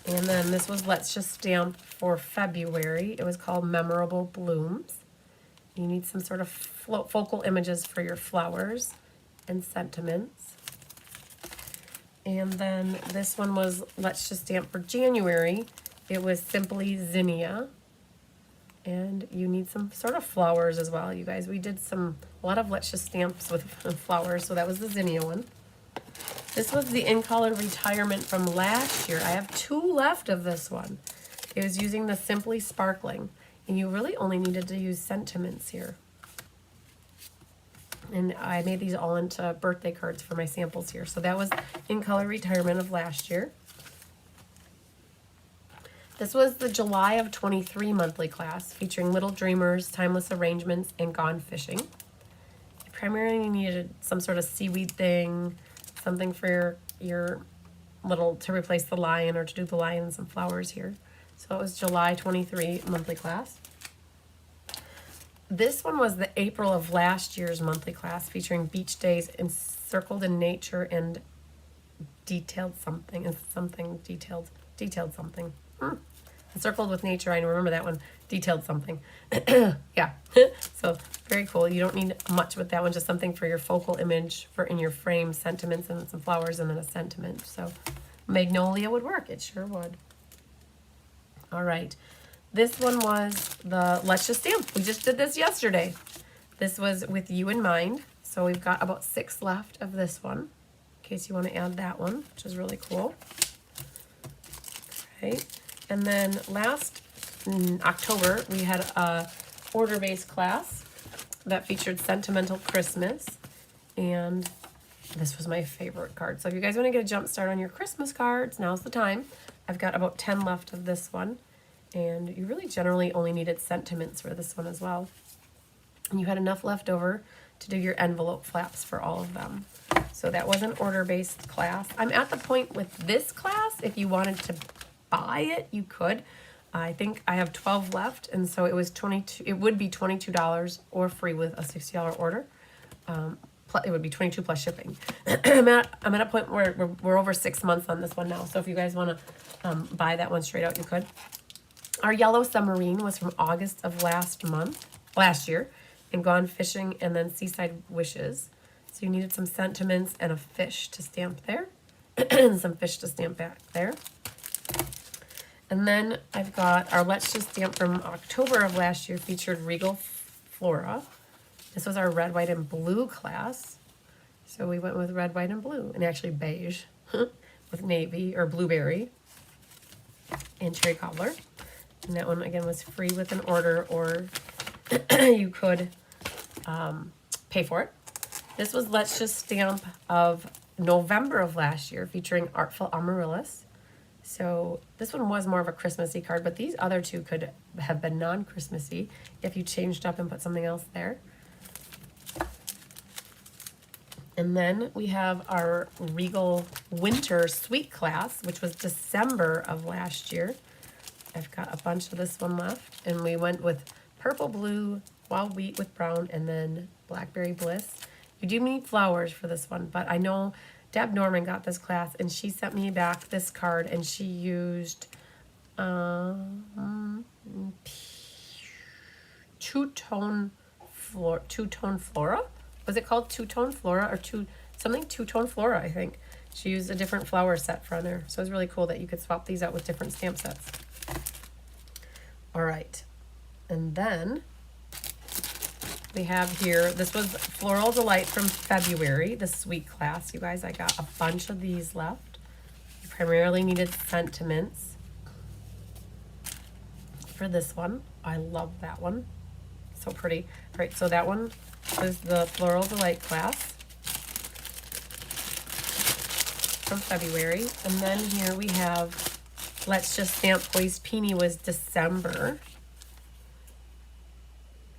And then this was Let's Just stamp for February. It was called Memorable Blooms. You need some sort of focal images for your flowers and sentiments. And then this one was Let's Just stamp for January. It was simply Zinnia. And you need some sort of flowers as well, you guys. We did a lot of Let's Just stamps with flowers, so that was the Zinnia one. This was the In Color Retirement from last year. I have 2 left of this one. It was using the Simply Sparkling, and you really only needed to use sentiments here. And I made these all into birthday cards for my samples here. So that was In Color Retirement of last year. This was the July of 23 monthly class featuring Little Dreamers, Timeless Arrangements, and Gone Fishing. You primarily needed some sort of seaweed thing, something for your little, to replace the lion or to do the lion and some flowers here. So it was July 23 monthly class. This one was the April of last year's monthly class featuring beach days encircled in nature and detailed something, detailed something. Encircled with nature, I remember that one. Detailed something. Yeah. So very cool. You don't need much with that one, just something for your focal image for in your frame, sentiments and some flowers and then a sentiment. So Magnolia would work. It sure would. All right. This one was the Let's Just stamp. We just did this yesterday. This was With You in Mind. So we've got about 6 left of this one, in case you want to add that one, which is really cool. Okay. And then last October, we had a order-based class that featured Sentimental Christmas. And this was my favorite card. So if you guys want to get a jump start on your Christmas cards, now's the time. I've got about 10 left of this one. And you really generally only needed sentiments for this one as well. And you had enough left over to do your envelope flaps for all of them. So that was an order-based class. I'm at the point with this class, if you wanted to buy it, you could. I think I have 12 left, and so it was 22. It would be $22 or free with a $60 order. It would be 22 plus shipping. I'm at a point where we're over 6 months on this one now. So if you guys want to buy that one straight out, you could. Our yellow submarine was from August of last year, and Gone Fishing and then Seaside Wishes. So you needed some sentiments and a fish to stamp there, and some fish to stamp back there. And then I've got our Let's Just Stamp from October of last year, featured Regal Flora. This was our red, white, and blue class. So we went with red, white, and blue, and actually beige with navy or blueberry and cherry cobbler. And that one, again, was free with an order, or you could pay for it. This was Let's Just Stamp of November of last year, featuring Artful Amaryllis. So this one was more of a Christmassy card, but these other two could have been non-Christmassy if you changed up and put something else there. And then we have our Regal Winter Sweet class, which was December of last year. I've got a bunch of this one left, and we went with purple, blue, wild wheat with brown, and then blackberry bliss. You do need flowers for this one, but I know Deb Norman got this class, and she sent me back this card, and she used two-tone flora. Was it called two-tone flora or two-tone flora, I think. She used a different flower set from there. So it was really cool that you could swap these out with different stamp sets. All right. And then we have here, this was Floral Delight from February, the sweet class. You guys, I got a bunch of these left. You primarily needed sentiments for this one. I love that one. So pretty. All right, so that one was the Floral Delight class from February. And then here we have Let's Just Stamp Poised Peony was December.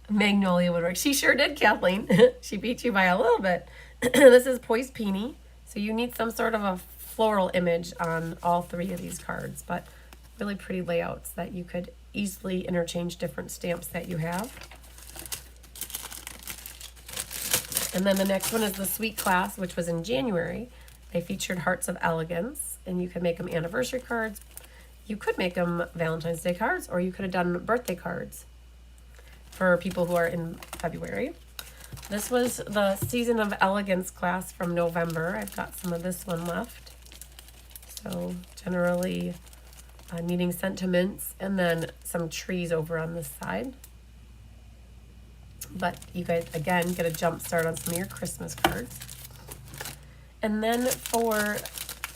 Magnolia would work. She sure did, Kathleen. She beat you by a little bit. This is Poised Peony. So you need some sort of a floral image on all three of these cards, but really pretty layouts that you could easily interchange different stamps that you have. And then the next one is the Sweet class, which was in January. They featured Hearts of Elegance, and you could make them anniversary cards. You could make them Valentine's Day cards, or you could have done birthday cards for people who are in February. This was the Season of Elegance class from November. I've got some of this one left. So generally needing sentiments and then some trees over on this side. But you guys, again, get a jump start on some of your Christmas cards. And then for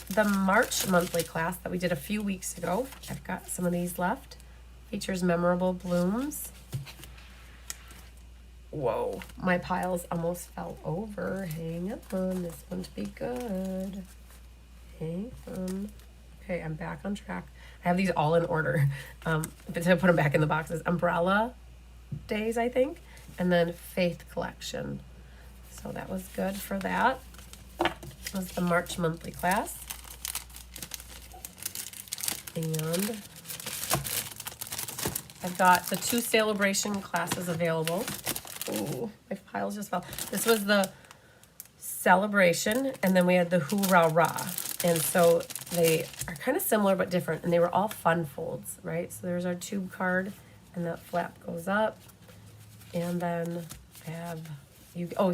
the March monthly class that we did a few weeks ago, I've got some of these left. Features Memorable Blooms. Whoa, my piles almost fell over. Hang on, this one to be good. Hang on. Okay, I'm back on track. I have these all in order. But to put them back in the boxes. Umbrella Days, I think. And then Faith Collection. So that was good for that. That was the March monthly class. And I've got the 2 sale-a-bration classes available. Ooh, my piles just fell. This was the Sale-a-bration, and then we had the Hoorah Rah. And so they are kind of similar but different, and they were all fun folds, right? So there's our tube card, and that flap goes up. And then I have you. Oh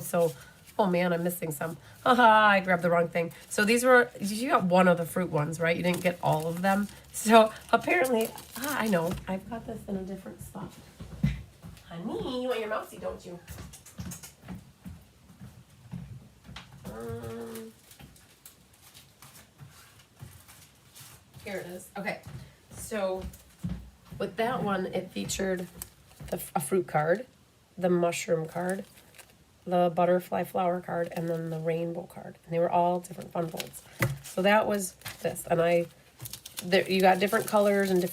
man, I'm missing some. Haha, I grabbed the wrong thing. So these were, you got one of the fruit ones, right? You didn't get all of them. So apparently, I know, I've got this in a different spot. Honey, you want your mousey, don't you? Here it is. Okay, so with that one, it featured a fruit card, the mushroom card, the butterfly flower card, and then the rainbow card. And they were all different fun folds. So that was this. And you got different colors and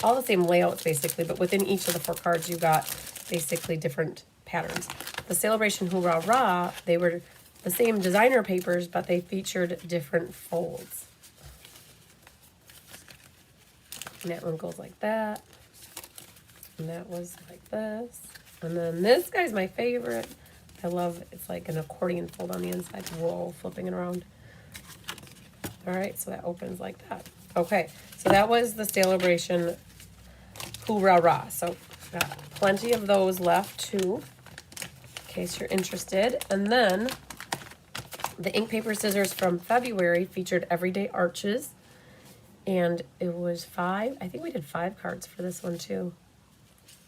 all the same layouts basically, but within each of the 4 cards you got basically different patterns. The Sale-a-bration Hoorah Rah, they were the same designer papers, but they featured different folds. And that one goes like that. And that was like this. And then this guy's my favorite. I love, it's like an accordion fold on the inside. Whoa, flipping it around. All right, so that opens like that. Okay, so that was the Sale-a-bration Hoorah Rah. So got plenty of those left too, in case you're interested. And then the ink paper scissors from February featured Everyday Arches. And it was 5, I think we did 5 cards for this one too.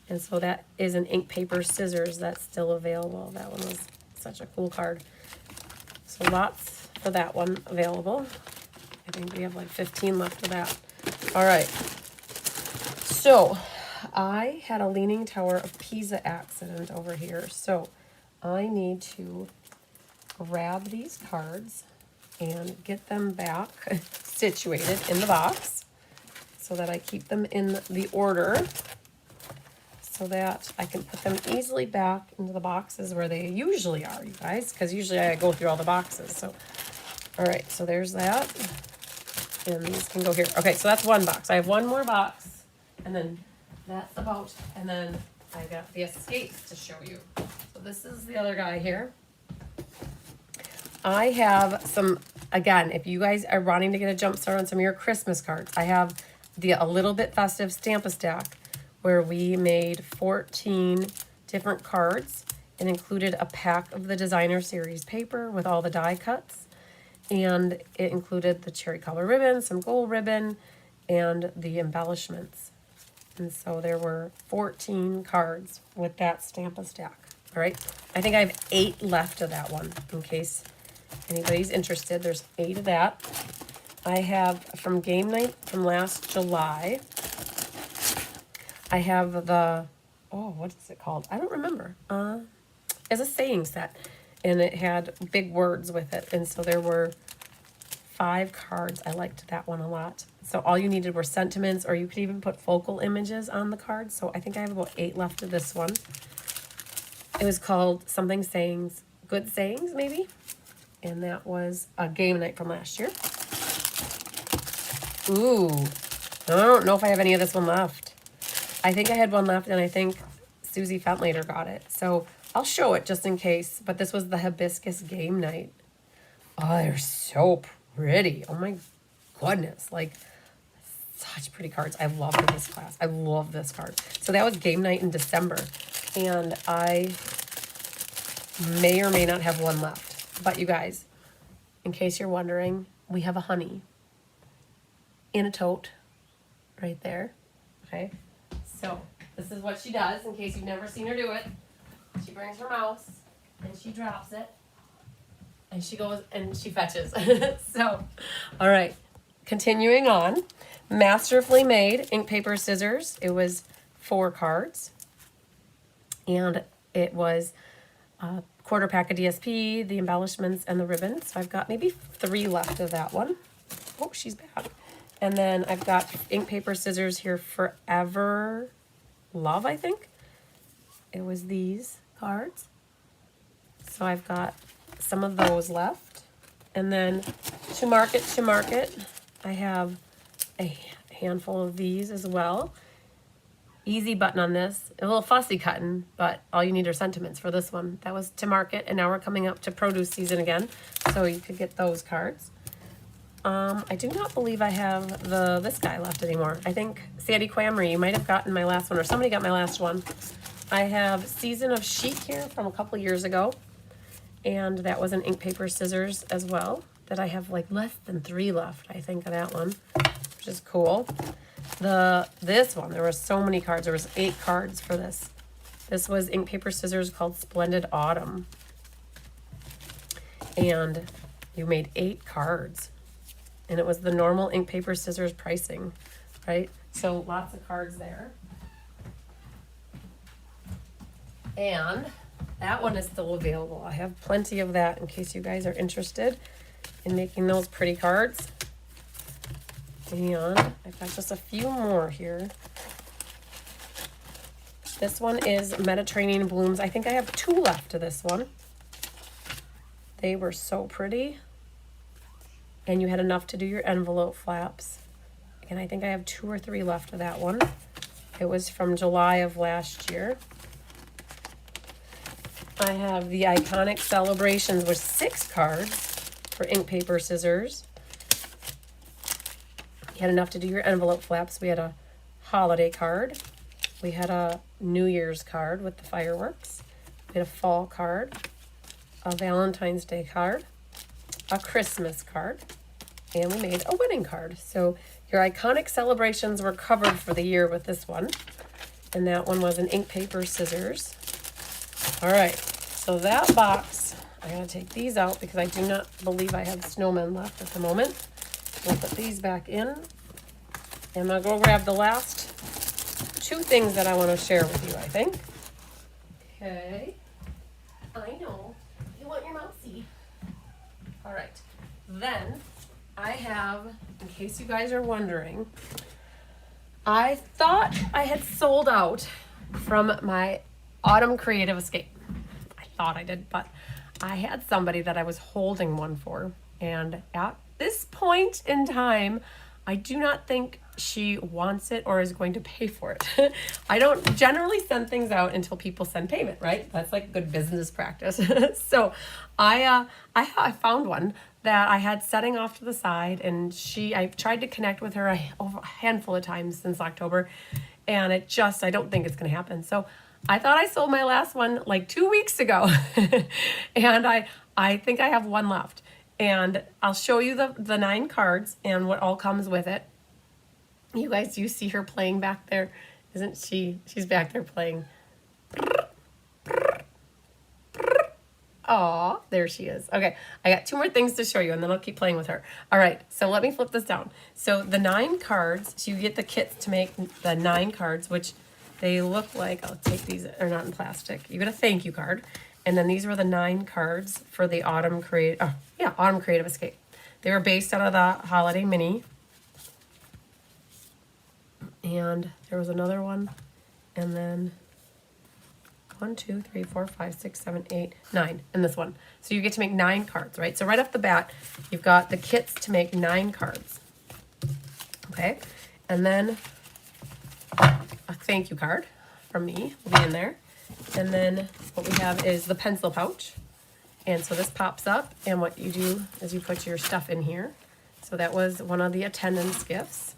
And so that is an ink paper scissors that's still available. That one was such a cool card. So lots for that one available. I think we have like 15 left of that. All right. So I had a Leaning Tower of Pisa accident over here. So I need to grab these cards and get them back situated in the box so that I keep them in the order so that I can put them easily back into the boxes where they usually are, you guys, because usually I go through all the boxes. So, all right, so there's that. And these can go here. Okay, so that's one box. I have one more box, and then that's about, and then I got the escapes to show you. So this is the other guy here. I have some, again, if you guys are wanting to get a jump start on some of your Christmas cards, I have the A Little Bit Festive Stamp-a-Stack, where we made 14 different cards and included a pack of the designer series paper with all the die cuts. And it included the cherry color ribbon, some gold ribbon, and the embellishments. And so there were 14 cards with that Stamp-a-Stack. All right. I think I have 8 left of that one in case anybody's interested. There's 8 of that. I have from game night from last July. I have the, oh, what is it called? I don't remember. It's a saying set, and it had big words with it. And so there were 5 cards. I liked that one a lot. So all you needed were sentiments, or you could even put focal images on the card. So I think I have about 8 left of this one. It was called something sayings, good sayings maybe. And that was a game night from last year. Ooh, I don't know if I have any of this one left. I think I had one left, and I think Susie Fentlater got it. So I'll show it just in case. But this was the Hibiscus game night. Oh, they're so pretty. Oh my goodness. Like, such pretty cards. I love this class. I love this card. So that was game night in December. And I may or may not have one left. But you guys, in case you're wondering, we have a honey in a tote right there. Okay. So this is what she does in case you've never seen her do it. She brings her mouse and she drops it and she goes and she fetches. So, all right, continuing on. Masterfully made ink, paper, scissors. It was 4 cards and it was a quarter pack of DSP, the embellishments, and the ribbon. So I've got maybe 3 left of that one. Oh, she's back. And then I've got ink, paper, scissors here, Forever Love, I think. It was these cards. So I've got some of those left. And then to market, I have a handful of these as well. Easy button on this. A little fussy cutting, but all you need are sentiments for this one. That was to market, and now we're coming up to produce season again. So you could get those cards. I do not believe I have this guy left anymore. I think Sandy Quamry, you might have gotten my last one, or somebody got my last one. I have Season of Chic here from a couple years ago, and that was an ink, paper, scissors as well, that I have like less than 3 left, I think, of that one, which is cool. This one, there were so many cards. There was 8 cards for this. This was ink, paper, scissors called Splendid Autumn, and you made 8 cards. And it was the normal ink, paper, scissors pricing, right? So lots of cards there. And that one is still available. I have plenty of that in case you guys are interested in making those pretty cards. And I've got just a few more here. This one is Mediterranean Blooms. I think I have 2 left of this one. They were so pretty. And you had enough to do your envelope flaps. And I think I have 2 or 3 left of that one. It was from July of last year. I have the Iconic Celebrations with 6 cards for ink, paper, scissors. You had enough to do your envelope flaps. We had a holiday card. We had a New Year's card with the fireworks. We had a fall card, a Valentine's Day card, a Christmas card, and we made a wedding card. So your Iconic Celebrations were covered for the year with this one. And that one was an ink, paper, scissors. All right, so that box, I'm gonna take these out because I do not believe I have snowmen left at the moment. We'll put these back in. And I'll go grab the last 2 things that I want to share with you, I think. Okay. I know. You want your mousey. All right. Then I have, in case you guys are wondering, I thought I had sold out from my Autumn Creative Escape. I thought I did, but I had somebody that I was holding one for. And at this point in time, I do not think she wants it or is going to pay for it. I don't generally send things out until people send payment, right? That's like good business practice. So I found one that I had setting off to the side, and I tried to connect with her a handful of times since October, and I don't think it's going to happen. So I thought I sold my last one like 2 weeks ago, and I think I have one left. And I'll show you the 9 cards and what all comes with it. You see her playing back there, isn't she? She's back there playing. Aw, there she is. Okay, I got 2 more things to show you, and then I'll keep playing with her. All right, so let me flip this down. So the 9 cards, so you get the kits to make the 9 cards, which they look like, I'll take these, they're not in plastic. You get a thank you card. And then these were the 9 cards for the Autumn Creative Escape. They were based out of the Holiday Mini. And there was another one. And then 1, 2, 3, 4, 5, 6, 7, 8, 9. And this one. So you get to make 9 cards, right? So right off the bat, you've got the kits to make 9 cards. Okay. And then a thank you card from me will be in there. And then what we have is the pencil pouch. And so this pops up, and what you do is you put your stuff in here. So that was one of the attendance gifts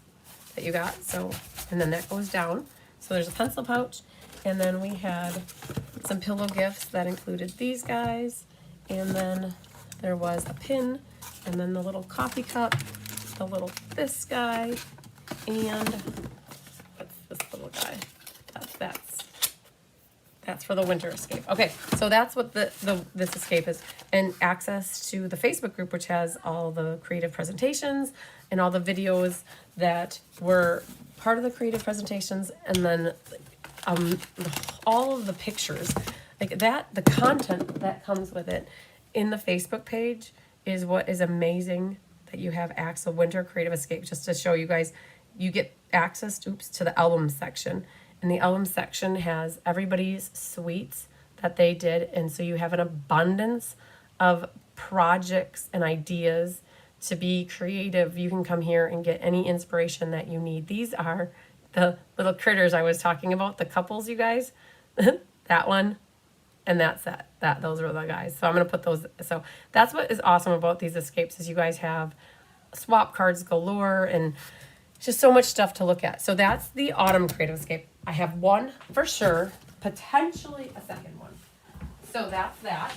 that you got. So, and then that goes down. So there's a pencil pouch, and then we had some pillow gifts that included these guys. And then there was a pin, and then the little coffee cup, this guy, and what's this little guy? That's for the Winter Escape. Okay, so that's what this escape is. And access to the Facebook group, which has all the creative presentations and all the videos that were part of the creative presentations, and then all of the pictures. Like that, the content that comes with it in the Facebook page is what is amazing, that you have access to Winter Creative Escape. Just to show you guys, you get access to the album section. And the album section has everybody's suites that they did. And so you have an abundance of projects and ideas to be creative. You can come here and get any inspiration that you need. These are the little critters I was talking about, the couples, you guys. That one and that set. Those are the guys. So I'm going to put those. So that's what is awesome about these escapes, is you guys have swap cards galore and just so much stuff to look at. So that's the Autumn Creative Escape. I have one for sure, potentially a second one. So that's that.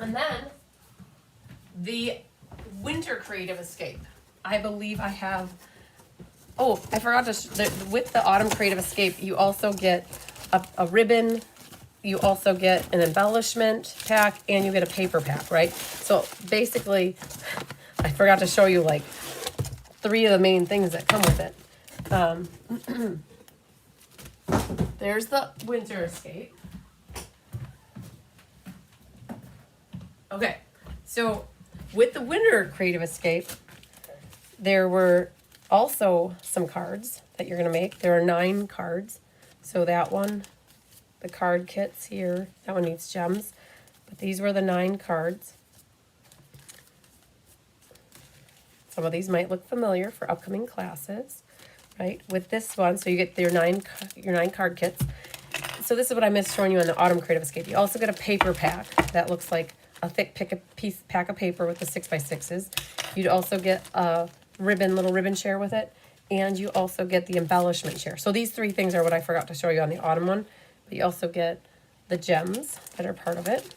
And then the Winter Creative Escape. I believe I have, oh, I forgot to, with the Autumn Creative Escape, you also get a ribbon, you also get an embellishment pack, and you get a paper pack, right? So basically, I forgot to show you like 3 of the main things that come with it. There's the Winter Escape. Okay, so with the Winter Creative Escape, there were also some cards that you're going to make. There are 9 cards. So that one, the card kits here, that one needs gems. But these were the 9 cards. Some of these might look familiar for upcoming classes, right? With this one, so you get your nine card kits. So this is what I missed showing you on the Autumn Creative Escape. You also get a paper pack that looks like a thick pack of paper with the 6x6s. You'd also get a little ribbon share with it, and you also get the embellishment share. So these 3 things are what I forgot to show you on the Autumn one, but you also get the gems that are part of it.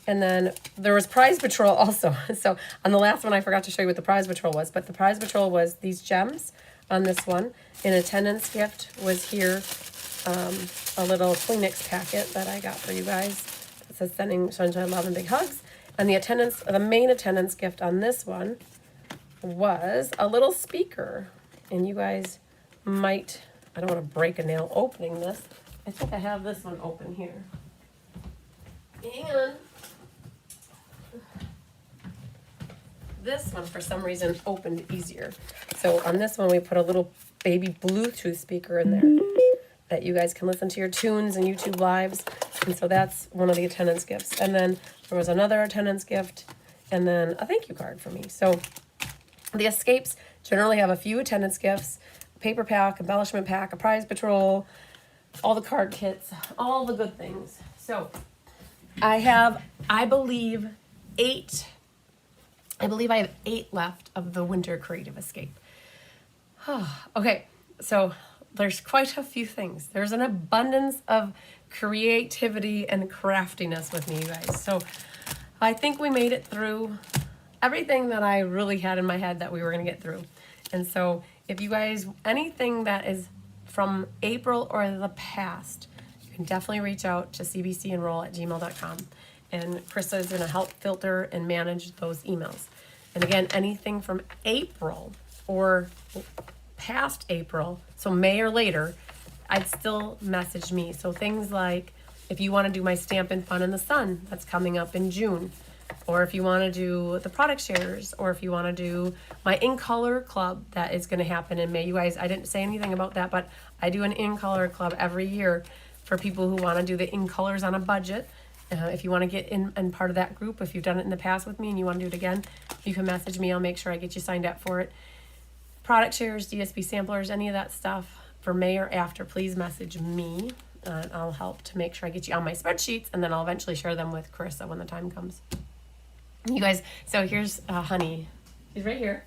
And then there was Prize Patrol also. So on the last one, I forgot to show you what the Prize Patrol was, but the Prize Patrol was these gems on this one. An attendance gift was here, a little Kleenex packet that I got for you guys. It says sending sunshine, love, and big hugs. And the main attendance gift on this one was a little speaker. And you guys might, I don't want to break a nail opening this. I think I have this one open here. And this one, for some reason, opened easier. So on this one, we put a little baby Bluetooth speaker in there that you guys can listen to your tunes and YouTube lives. And so that's one of the attendance gifts. And then there was another attendance gift and then a thank you card for me. So the escapes generally have a few attendance gifts, a paper pack, embellishment pack, a prize patrol, all the card kits, all the good things. So I have, I believe I have 8 left of the Winter Creative Escape. Okay, so there's quite a few things. There's an abundance of creativity and craftiness with me, you guys. So I think we made it through everything that I really had in my head that we were going to get through. And so if you guys, anything that is from April or the past, you can definitely reach out to cbcenroll@gmail.com. And Krista is going to help filter and manage those emails. And again, anything from April or past April, so May or later, I'd still message me. So things like if you want to do my Stampin' Fun in the Sun, that's coming up in June. Or if you want to do the product shares, or if you want to do my In Color Club that is going to happen in May. You guys, I didn't say anything about that, but I do an In Color Club every year for people who want to do the In Colors on a budget. If you want to get in and part of that group, if you've done it in the past with me and you want to do it again, you can message me. I'll make sure I get you signed up for it. Product shares, DSP samplers, any of that stuff for May or after, please message me. I'll help to make sure I get you on my spreadsheets, and then I'll eventually share them with Carissa when the time comes. You guys, so here's Honey. She's right here.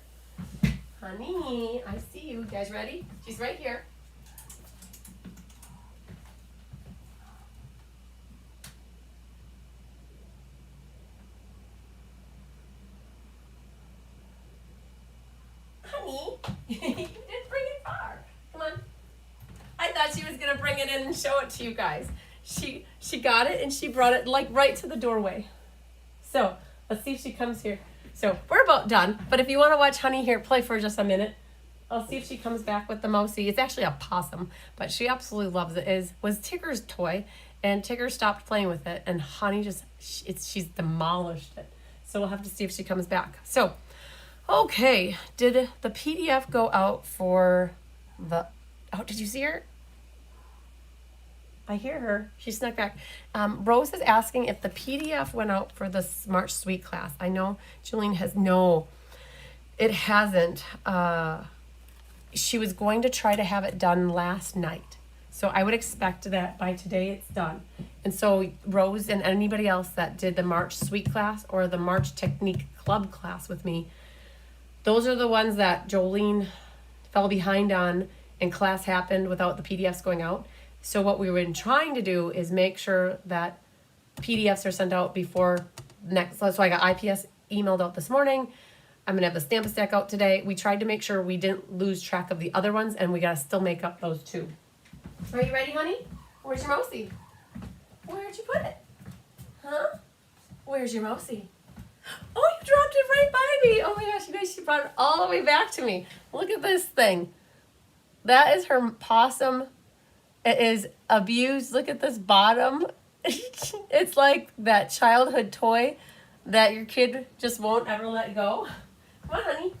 Honey, I see you. You guys ready? She's right here. Honey, you didn't bring it far. Come on. I thought she was gonna bring it in and show it to you guys. She got it and she brought it like right to the doorway. So let's see if she comes here. So we're about done, but if you want to watch Honey here play for just a minute, I'll see if she comes back with the mousey. It's actually a possum, but she absolutely loves it. Was Tigger's toy, and Tigger stopped playing with it, and Honey she's demolished it. So we'll have to see if she comes back. So, okay, did the PDF go out for the? Oh, did you see her? I hear her. She snuck back. Rose is asking if the PDF went out for the March Suite class. I know Julian has no. It hasn't. She was going to try to have it done last night. So I would expect that by today it's done. And so Rose and anybody else that did the March Suite class or the March Technique Club class with me, those are the ones that Jolene fell behind on and class happened without the PDFs going out. So what we were trying to do is make sure that PDFs are sent out before next. So I got IPS emailed out this morning. I'm gonna have the Stamp-A-Stack out today. We tried to make sure we didn't lose track of the other ones, and we gotta still make up those 2. Are you ready, honey? Where's your mousey? Where'd you put it? Huh? Where's your mousey? Oh, you dropped it right by me. Oh my gosh, you guys, she brought it all the way back to me. Look at this thing. That is her possum. It is abused. Look at this bottom. It's like that childhood toy that your kid just won't ever let go. Come on, honey.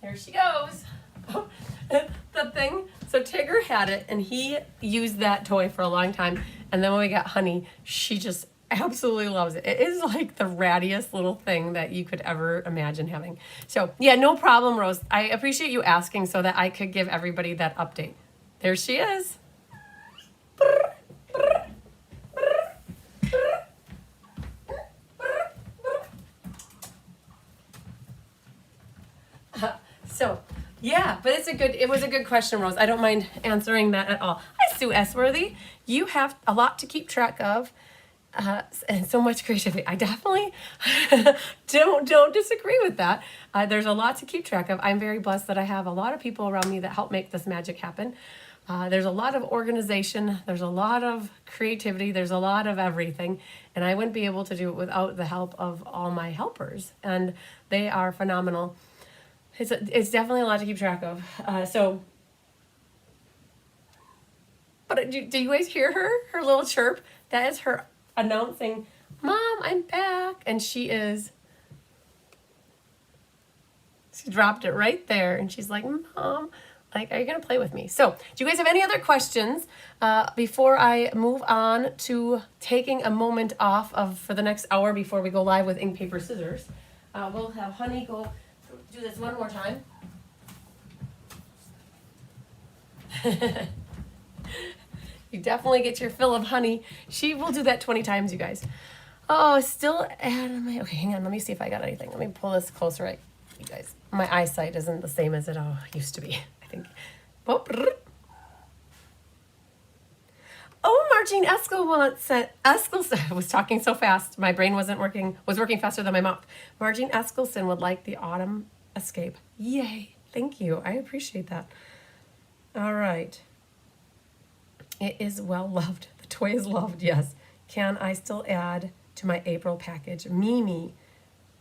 There she goes. The thing, so Tigger had it and he used that toy for a long time. And then when we got Honey, she just absolutely loves it. It is like the rattiest little thing that you could ever imagine having. So yeah, no problem, Rose. I appreciate you asking so that I could give everybody that update. There she is. So yeah, but it was a good question, Rose. I don't mind answering that at all. Hi, Sue Esworthy. You have a lot to keep track of. And so much creativity. I definitely don't disagree with that. There's a lot to keep track of. I'm very blessed that I have a lot of people around me that help make this magic happen. There's a lot of organization. There's a lot of creativity. There's a lot of everything. And I wouldn't be able to do it without the help of all my helpers. And they are phenomenal. It's definitely a lot to keep track of. But do you guys hear her? Her little chirp? That is her announcing, Mom, I'm back. And she dropped it right there. And she's like, Mom, like, are you going to play with me? So do you guys have any other questions before I move on to taking a moment off for the next hour before we go live with ink, paper, scissors? We'll have Honey go do this one more time. You definitely get your fill of Honey. She will do that 20 times, you guys. Oh, still okay, hang on. Let me see if I got anything. Let me pull this closer, right, you guys. My eyesight isn't the same as it used to be, I think. Oh, Margine Eskelson was talking so fast. My brain was working faster than my mouth. Margine Eskelson would like the autumn escape. Yay. Thank you. I appreciate that. All right. It is well loved. The toy is loved, yes. Can I still add to my April package? Mimi,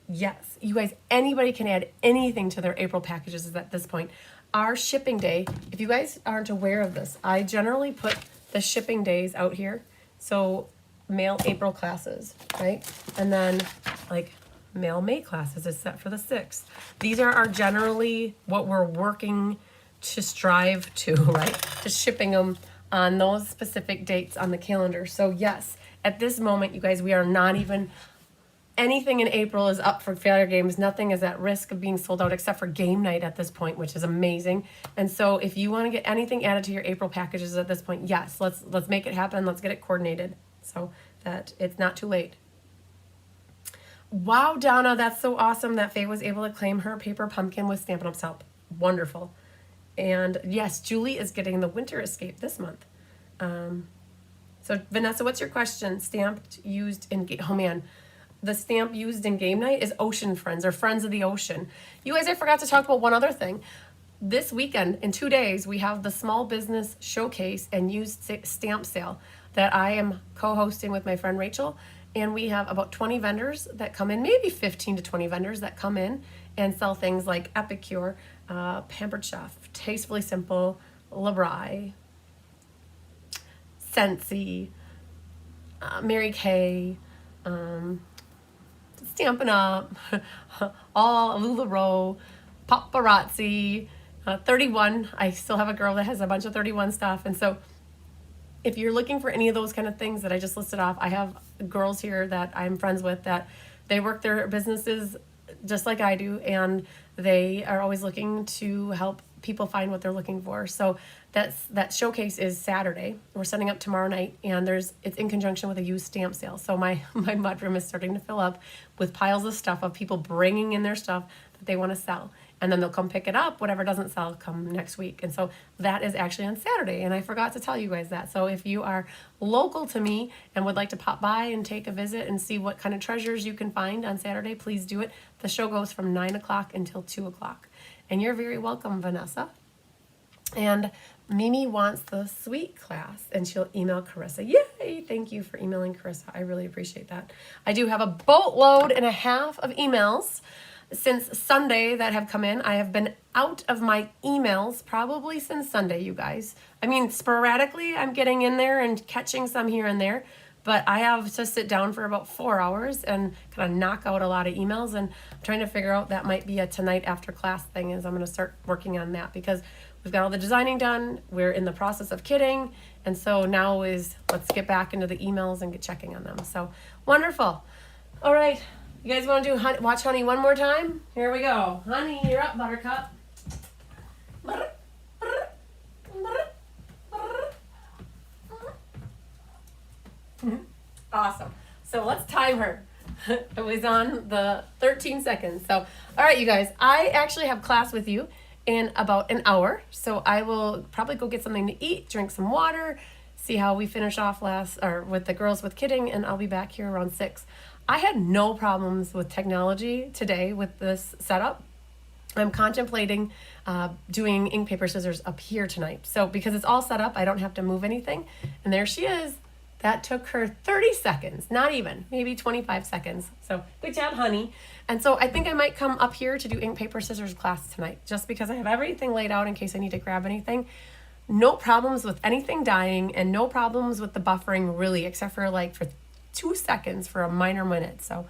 yes. You guys, anybody can add anything to their April packages at this point. Our shipping day, if you guys aren't aware of this, I generally put the shipping days out here. So male April classes, right? And then like male May classes is set for the 6th. These are generally what we're working to strive to, right? To shipping them on those specific dates on the calendar. So yes, at this moment, you guys, we are not even, anything in April is up for failure games. Nothing is at risk of being sold out except for game night at this point, which is amazing. And so if you want to get anything added to your April packages at this point, yes, let's make it happen. Let's get it coordinated so that it's not too late. Wow, Donna, that's so awesome that Faye was able to claim her paper pumpkin with Stampin' Up's help. Wonderful. And yes, Julie is getting the winter escape this month. So Vanessa, what's your question? Stamped used in, oh man, the stamp used in game night is Ocean Friends or Friends of the Ocean. You guys, I forgot to talk about one other thing. This weekend, in 2 days, we have the Small Business Showcase and Used Stamp Sale that I am co-hosting with my friend Rachel. And we have about 20 vendors that come in, maybe 15 to 20 vendors that come in and sell things like Epicure, Pampered Chef, Tastefully Simple, Labrie, Scentsy, Mary Kay, Stampin' Up, all LuLaRoe, Paparazzi, 31. I still have a girl that has a bunch of 31 stuff. And so if you're looking for any of those kind of things that I just listed off, I have girls here that I'm friends with that they work their businesses just like I do, and they are always looking to help people find what they're looking for. So that showcase is Saturday. We're setting up tomorrow night, and it's in conjunction with a used stamp sale. So my mudroom is starting to fill up with piles of stuff of people bringing in their stuff that they want to sell. And then they'll come pick it up. Whatever doesn't sell, come next week. And so that is actually on Saturday. And I forgot to tell you guys that. So if you are local to me and would like to pop by and take a visit and see what kind of treasures you can find on Saturday, please do it. The show goes from 9 o'clock until 2 o'clock. And you're very welcome, Vanessa. And Mimi wants the sweet class, and she'll email Carissa. Yay! Thank you for emailing Carissa. I really appreciate that. I do have a boatload and a half of emails since Sunday that have come in. I have been out of my emails probably since Sunday, you guys. I mean, sporadically I'm getting in there and catching some here and there, but I have to sit down for about 4 hours and kind of knock out a lot of emails. And I'm trying to figure out, that might be a tonight after class thing, is I'm going to start working on that because we've got all the designing done. We're in the process of kitting. And so now let's get back into the emails and get checking on them. So wonderful. All right. You guys want to watch Honey one more time? Here we go. Honey, you're up, Buttercup. Awesome. So let's time her. It was on the 13 seconds. So, all right, you guys, I actually have class with you in about an hour. So I will probably go get something to eat, drink some water, see how we finish off with the girls with kidding, and I'll be back here around 6. I had no problems with technology today with this setup. I'm contemplating doing ink, paper, scissors up here tonight. So because it's all set up, I don't have to move anything. And there she is. That took her 30 seconds, not even, maybe 25 seconds. So good job, honey. And so I think I might come up here to do ink, paper, scissors class tonight, just because I have everything laid out in case I need to grab anything. No problems with anything dying and no problems with the buffering really, except for for 2 seconds for a minor minute. So,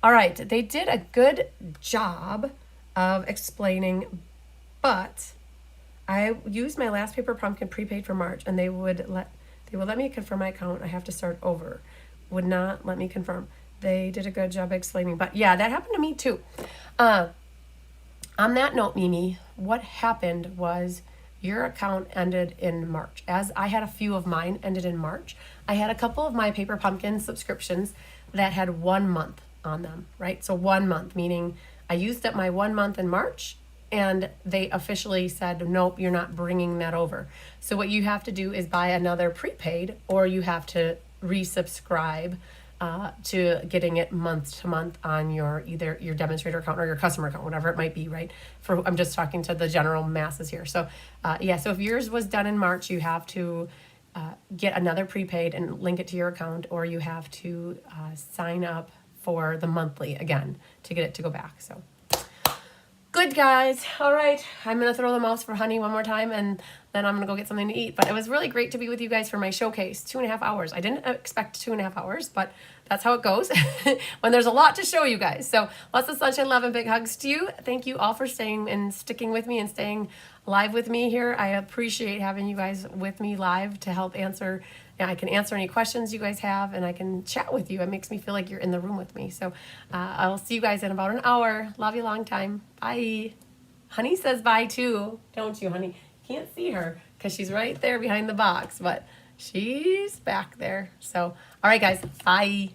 all right, they did a good job of explaining, but I used my last paper pumpkin prepaid for March, and they would let me confirm my account. I have to start over. Would not let me confirm. They did a good job explaining, but yeah, that happened to me too. On that note, Mimi, what happened was your account ended in March. As I had a few of mine ended in March. I had a couple of my Paper Pumpkin subscriptions that had 1 month on them, right? So 1 month, meaning I used up my 1 month in March, and they officially said, nope, you're not bringing that over. So what you have to do is buy another prepaid, or you have to resubscribe to getting it month to month on either your demonstrator account or your customer account, whatever it might be, right? I'm just talking to the general masses here. So so if yours was done in March, you have to get another prepaid and link it to your account, or you have to sign up for the monthly again to get it to go back. So good, guys. All right, I'm gonna throw the mouse for Honey one more time, and then I'm gonna go get something to eat. But it was really great to be with you guys for my showcase. 2.5 hours. I didn't expect 2.5 hours, but that's how it goes when there's a lot to show you guys. So lots of sunshine, love, and big hugs to you. Thank you all for staying and sticking with me and staying live with me here. I appreciate having you guys with me live to help answer. I can answer any questions you guys have, and I can chat with you. It makes me feel like you're in the room with me. So I'll see you guys in about an hour. Love you long time. Bye. Honey says bye too, don't you, honey? You can't see her because she's right there behind the box, but she's back there. So, all right, guys, bye.